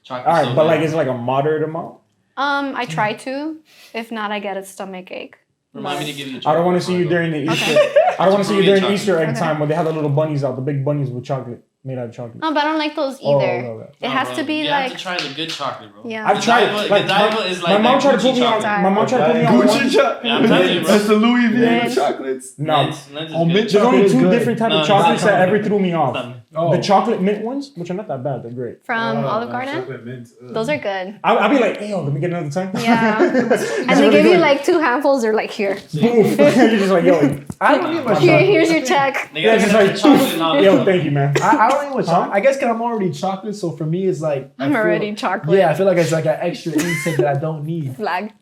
Chocolate All right, so but good. like it's like a moderate amount. I try to. If not, I get a stomach ache. Remind me to give you. I don't want to see you during the Easter. I don't want to see you during Chocolate. Easter egg Okay. time when they have the little bunnies out, the big bunnies with chocolate made out of chocolate. No, but I don't like those Oh, either. no, no. It has to be you like have to try the good chocolate, bro. Yeah. I've tried it. Godiva- Like, Godiva is like my mom that tried to put Gucci me on. chocolate. My mom tried to put me on one. Gucci chocolate. Yeah, I'm telling you, bro. That's the Louis Vuitton Mint. chocolates. No, Mint is Oh, good. mint there's chocolate only is 2 good. different types No, of chocolates not that ever threw me off. Done. Oh. The chocolate mint ones, which are not that bad, they're great. from Olive Garden. Chocolate mint. Those are good. I'll be like, hey, yo, let me get another time. Yeah. And they really give you good. like 2 handfuls. They're like, here. You're just like, yo, I don't need much Here, chocolate. here's your check. They yeah, gotta just get like, the chocolate and all that. yo, thank you, man. I don't need much Huh? chocolate. I guess because I'm already chocolate, so for me, it's like I I'm feel- already chocolate. Yeah, I feel like it's like an extra intake that I don't need. Flag.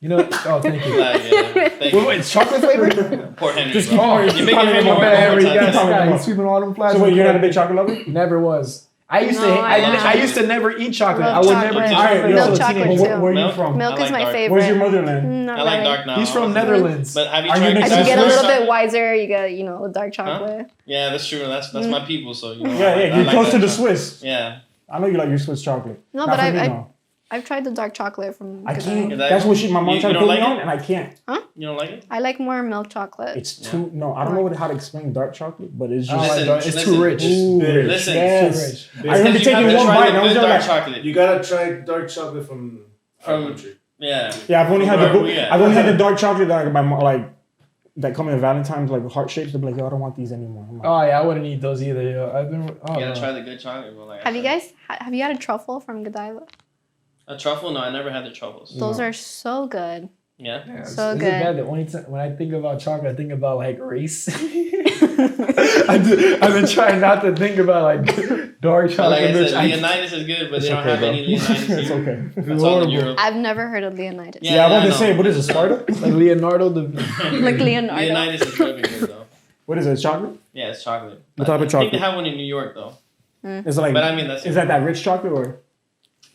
You know? Oh, thank you. Like, yeah, thank you. Wait, it's chocolate flavored? Poor Henry, Just bro. keep on- You keep make on it it more more. work Every overtime. guy, Talking he's sweeping all them flies. So wait, you're not a big chocolate lover? Never was. I used No, to. I I love used to never eat chocolate. Love I would chocolate. never eat All right, chocolate. yo, Milk until a chocolate teenager. too. Where are you Milk? from? Milk I is like my dark. favorite. Where's your motherland? Not I like really. dark now. He's from also. Netherlands. But have you Are you tried mixed As you get a That's little nice. bit wiser, you get, a dark chocolate. Yeah, that's true. That's my people. So you know. Yeah, yeah, I you're like close that to the chocolate. Swiss. Yeah. I know you like your Swiss chocolate. No, Not but for me, I've no. I've tried the dark chocolate from I Godiva. can't. Yeah, that- That's what my mom you tried to don't put like me on, it? and I can't. You don't like it? I like more milk chocolate. It's too. No, I don't know how to explain dark chocolate, but it's I don't just. like Listen, dark- it's listen. too rich. Ooh, Listen, rich. listen. Yes. Too rich. I remember Because you have taking to one try bite the and I was good just dark like, chocolate. You gotta try dark chocolate from our From- country. Yeah. yeah, I've only had Where the. we at? I've only had the dark chocolate that my mom like. That come in Valentine's like heart shapes. They're like, yo, I don't want these anymore. I'm like, Oh yeah, I wouldn't eat those either. Yo. I've been. Oh, You gotta no. try the good chocolate, bro. Like, Have you guys have you had a truffle from Godiva? A truffle? No, I never had the truffles. Those are so good. Yeah. Yeah, So is good. it bad that when I think about chocolate, I think about like race. I've been trying not to think about like dark But chocolate. like I bitch. said, Leonidas is good, but It's they don't okay, have bro. any Leonidas here. It's okay. That's all in Europe. I've never heard of Leonidas. Yeah, I wanted to know. say, what is it, Sparta? Like Leonardo da Like Leonardo. Leonidas is really good though. What is it, chocolate? Yeah, it's chocolate. What type of I think chocolate? they have one in New York though. Is it like, But I mean, that's is that rich chocolate or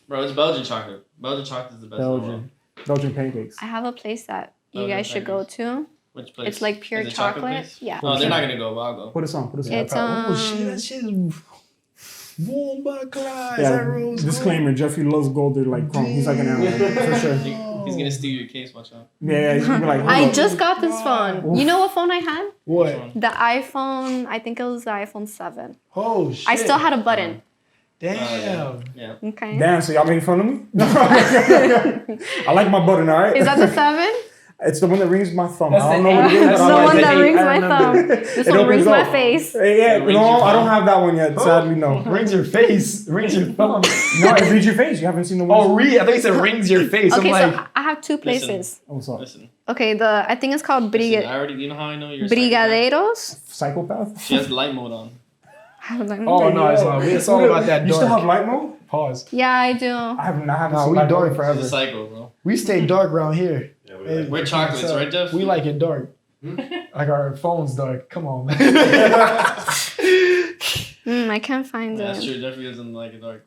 bro, it's Belgian chocolate. Belgian chocolate is the best. in the world. Belgian pancakes? I have a place that you Oh, guys the should go to. Which place? It's like pure Is it chocolate. place? Yeah. Oh, they're not gonna go. But I'll go. Put us on. Put us on. It's Oh shit, that shit is warm by Clyde. Yeah, That rose disclaimer, Jeffrey loves gold. They're like chrome. He's like an animal, for sure. He's gonna steal your case. Watch out. Yeah, he's gonna be like, hold I up. just got this phone. You know what phone I had? What? The iPhone. I think it was the iPhone 7. Oh shit. I still had a button. Damn. Yeah. Okay. Damn, so y'all making fun of me? I like my button, all right? Is that the 7? It's the one that rings my thumb. That's I don't the know what it eight. is. That's but The I one like that it. rings I my remember. thumb. This It one opens rings my up. face. Yeah, It rings no, your I don't thumb. have that one yet. Sadly, no. Rings your face. Rings your thumb. No, it reads your face. You haven't seen the one. Oh, I think it said rings your face. Okay, I'm so like, I have two places. What's up? Listen. Okay, I think it's called Listen, I already. You know how I know you're. a Brigadeiros. Psychopath? She has light mode on. oh no, it's not. It's all about that You still have dark. light mode? Pause. Yeah, I do. I haven't seen Nah, we light dark mode. forever. She's a psycho, bro. We stay dark around here. Yeah, we Hey, like We're chocolates, right, Jeff? We like it dark. Like our phone's dark. Come on, man. I can't find That's it. true. Jeffrey doesn't like it dark.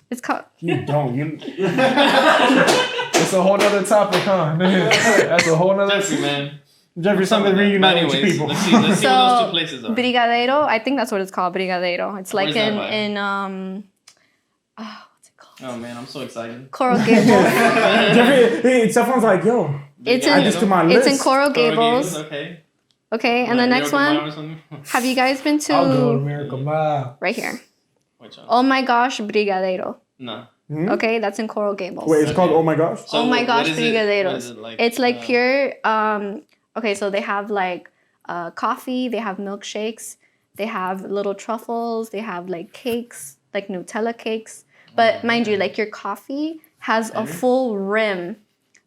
It's called. You don't. You, It's a whole nother topic, huh? That's a whole nother. Jeffrey, man. Jeffrey, something But reunited with your anyways, people. let's see what those So, two places are. Brigadeiro, I think that's what it's called, Brigadeiro. It's like Where's that in by? what's it called? Oh man, I'm so excited. Coral Gables. Jeffrey, hey, someone's like, yo, It's add in this to my it's list. in Coral Gables. Okay. Okay, and the Like next Miracle Mile one. or something? Have you guys been I'll go to to Miracle Mile. right here? Which one? Oh my gosh, Brigadeiro. No. Okay, that's in Coral Gables. Wait, it's called Okay. Oh My Gosh? Oh my what gosh, is it- what brigadeiros. is it like? It's like pure okay, so they have like coffee, they have milkshakes, they have little truffles, they have like cakes, like Nutella cakes. But mind you, like your coffee has a full rim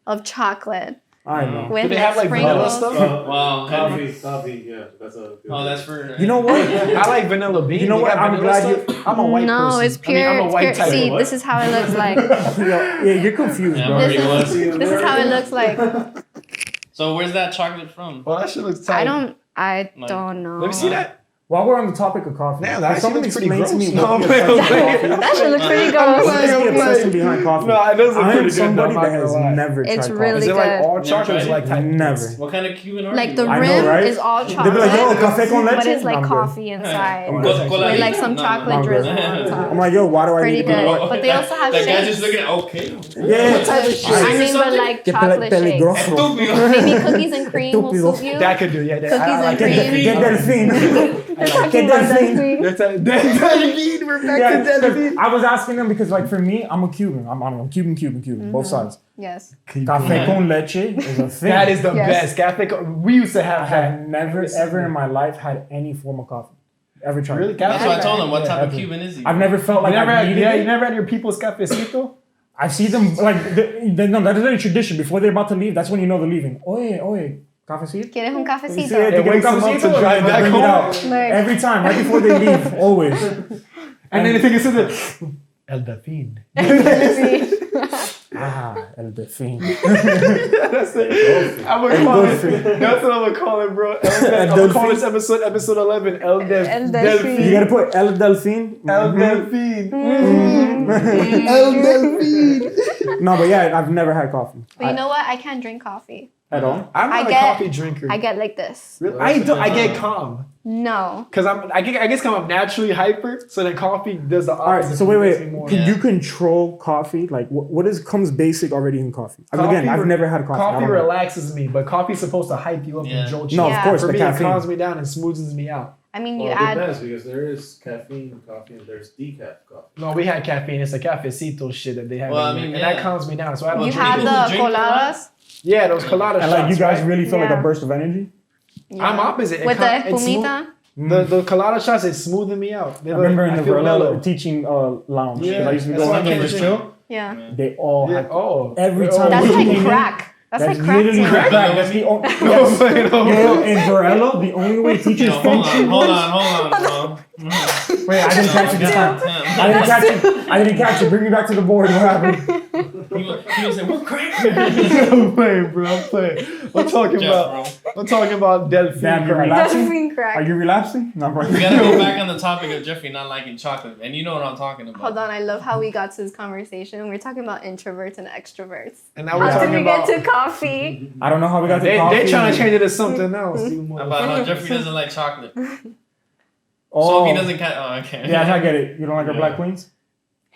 of chocolate I know. with Do they have like vanilla sprinkles. stuff? Wow. coffee, yeah, that's a good Oh, that's for. You know what? I like vanilla bean. You know They what? got I'm vanilla glad stuff? I'm a white No, person. it's pure. I'm a It's white pure. type. See, What? this is how it looks like. Yeah, you're confused, Yeah, bro. I'm This already is, this is how it looks like. So where's that chocolate from? Well, that shit looks tight. I Like- don't know. Let me see that. While we're on the topic of coffee, Damn, can that someone actually looks explain pretty to me gross. what No, the man, obsession with coffee is? That should look pretty I'm good. What is the I'm obsession like- behind coffee? No, it does look I am pretty good. somebody though, I'm that not has gonna lie. never It's tried really Is coffee. it like good. all Never chocolate? tried Is it like type? Never. What kind of Cuban are Like you? the I rim know, right? is all They'll chocolate, be like, yo, café con leche? but it's like I'm good. coffee inside Coca-Cola with like leche? some No, chocolate I'm drizzle good. on top. I'm like, yo, why do I Pretty need to good. go? But they also have That guy shakes. just looking at okay. Yeah, what type of shit? I mean, but like Que chocolate shakes. peligroso. Maybe cookies and cream will Estúpido. suit you. That could do, yeah. That, I Cookies like and that. cream. Get Delfin. Talking Get about Delfin. Delfin. That's a Delfin. We're back Yeah, to Delfin. I was asking them because, like, for me, I'm a Cuban. I'm Cuban, both sides. Yes. Café con leche is a thing. That is the Yes. best. Cafe. We used to I have have that. never, ever in my life had any form of coffee. Ever tried. Really? it. That's what I told him. What Yeah, type of ever. Cuban is he? I've never felt like You never I had, needed yeah, it. you never had your people's cafecito? I see them like no, that is a tradition. Before they're about to leave, that's when you know they're leaving. Oye, cafecito. ¿Quieres un You see cafecito? it, you get a wakes them up to cafecito, drive and they back bring it home. out. Like, Every time, right before they leave, always. And then the thing is, El Delfin. El Delfin. That's it. I'm gonna call it. That's what I'm gonna call it, bro. I'm gonna call this episode 11. El El Delfin. Delfin. You gotta put El Delfin. El Delfin. El Delfin. No, but yeah, I've never had coffee But you know what? I can't drink coffee. at all. I'm not I a get- coffee drinker. I get like this. Really? I get calm. No. Cause I guess I'm naturally hyper, so then coffee does the All right, opposite. so It makes me wait. more- Can you control coffee? Like, what comes basic already in coffee? I mean, again, I've never had coffee. I Coffee don't know. relaxes me, but coffee's supposed to hype you up Yeah. and jolt you. No, Yeah. of course, For the me, caffeine. it calms me down and smooths me out. I mean, you Well, it add. depends because there is caffeine coffee and there's decaf coffee. No, we had caffeine. It's the cafecito shit that they have. Well, in I mean, there, and that yeah. calms me down. So I don't You drink have it. the People who drink coladas. Yeah, those colada And shots. like, you guys right? really feel like a Yeah. burst of energy? Yeah. I'm opposite. With the it's smooth. espumita. The colada shots, they smoothing me out. I remember in the feel mellow. Varela teaching lounge. Yeah, 'cause I used to that's go why I in there can't just drink. chill. Yeah. They all Yeah. had Oh, every oh. time. That's we like came in, crack. That's like crack. literally to me. crack. That's the only. No, wait, no. Yo, in Varela, the only way teachers Yo, hold function. on, bro. Wait, I didn't catch it this time. I didn't catch it. I didn't catch it. Bring me back to the board. What happened? He was like, "What crack?" I'm playing, bro. I'm playing. I'm talking about Delfin Damn, you're crack. relapsing? Delfin crack. Are you relapsing? No, bro. We gotta go back on the topic of Jeffrey not liking chocolate, and you know what I'm talking about. Hold on, I love how we got to this conversation. We're talking about introverts and extroverts. And now we're How did talking we about. get to coffee? I don't know how we got to They coffee. trying to change it to something else. you About how Jeffrey doesn't like chocolate. Oh, So if he doesn't catch, oh, okay. yeah, I get it. You don't like our black queens?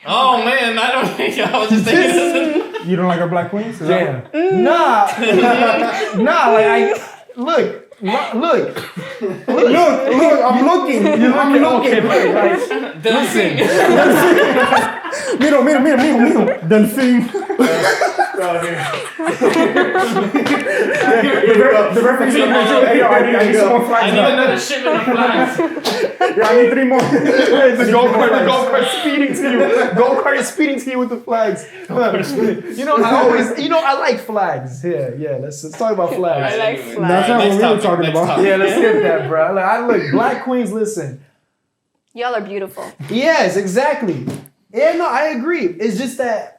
Oh man, I don't think I was just thinking. You don't like our black queens? Is that Damn. Nah. Nah, like look. Look, I'm looking. I'm looking. Like, Listen. Miro. Delfin. The referee's in there too. Hey, yo, I need some more I flags. need another shipment of flags. Yeah, I need 3 more. the go-kart speeding to you. Go-kart is speeding to you with the flags. I like flags. Yeah, let's talk about flags. I like Anyway. flags. That's not what Next we were topic, talking next about. topic. Yeah, let's skip that, bro. I look, black queens, listen. Y'all are beautiful. Yes, exactly. Yeah, no, I agree. It's just that.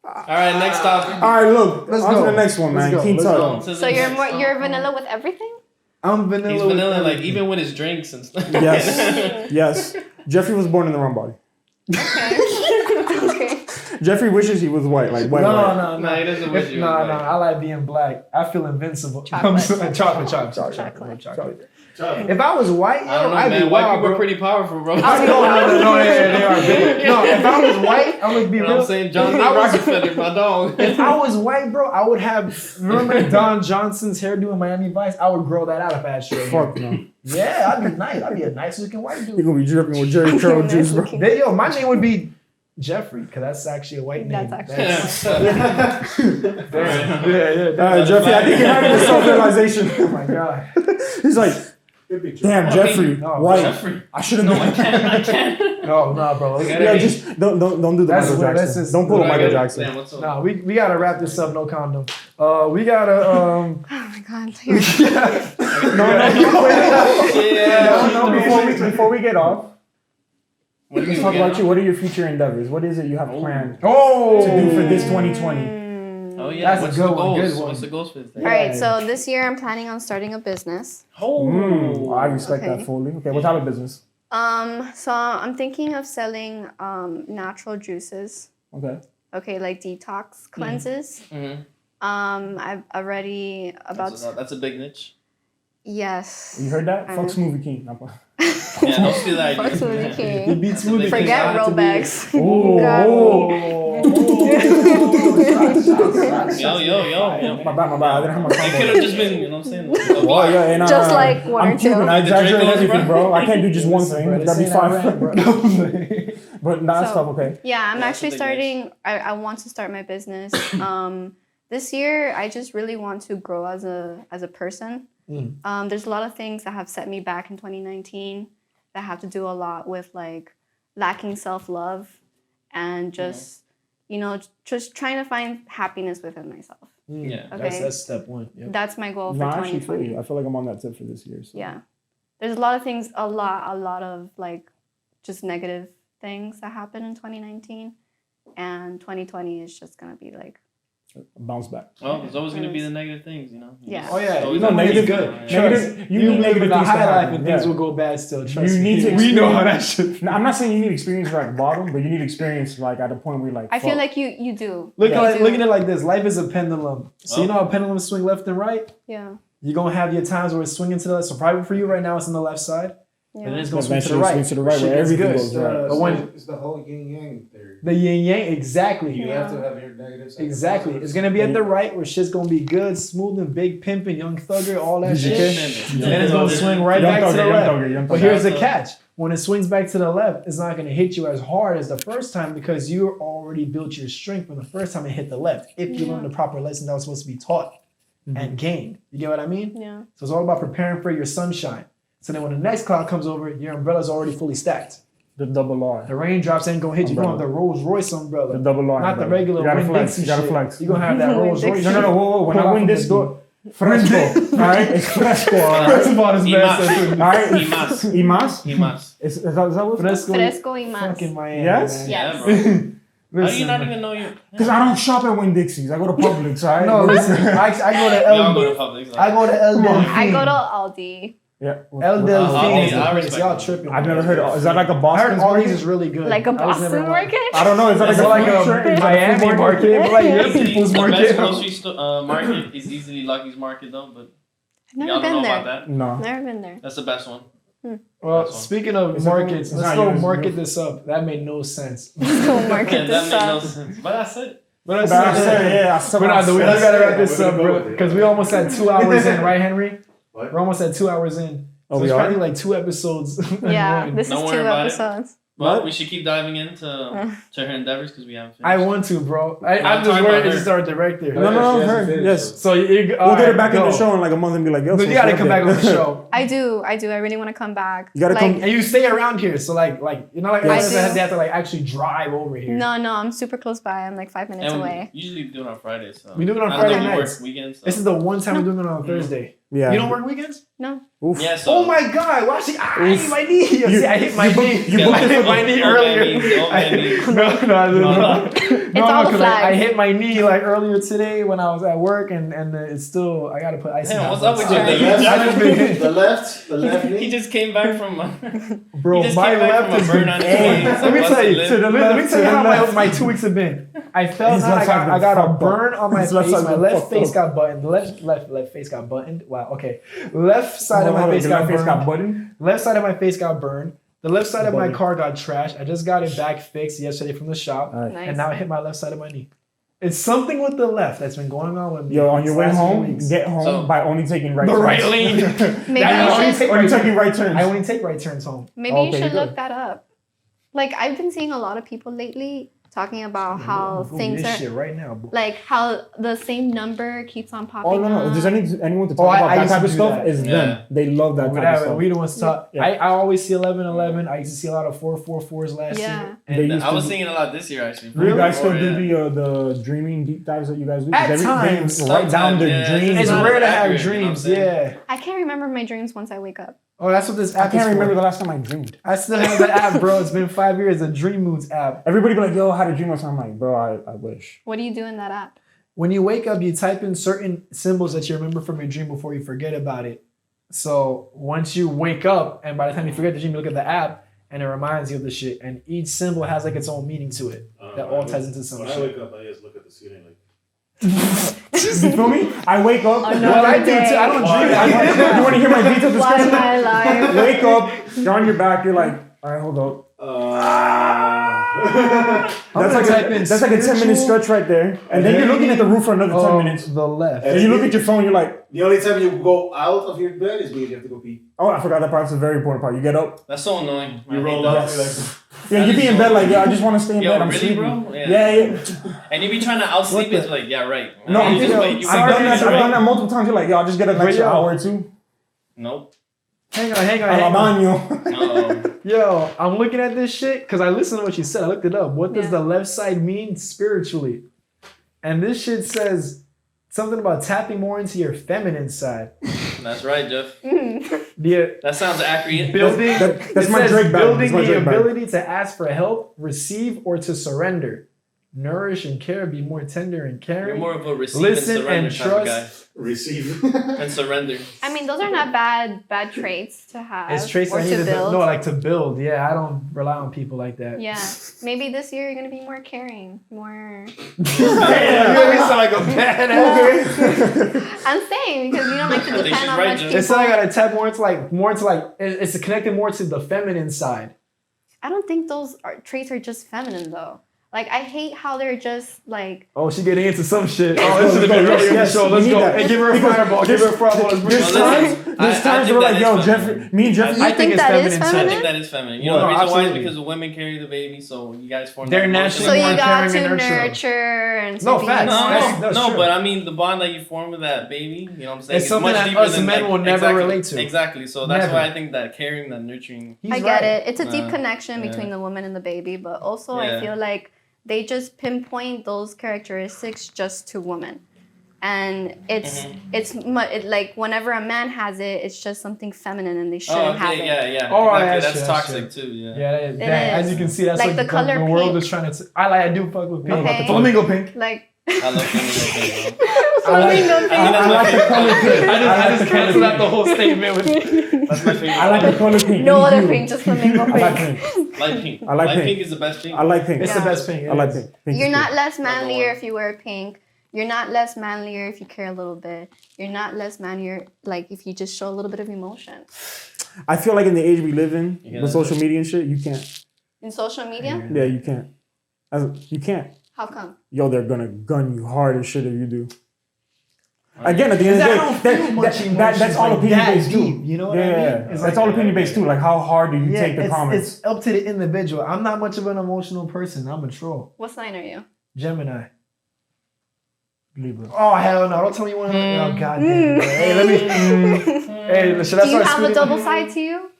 All right, next topic. All right, look. Let's on go. to the next one, Let's man. go. Keep Let's talking. So you're vanilla with everything? I'm vanilla. He's with vanilla, like everything. even with his drinks and stuff. Yes. Jeffrey was born in the wrong body. Okay. Jeffrey wishes he was white, like white. No. No, he doesn't wish you No, was no. white. I like being black. I feel invincible. Chocolate. I'm sorry, chocolate. If I was white, I don't know, I'd man. be White wild, people bro. are pretty powerful, bro. No, they are big. No, if I was white, I'm gonna be You know real. what I'm saying? John D. I was- Rockefeller, my dog. If I was white, bro, I would have. Remember Don Johnson's hairdo in Miami Vice? I would grow that out if I had short hair. Fuck no. Yeah, I'd be nice. I'd be a nice looking white You're dude. gonna be dripping with Jerry Curl juice, bro. Yo, my name would be Jeffrey, because that's actually a white name. That's actually Yeah. All right, Jeffrey, I think you're having a self-realization. Oh my god. He's like, damn, Jeffrey, No, white. Jeffrey. I should have known. I can't. No, nah, bro. Yeah, just don't do the That's Michael what- that's Jackson. just- Don't pull a What I Michael gotta- Jackson. Damn, what's up? Nah, we gotta wrap this up. No condom. We gotta Oh my god. Yeah. Before we get off, What do you let's mean, talk get about on? you. What are your future endeavors? What is it you have planned Oh, to do for this 2020? Oh yeah, That's a what's good the one, goals? good one. What's the goals for this thing? All right, so this year I'm planning on starting a business. I respect Okay. that fully. Okay, what type of business? So I'm thinking of selling natural juices. Okay. Okay, like detox cleanses. Mm-hmm. I've already about That's a big niche. yes. You heard that? I Fuck know. Smoothie King. Yeah, don't steal that Fuck idea. Smoothie King. He beats Smoothie King. Forget I have to be- Rolex. Yo. My bad. I didn't have my It could combo. have just been, you know what I'm saying? Oh, yeah, and, Just like one I'm or two. Cuban. I The exaggerate Dracos, everything, bro. bro. I can't do just one thing. Bro, It's this gotta be ain't Iran, 5. bro. But that's So- stuff, okay. Yeah, I'm Yeah, actually that's a big starting. I want to start my business. This year, I just really want to grow as a person. There's a lot of things that have set me back in 2019 that have to do a lot with like lacking self-love and just just trying to find happiness within myself. Yeah. Okay. That's step one. Yep. That's my goal for No, I actually feel 2020. you. I feel like I'm on that tip for this year. So. Yeah. There's a lot of things, a lot of like just negative things that happened in 2019. And 2020 is just going to be like, Bounce back. Well, there's always going to be the negative things, you know? Yeah. Oh yeah, Always you know the negative negative- good. Yeah. Negative- Trust. you You need live negative in the things to high life happen, and things yeah. will go bad still. Trust You me. need to We know how that experience- shit. Now, I'm not saying you need experience rock bottom, but you need experience like at a point where you're like, I feel fuck. like you do. Look You at do. it like this. Life is a pendulum. So you know how pendulums swing left and right? Yeah. You're gonna have your times where it's swinging to the left. So probably for you right now, it's on the left side. And then Yeah. it's gonna swing to the Eventually right. swing to the right Shit where gets everything good. goes right. But when It's the whole yin yang theory. the yin yang, exactly. You Yeah. have to have your negatives. and Exactly. positives. It's gonna be at the right where shit's gonna be good, smooth and big pimping, young thugger, all that shit. Okay. And then it's gonna swing right Young back to the thugger, young left. thugger, young But thugger. here's the Shout out. catch. When it swings back to the left, it's not gonna hit you as hard as the first time because you already built your strength from the first time it hit the left. If you Yeah. learn the proper lesson that was supposed to be taught and gained. You get what I mean? Yeah. So it's all about preparing for your sunshine. So then when the next cloud comes over, your umbrella's already fully stacked. The double R. The raindrops ain't gonna hit you. You're gonna have the Rolls Royce umbrella. The double R. Not the regular You gotta Winn flex. Dixie You gotta shit. flex. You're gonna have that Rolls Winn Royce. Dixie. No. Whoa. When I win this door, fresco. All right, it's fresco. All right. First of all, this man said All right. Imas. Imas. Imas. Is that what? Fresco y más. fucking Miami. Yes? man. Yeah, Yes. bro. How do you Listen, not even know you? Because I don't shop at Winn Dixie's. I go to Publix. All right. no, listen. I go to Y'all go El. to Publix. I go to El Delfin. I go to Aldi. Yeah. El Delfin is the I place. respect Y'all it. tripping. I've never heard of. Is that like a I Boston? heard all these is really good. Like a I was never Boston one. market? I don't know. Is that It's like like a a food market? Is that a Miami food market, but like your The people's best market. grocery market is easily Lucky's Market though, but I've never y'all don't been know about there. that. No. Never been there. That's the best one. Well, That's one. speaking of Is it- markets, it's let's not go yours, market yours. this up. That made no sense. Don't market And that this made no up. sense. But I said it. But But I said, yeah. I said We're what not. I We said. gotta wrap this We're up, gonna go bro. with it. Because we almost had 2 hours in, right, Henry? What? We're almost at 2 hours in. Oh, So we it's are? probably like 2 episodes. Yeah, going. this Don't is worry 2 about it. episodes. But we should keep diving into her endeavors because we haven't finished. I want to, bro. I'm I'm just talking worried about it's her. just our director. No, She hasn't her. finished, Yes. So you, We'll get it back in the show in like a month and be like, yo, But so you gotta what's come up back on there? the show. I do. I really want to come back. You gotta like, come- And you stay around here, so like you know, like I artists that do. they have to like actually drive over here. No, I'm super close by. I'm like 5 minutes And away. we usually do it on Fridays. So. We do it on I Friday don't know if you nights. work weekends. So. This is the one time we're doing it on Thursday. Yeah. You don't work weekends? No. Oof. Yeah, so. Oh my God! Watch it! I hit my knee. See, I hit my knee. you Yeah, booked I it hit for my knee earlier. No. It's all the Because flags. I hit my knee like earlier today when I was at work, and it's still I gotta put ice. Damn, in what's that. up with So you? the left knee. He just came back from. Bro, he just my came back left from a is burn on his Hey, face. let me What's tell the you. lip? Let me tell you to how the left. my 2 weeks have been. I felt His I left side's got been a fucked up. burn on my His left face. side's My been left fucked face up. got buttoned. The left face got buttoned. Wow. Okay. Left side of my face got burned. buttoned. Left side of my face got burned. The left side of my Button. car got trashed. I just got it back fixed yesterday from the shop, Nice. and now it hit my left side of my knee. It's something with the left that's been going on with me. Yo, on these your way last few home, weeks. get home So- by only taking right The turns. right lane. Maybe I only you should. take Only right taking turns. right turns. I only take right turns home. Maybe Okay, you should good. look that up. Like I've been seeing a lot of people lately talking about how Google things this are shit right now, bro. like how the same number keeps on popping Oh, no. up. If there's anyone to Oh, talk I about that used type to of do stuff, that. it's Yeah. them. They love that type of Whatever. stuff. We the ones talk. Yeah. I always see 11-11. I used to see a lot of 4-4-4s last Yeah. year. They And used I to was do- singing a lot this year actually. Do you guys still Before, do yeah. the dreaming deep dives that you guys do? At 'Cause times. they write down their Sometimes, yeah. dreams. it's not rare to as have accurate, you know what I'm dreams. saying? Yeah. I can't remember my dreams once I wake up. Oh, that's what this I app can't is remember for. the last time I dreamed. I still have the app, bro. It's been 5 years. The Dream Moods app. Everybody be like, yo, I had a dream or something. I'm like, bro, I wish. What do you do in that app? When you wake up, you type in certain symbols that you remember from your dream before you forget about it. So once you wake up, and by the time you forget the dream, you look at the app, and it reminds you of the shit. And each symbol has like its own meaning to it. That all ties into some When I shit. wake up, I just look at the ceiling like. You feel me? I wake up. Oh, no. Well, I do too. I don't dream. You want to hear my detailed Why description? my life? Wake up, you're on your back, you're like, all right, hold up. That's like, type in that's like a 10-minute spiritual- stretch right there. And then you're looking at the roof for another 10 minutes. The left. And you look at your phone, you're like, The only time you go out of your bed is when you have to go pee. oh, I forgot that part. It's a very important part. You get up. That's so annoying. You I hate roll that. up. You're like, Yeah, you be in bed like, yo, I just want to stay in Yo, bed. I'm really, sleeping. bro? Yeah. And you be trying to outsleep it, like, yeah, right. No, And you just wait. You I've wake done up, that. I've done that multiple times. You're like, yo, I'll just get an extra yo. hour or two. Nope. Hang on. A la baño. No. Yo, I'm looking at this shit because I listened to what you said. I looked it up. What does Yeah. the left side mean spiritually? And this shit says something about tapping more into your feminine side. That's right, Jeff. The That sounds accurate. building. That's it my says Drake bag. building That's my the Drake bag. ability to ask for help, receive, or to surrender. Nourish and care. Be more tender and You're caring. more of a receive Listen and surrender and type of guy. trust. receive. And surrender. I mean, those are not bad traits to have It's traits or I need to to build. No, like to build. Yeah, I don't rely on people like that. Yeah, maybe this year you're gonna be more caring, more. Yeah, you make me sound like a badass. I'm saying because you don't like to I think depend she's on right, much Jen. people. It's like I gotta tap more into like it's connected more to the feminine side. I don't think those traits are just feminine though. Like, I hate how they're just like. Oh, she getting into some shit. Oh, this is the big radio yes, show. we Let's need go. that. Hey, give her a fireball. Give her a fireball. Let's bring There's it times, down. there's times think we're that like, is yo, feminine. Jeffrey, me and Jeffrey. You I think think it's that is feminine, too. I feminine? think that is feminine. You No, know the reason why is absolutely. because the women carry the baby, so you guys form They're that naturally So emotion. you more got caring to and nurturing. nurture and to No, be facts. more- That's No, true. but I mean the bond that you form with that baby, you know what I'm saying? It's something much that deeper us than, men like, will never exactly, relate to. Exactly. So that's Never. why I think that caring, that nurturing. He's I get right. it. It's a deep Uh, connection yeah. between the woman and the baby, but also Yeah. I feel like they just pinpoint those characteristics just to women. And like whenever a man has it, it's just something feminine and they shouldn't Oh, have okay, it. yeah. Oh, exactly. that's That's true, that's toxic true. too, yeah. Yeah, that is. It Dang, is. as you can see, that's Like like the color the world pink. is trying to. I do fuck with pink. Okay. Flamingo pink. Like I love flamingo pink, flamingo pink. I like the color pink. I just canceled out the whole statement with. bro. That's my favorite. I like the color pink. No Me other too. pink, just flamingo I like pink. pink. Light pink. I like Light pink. pink is the best pink. I like pink. It's Yeah. the best pink. I like pink. Pink You're is not good. less Number manlier one. if you wear pink. You're not less manlier if you care a little bit. You're not less manlier like if you just show a little bit of emotion. I feel like in the age we live in, Yeah. with social media and shit, you can't. In social media? Yeah, you can't. You can't. How come? Yo, they're gonna gun you hard as shit if you do. Again, at the end of the I day, don't feel much that's emotions all like opinion that based deep, too. you know what I Yeah, mean? yeah. It's That's like- all opinion based too. Like how hard do you Yeah, take the comments? it's up to the individual. I'm not much of an emotional person. I'm a troll. What sign are you? Gemini. Libra. Oh hell no! Don't tell me you want to. Oh god damn it. Hey, let me. Hey, should I Do you start have a speaking? double side to you?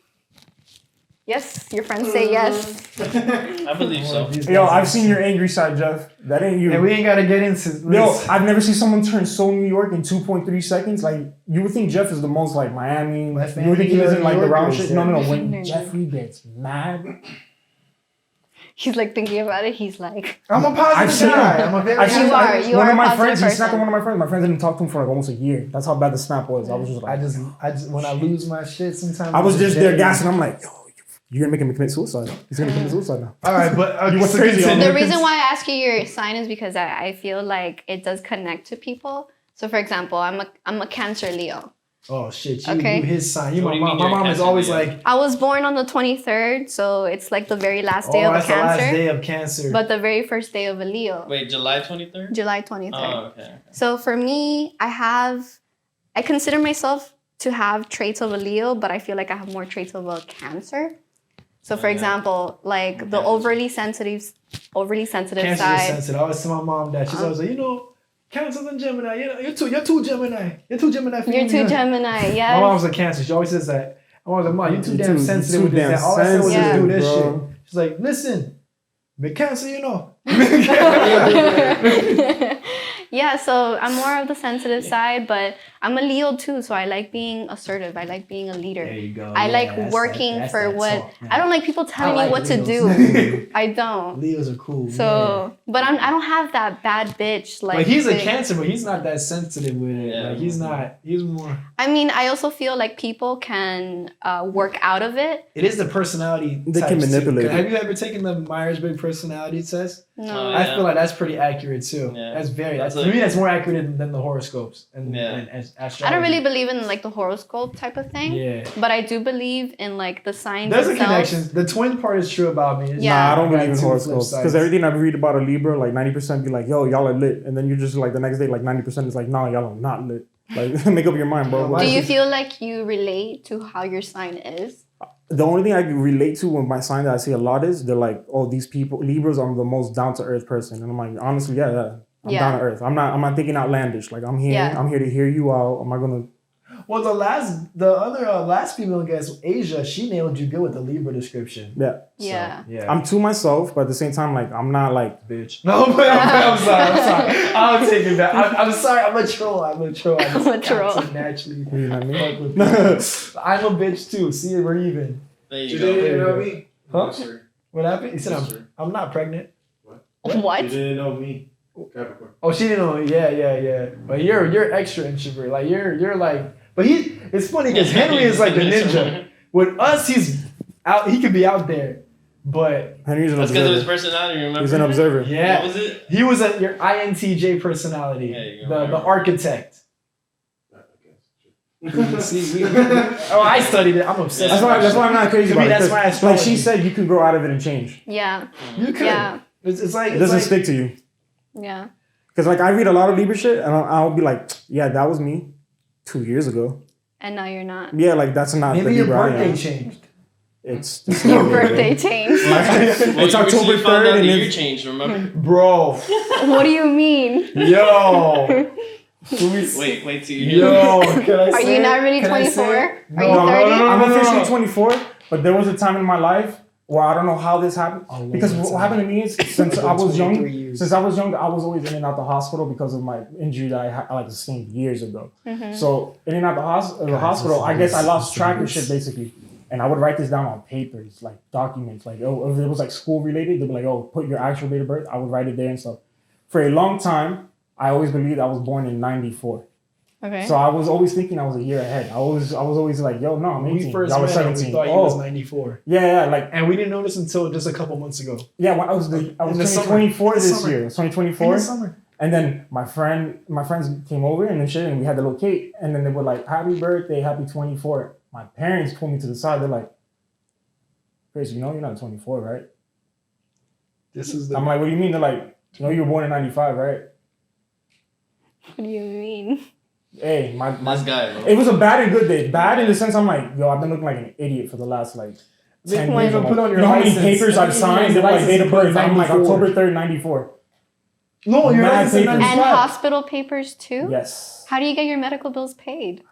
Yes, your friends say yes. I believe so. Yo, I've seen your angry side, Jeff. That ain't you. And we ain't gotta get into. Yo, I've never seen someone turn so New York in 2.3 seconds. Like, you would think Jeff is the most like Miami. My You would think he lives in like the family round New shit. Yorkers, No. yeah. When Jeffrey gets mad, He's like thinking about it. He's like, I'm a I've positive seen guy. him. I'm a very. I've seen You are. You one are of a my positive friends. He snapped person. on one of my friends. My friends didn't talk to him for like almost a year. That's how bad the snap was. I was just like, I just when I lose my shit sometimes. I was just there dead. gassing. I'm like, yo, you're gonna make him commit suicide. He's gonna commit suicide now. All right, but You went crazy on continue. the reason why I ask you your sign is because I feel like it does connect to people. So for example, I'm a Cancer Leo. Oh shit! You, Okay. you his sign. You So my what do you mom. mean My you're a mom is Cancer always Leo? like, I was born on the 23rd, so it's like the very last day oh, of a that's the last Cancer, day of Cancer. but the very first day of a Leo, Wait, July 23rd? July 23rd. Oh, okay. So for me, I consider myself to have traits of a Leo, but I feel like I have more traits of a Cancer. So for Yeah. example, like the Cancer. overly sensitive Cancer is side. sensitive. I always tell my mom that she's always like, you know, Cancer's and Gemini. You know, you're two Gemini. You're two Gemini. You're too females." Gemini, My yes. mom's a Cancer. She always says that. I was like, Mom, you too You damn too- sensitive you with too this. damn That. All I said was just sensitive, do this bro. shit. She's like, listen, but Cancer, you know. Yeah, so I'm more of the sensitive side, but I'm a Leo too, so I like being assertive. I like being a leader. There you go. I Yeah, like that's working that's for that what talk, man. I don't like people telling I me like what to Leos. do. I don't. Leos are cool. So, but I don't have that bad bitch like. but he's a thing. Cancer, but he's not that sensitive with it. Yeah. Like he's not. He's more. I mean, I also feel like people can work out of it. It is the personality. They can types, too. manipulate it. Have you ever taken the Myers-Briggs personality test? No. Oh, I yeah. feel like that's pretty accurate too. Yeah. That's very. That's to like- me, that's more accurate than the horoscopes and, Yeah. and astrology. I don't really believe in like the horoscope type of thing, Yeah. but I do believe in like the signs There's a themselves. connection. The twin part is true about me. It's Yeah. Nah, I don't got believe in two flip horoscopes sides. because everything I read about a Libra, like 90% be like, yo, y'all are lit, and then you just like the next day, like 90% is like, nah, y'all are not lit. Like, make up your mind, bro. No, Do you Mine's- feel like you relate to how your sign is? The only thing I can relate to with my sign that I see a lot is they're like, oh, these people, Libras are the most down to earth person, and I'm like, honestly, yeah. I'm Yeah. down to earth. I'm not thinking outlandish. Like I'm here. Yeah. I'm here to hear you out. Am I gonna? Well, the other last female guest, Asia, she nailed you good with the Libra description. Yeah. Yeah. So, yeah. I'm to myself, but at the same time, like I'm not like bitch. No, but I'm sorry. I'll take it back. I'm sorry. I'm a troll. I just I'm a troll. got to naturally. you know what I mean. fuck with people. I'm a bitch too. See, we're even. There you You go. didn't know me? Huh? No, sir. What happened? He said No, sir. I'm not pregnant. What? You didn't know me. Capricorn. Oh, she didn't know. Yeah. But you're extra introvert. Like you're like. But it's funny because Henry is like the ninja. With us, he's out. He could be out there, but Henry's an That's because of his observer. personality, remember? He's an observer. yeah, What was it? he was your INTJ personality, There you go. the architect. Okay. See, I studied it. I'm obsessed. That's why I'm not crazy To me, about it. that's why 'cause, like she astrology. said, you can grow out of it and change. Yeah. You could. Yeah. It's like It doesn't stick to you. Yeah. Because like I read a lot of Libra shit, and I'll be like, yeah, that was me 2 years ago. And now you're not. Yeah, like that's not maybe the your Libra I birthday am. changed. It's Your birthday changed. It's October 3rd, and and the year it's changed. Remember? Bro, What do you mean? yo, Wait till you. yo, can I Are say you it? not really Can I 24? say Are it? you No, 30? I'm no. officially 24, but there was a time in my life where I don't know how this happened. Because what happened to me is since I was young, 23 years. I was always in and out the hospital because of my injury that I sustained years ago. So in and out the hospital, I guess I lost track of shit basically. And I would write this down on papers, like documents, like, oh, if it was like school related, they'd be like, oh, put your actual date of birth. I would write it there and stuff. For a long time, I always believed I was born in 94. Okay. So I was always thinking I was a year ahead. I was always like, yo, no, I'm 18. We first I was met him, 17. we thought he was 94. Yeah, like, And we didn't know this until just a couple months ago. yeah, I was In the 2024 this summer. year. It was 2024. In the summer. And then my friends came over and shit, and we had to locate. And then they were like, happy birthday, happy 24. My parents pulled me to the side. They're like, Chris, you know you're not 24, right? This is the. I'm like, what do you mean? They're like, you know you were born in 95, right? What do you mean? Hey, my This guy, bro. it was a bad and good day. Bad in the sense I'm like, yo, I've been looking like an idiot for the last like 10 won't years. even I'm put like, on your you know how many license. papers I've Even signed? your They're like license date of you put birth. I'm like 94. October 3rd, 94. No, you're Mad not papers. And 95. hospital papers too? Yes. How do you get your medical bills paid?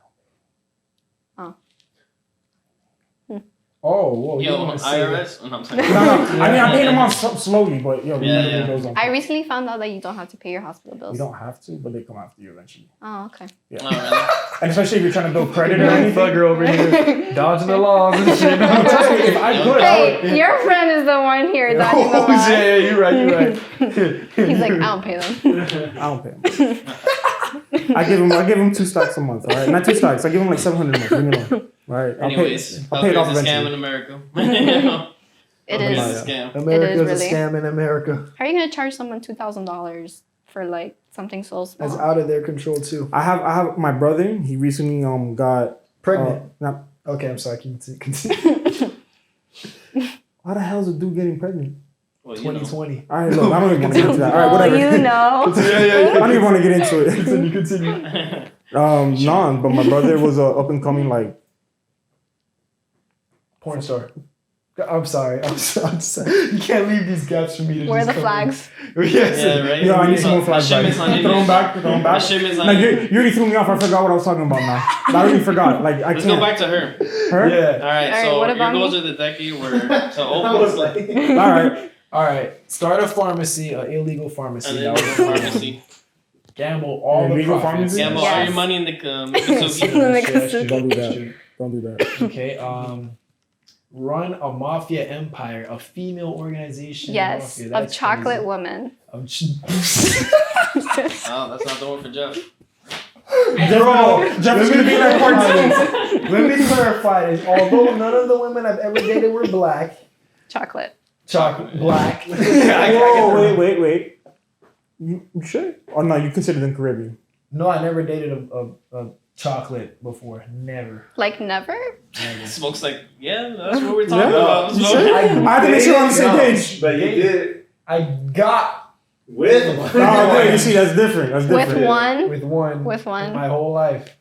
Oh, whoa. you Yo, wanna say that. IRS? No, I'm sorry. No, I mean, I paid them off slowly, but yo, the Yeah, medical yeah. bills don't. I recently found out that you don't have to pay your hospital bills. You don't have to, but they come after you eventually. Oh, okay. Yeah. Oh, really? And especially if you're trying to build credit or Young anything. thugger over here, dodging the laws and shit. Trust me, if I could, I would. Hey, your friend is the one here dodging the Oh, laws. yeah, you're right. He's like, I don't pay them. I don't pay them. I give him 2 stocks a month, all right? Not 2 stocks. I give him like $700 a month. Leave me alone. All right. Anyways, I'll pay it off it's a scam eventually. in America. You know? It It's is. a scam. America's It is really. a scam in America. How are you gonna charge someone $2,000 for like something so small? That's out of their control too. I have my brother. He recently got Pregnant. not, Okay, I'm sorry. Continue. Why the hell is a dude getting pregnant? Well, you know. 2020. All right, look, I don't even want to get into that. All right, Oh, whatever. you know. I don't even want to get into it. Continue. No, but my brother was a up and coming like. Porn star. I'm sorry. I'm sorry. You can't leave these gaps for me to Where are just the come in. flags? Yes. Yeah, right? Yo, I need some more My flashbacks. shipment's on Throw them back. Throw them My back. shipment's on Like you already threw me off. I forgot what I was talking about now. I already forgot. Like I Let's can't. go back to her. Her? Yeah. All right, All right, so what your about goals me? of the decade were to I was open like, All right. All right. Start a pharmacy, an illegal pharmacy. an That illegal was pharmacy. Gamble all the Illegal profits. pharmacy? Gamble all Yes. your money in the That's cookie. true, Like that's a- true, Don't do that's that. true. Don't do that. Okay. Run a mafia empire, a female organization. Yes, mafia. of That's chocolate crazy. women. Of Oh, that's not the one for Jeff. Bro, Jeff's gonna be in that part too. Let me clarify this. Although none of the women I've ever dated were black, Chocolate. chocolate black. Whoa, wait. You sure? Oh no, you consider them Caribbean. No, I never dated a chocolate before. Never. Like never? Smokes like, yeah, that's what we're talking Yeah. about. You Smoke. sure? I have to make sure we're on the same page. but you did I got with Oh, wait, you see, that's different. That's different. With one? with one. With one. My whole life.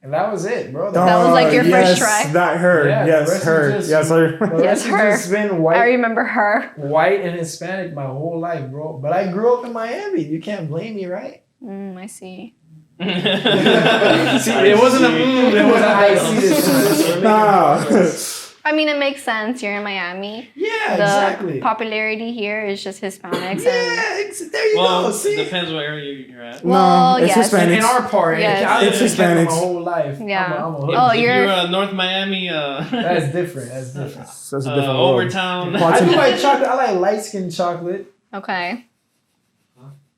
And that was it, bro. That was like your first yes, try? That her. Yeah, the Yes, rest her. was just- Yes, her. The Yes, rest has her. just been I white, remember her. white and Hispanic my whole life, bro. But I grew up in Miami. You can't blame me, right? I see. See, it wasn't a it wasn't I see this. Nah. I mean, it makes sense. You're in Miami. Yeah, The exactly. popularity here is just Hispanics. And Yeah, there you Well, go. it See, depends what area you're at. Well, it's yes. Hispanics. in our part, Yes. I lived It's in Tampa Hispanics. my whole life. Yeah. I'm a hood. Oh, if you're- you're North Miami, That's different. That's different. That's a different world. Overtown. I do like chocolate. I like light skin chocolate. okay.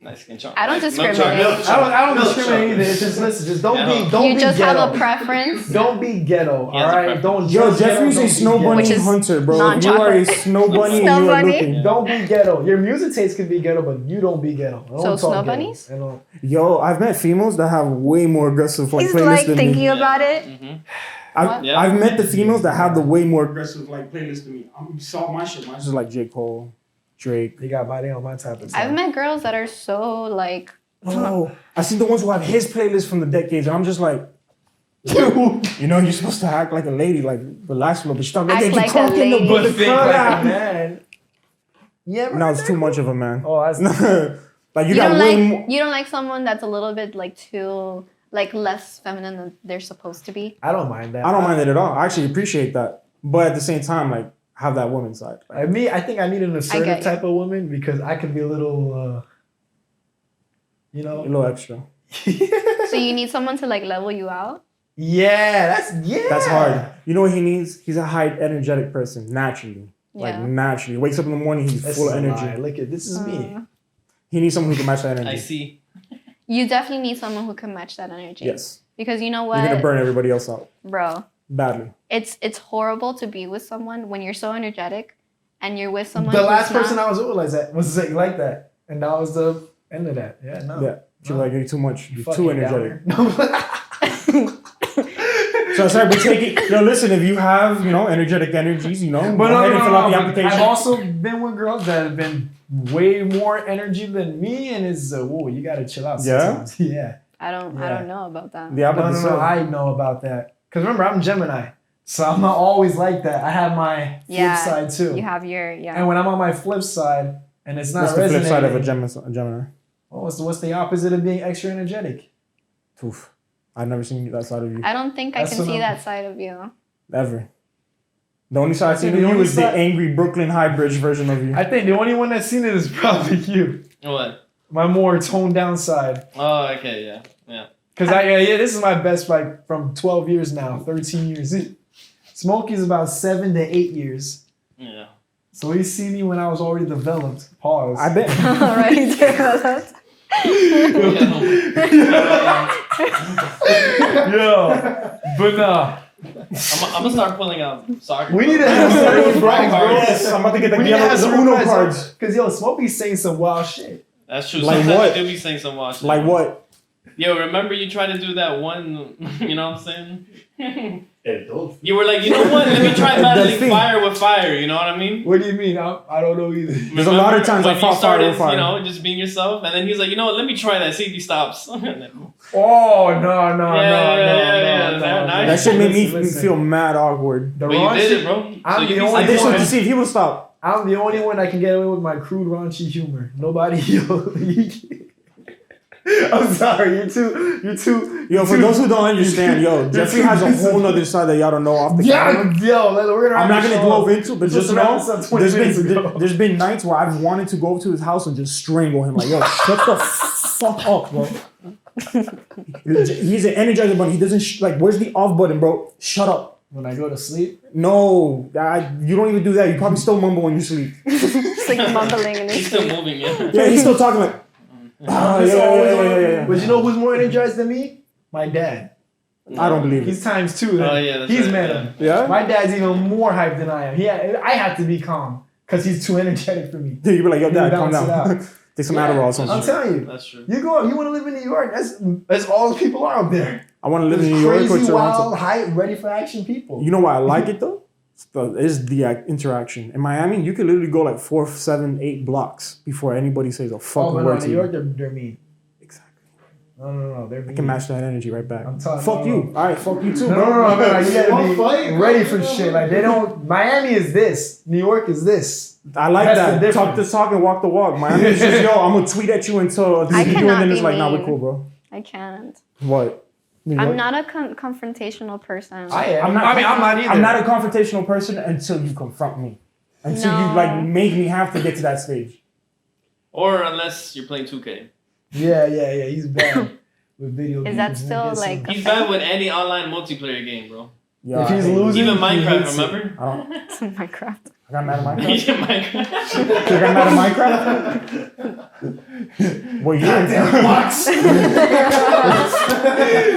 Nice skin chocolate. I don't Milk discriminate. chocolate. I don't Milk discriminate chocolate. either. It's just listen. Just don't Yeah. be. Don't You be just ghetto. have a preference. Don't be ghetto. He All has a right. preference. Don't. Yo, judge ghetto, Jeffrey's don't a be snow ghetto. bunny Which is hunter, bro. You are a non-chocolate. snow bunny Snow and you are bunny? looking. Don't be ghetto. Your music taste can be ghetto, but you don't be ghetto. Don't So talk snow ghetto. bunnies? I don't- Yo, I've met females that have way more aggressive like He's playlists like than thinking me. about it. Mm-hmm. Yeah. I've met the females that have the way more aggressive like playlist than me. You saw my shit. Mine's just like J. Cole, Drake. They got body on my type of I've time. met girls that are so like. Oh, I see the ones who have his playlist from the decades, and I'm just like, you know, you're supposed to act like a lady, like relax a little bit. Stop Act getting like a crunk in the lady. butt. Think like a man. Yeah, No, it's too much of a man. Oh, that's Like you You got don't way like more. you don't like someone that's a little bit like too like less feminine than they're supposed to be. I don't mind that. I don't mind it at all. I actually appreciate that, but at the same time, like have that woman side. Like, I think I need an get assertive you. type of woman because I can be a little, you a know. little extra. So you need someone to like level you out. That's hard. You know what he needs? He's a high energetic person naturally. Like Yeah. naturally, wakes up in the morning, he's This full is of a energy. lie. Look at this is me. He needs someone who can match that energy. I see. You definitely need someone who can match that energy. Yes, Because you know you're gonna what, burn everybody else out bro? badly. It's horrible to be with someone when you're so energetic, and you're with someone. The who's last person not. I was with was like that, and that was the end of that. Yeah, no. Yeah, you're like you're too much. You're Fucking too energetic. downer. So I said, but take it. Yo, listen, if you have energetic energies, But go no, ahead and fill out the but application. I've also been with girls that have been way more energy than me, and it's whoa, you gotta chill out Yeah? sometimes. Yeah. I don't know about that. Yeah, I'm about to No, say. I know about that. Cause remember, I'm Gemini, so I'm not always like that. I have my Yeah, flip side too. You have your And when I'm on my flip side, and it's not What's the flip resonating, side of a Gemini? what's the opposite of being extra energetic? Oof. I've never seen that side of you I don't think That's I can what see I'm- that side of you. ever. The only side I've seen The of you only is the side- angry Brooklyn High Bridge version of you. I think the only one that's seen it is probably you. What? My more toned down side. Oh, okay, yeah. Cause this is my best like from 12 years now, 13 years. Smokey's about 7 to 8 years. Yeah. So he's seen me when I was already developed. Pause. I bet. Alright, take that. Yo, but nah. I'm gonna start pulling out soccer. We need to bro. have some real flags, bro. Yes, I'm about to get the We need to yellow have the some Uno real cards. flags. Cause yo, Smokey's saying some wild shit. That's true. Like Sometimes what? you do be saying some wild shit. Like what? Yo, remember you tried to do that one? You know what I'm saying? Delfin. You were like, you know what? Let me try battling Delfin. fire with fire. You know what I mean? What do you mean? I don't know either. There's a lot of times I when fought you started, fire with fire. You know, just being yourself, and then he's like, you know what? Let me try that. See if he stops. Oh no. That shit made me Listen. feel mad awkward. The But you raunchy- did it, bro. I'm you the be only I did saying something to one. see if he would stop. I'm the only one that can get away with my crude raunchy humor. Nobody else. I'm sorry, you're too. Yo, for those who don't understand, yo, Jeffrey has a whole nother side that y'all don't know off the camera. We're I'm not gonna go into it, but just know there's there's been nights where I've wanted to go to his house and just strangle him. Like, yo, shut the fuck up, bro. He's an energizer bunny. He doesn't like. Where's the off button, bro? Shut up. when I go to sleep. No, you don't even do that. You probably still mumble when you sleep. It's like mumbling in He's his still sleep. moving, yeah. Yeah, he's still talking like. Oh, yeah. But you know who's more energized than me? My dad. I don't believe it. He's times 2. Oh, yeah, that's he's right, mad. Yeah? My dad's even more hyped than I am. I have to be calm because he's too energetic for me. Dude, you be like, yo, dad, calm balance it down. out. Take some Adderall or I'm something. telling you. That's true. You want to live in New York? That's all the people are out there. I want to live in There's New York or crazy, wild, Toronto. hype, ready for action people. You know why I like it though? Is the interaction. In Miami, you could literally go like 4, 7, 8 blocks before anybody says a fucking but word no, to New you. York, they're mean. Exactly. No, they're I mean. can match that energy right back. I'm telling Fuck you. you. All right, fuck you too, No, bro. no, you gotta One be fight, ready bro. for shit. Like they don't. Miami is this. New York is this. I like That's that. the Talk the difference. talk and walk the walk. Miami is just, yo, I'm gonna tweet at you until this I is you, and cannot then it's be like, nah, we're mean. cool, bro. I can't. What? New I'm York? not a confrontational person. I am. I'm not either. I'm not a confrontational person until you confront me. Until you No. like make me have to get to that stage. Or unless you're playing 2K. Yeah. He's bad with video games. Is that Man, still, get some- like, He's bad with any online multiplayer game, bro. Yeah, If he's I hate it. losing, Even he Minecraft, hates it. remember? I don't. Minecraft. I got mad at Minecraft. Yeah, Minecraft. I got mad at Minecraft. What year?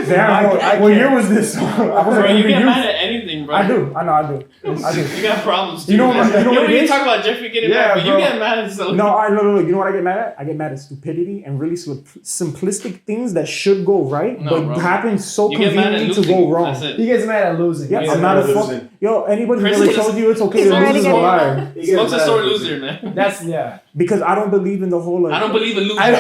Damn, what year was this? I was Bro, like, you even get you- mad at anything, bro. I do. I know. I do. I do. You got problems too. You know what- man. you know what we it can is? talk about Jeffrey getting Yeah, mad, but bro. you get mad at something. No, look. You know what I get mad at? I get mad at stupidity and really simplistic things that should go right, No, but bro. happen so You get mad at conveniently to losing. go wrong. That's it. He gets mad at losing. Yeah, He's I'm not a losing. fuck. Yo, anybody who Chris really is- told you it's okay He's to already lose is getting lie. Smoke's a sore loser, man. That's yeah. Because I don't believe in the whole. Like, I don't believe in losing. I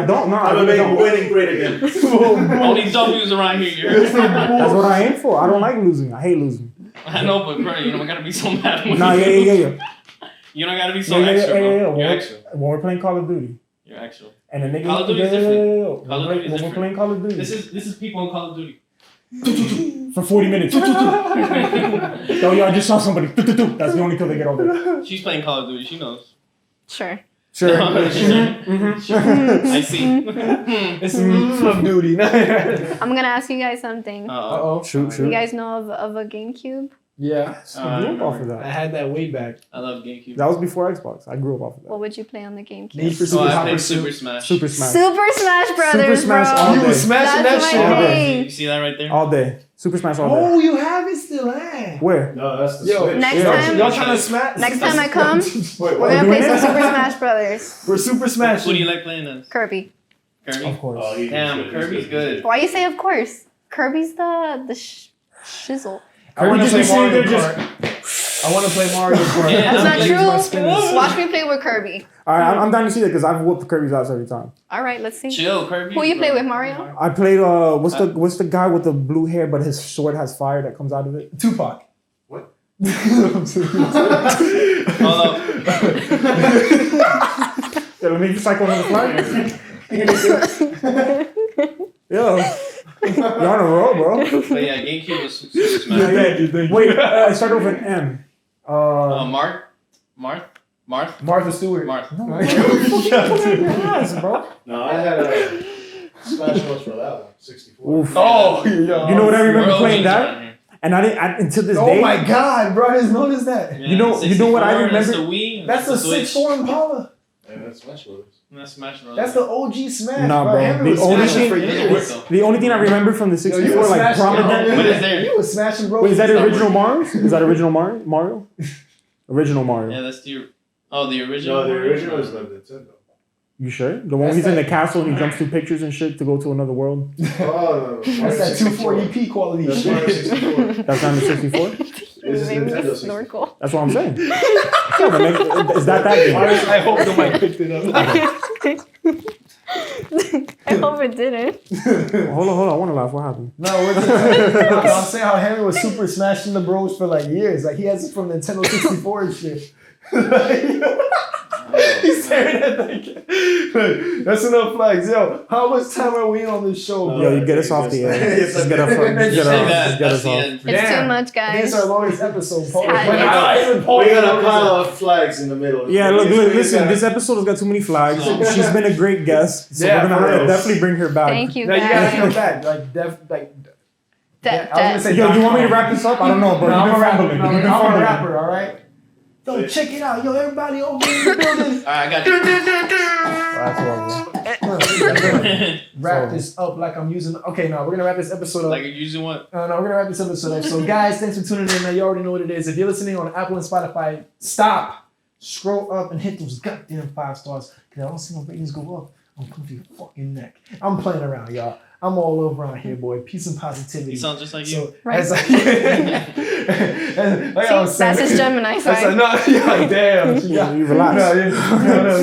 don't. No, I I'm really gonna make don't. winning great again. Only W's around here. That's what I aim for. I don't like losing. I hate losing. I know, but bro, you don't gotta be so mad. When Nah, yeah. You don't gotta be so extra, bro. You're extra. When we're playing Call of Duty. You're extra. And the nigga Call of Duty is different. Call of Duty is When we're different. playing Call of Duty. This is people on Call of Duty. For 40 minutes. Yo, I just saw somebody. That's the only kill they get all day. She's playing Call of Duty. She knows. Sure. Sure. I see. It's from duty. I'm gonna ask you guys something. Uh-oh. Shoot. You guys know of a GameCube? Yeah. I grew up off of I that. had that way back. I love GameCube. That was before Xbox. I grew up off of that. What would you play on the GameCube? Need for Oh, Speed I Hot played Pursuit. Super Smash. Super Smash. Super Smash Brothers, Super Smash bro. all You day. was smashing That's that my shit. thing. You see that right there? All day. Super Smash all day. Oh, you have it still, eh? Where? No, that's the Yo, Switch. Next Yeah. time- y'all trying to smash? Next time I come, Wait, we're what? gonna play some doing it? Super Smash Brothers. We're Super Smash. Who do you like playing as? Kirby. Kirby? Of course. Oh, Damn, Kirby's good. Why you say of course? Kirby's the shizzle. I want to Kirby play just be Mario sitting there Kart. I want to play Mario Kart. Yeah, That's I'm not like- Use my true. spinners. Watch me play with Kirby. All right, I'm down to see that because I've whooped Kirby's ass every time. All right, let's see. Chill, Kirby. Who you play with, Mario? I played what's the guy with the blue hair but his sword has fire that comes out of it? Tupac. What? Hold up. Yeah, let me cycle on the fly. Yo, you're on a roll, bro. But yeah, GameCube was Super Smash. Wait, it started with an M. Martha Stewart. Marth. No, Yes, bro. No, I had a Smash Bros for that one. 64. Oof. Oh, yo. You know what I remember We're playing OGs that? around here. And I didn't. Until this Oh day. my God, bro! I didn't notice that. Yeah, You know what I 64, That's remember? the Wii. That's the Switch. 6-4 Impala. Yeah, that's Smash Bros. That's Smash Bros. That's the OG Smash. Nah, bro. Henry was The only smashing thing- for It doesn't years. work though. The only thing I remember from the Yo, 64, you was like smashing. prominent. What is there? You was smashing, bro. Wait, is that It's not original Mario? Is that original Mario? Original Mario. Yeah, that's the. Oh, the original. No, the original is like Nintendo. You sure? The one where he's in the castle and he jumps through pictures and shit to go to another world. Oh, That's that 240p quality That's Mario shit. 64. That's not the 64. This is Maybe Nintendo a 64. snorkel. That's what I'm saying. Yeah, but is that game? I hope the mic picked it up. I hope it didn't. Hold on. I want to laugh. What happened? No, I'm saying how Henry was super smashing the bros for like years. Like he has it from Nintendo 64 and shit. He's staring at that. That's enough flags. Yo, how much time are we on this show, bro? Yo, you get us off the air. Yes, Just get us I off. did. Just get Say us. that. Just get That's us the off. end. It's Damn. too much, I think it's guys. our longest episode, Paul. Sad. But even Paul We got a knows pile it. of flags in the middle. Yeah, look, It's listen. kinda- This episode has got too many flags. So- She's been a great guest, so Yeah, we're gonna for have to real. definitely bring her back. Thank you, No, you gotta come guys. back. I was gonna say, Yo, you want me to wrap this up? I don't know, bro. No, You've I'm been a rapper. rambling. No, You've been I'm a fumbling. rapper, all right? Yo, check it out. Yo, everybody over in the building. Alright, I got you. That's what Wrap this up like I'm using. Okay, no, we're gonna wrap this episode up. Like you're using what? No, we're gonna wrap this episode up. So, guys, thanks for tuning in. Now, you already know what it is. If you're listening on Apple and Spotify, stop, scroll up, and hit those goddamn 5 stars. Cause I don't see no ratings go up. I'm coming for your fucking neck. I'm playing around, y'all. I'm all over around here, boy. Peace and positivity. You sound just like you. So, Right. as I, like I was See, that's saying- his Gemini That's like, side. no, yeah, like, damn. You relax. No,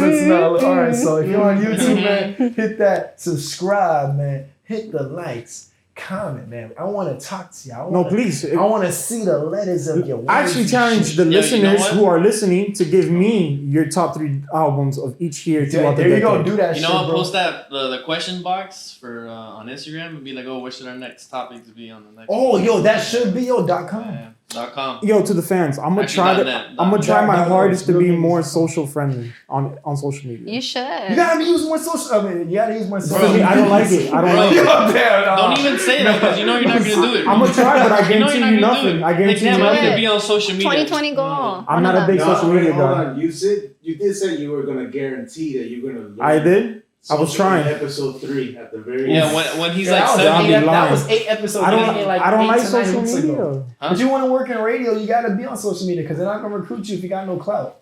it's not. All right, so if you're on YouTube, man, hit that subscribe, man. Hit the likes, comment, man. I want to talk to you. No, please. I want to see the letters of your I actually words. challenge the Yo, you know listeners what? who are listening to give me your top 3 albums of each year throughout the There you go. decade. Do that You shit, know, I'll bro. post that the question box for on Instagram and be like, oh, what should our next topics be on the next? Oh, yo, that should be .com. Yeah, .com. Yo, to the fans, I'm gonna Actually, try not to. that. I'm gonna try my That- hardest to real be niggas. more social friendly on social media. You should. You gotta use more social. I mean, you gotta use more For social. me, I don't like it. I don't Bro, like Yo, it. damn, no. Don't even say that because you know you're not gonna do it. I'm gonna try, but I You know guarantee you're you not gonna do nothing. it. I guarantee you Like, damn, I do need to nothing. be on social media. 2020 goal. I'm not a big No, social wait, media hold guy. on. You did say you were gonna guarantee that you're gonna. I did. I was social trying. in Episode 3 at the very Yeah, end. when he's Yeah, like that was, I'll be 70. that was lying. 8 episodes. I don't. Like I don't 8 like to 9 social weeks ago. media. But you want to work in radio, you gotta be on social media because they're not gonna recruit you if you got no clout.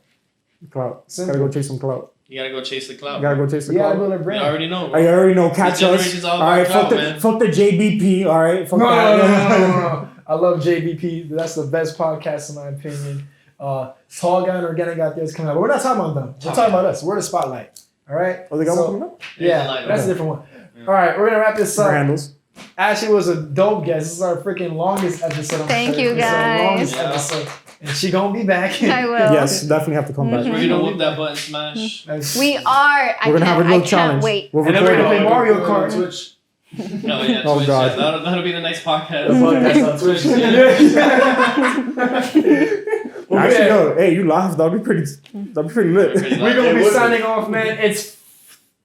Clout. Simple. Gotta go chase some clout. You gotta go chase the cloud. Gotta go chase the You gotta clout. build a You brand. already know. I already know. Catch This generation's us. all All right, about fuck the clout, man. fuck the JBP. All right, fuck No, that. no. I love JBP. That's the best podcast in my opinion. Tall Guy and Organic got theirs coming out. But we're not talking about them. We're talking about us. We're the spotlight. All right? Oh, they got one coming up? Yeah, that's a different one. All right, we're going to wrap this up. Handles. Ashley was a dope guest. This is our freaking longest episode. Thank you, This is our guys. longest episode. And she going to be back. I will. Yes, definitely have to come back. We're gonna whoop that button smash. We are. We're gonna have a I little can't challenge. wait. We'll And then we're record going to it. play Mario Kart. Twitch. Oh yeah, Oh, Twitch. God. Yeah, that'll be the next podcast. Podcast on Twitch. Actually, no. Hey, you laughed. That'd be pretty lit. We're going to be would signing off, man. It's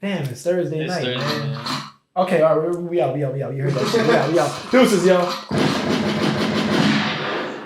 Thursday It's night, Thursday, man. yeah. Okay, all right, we out. You heard that shit. We out. Deuces, yo.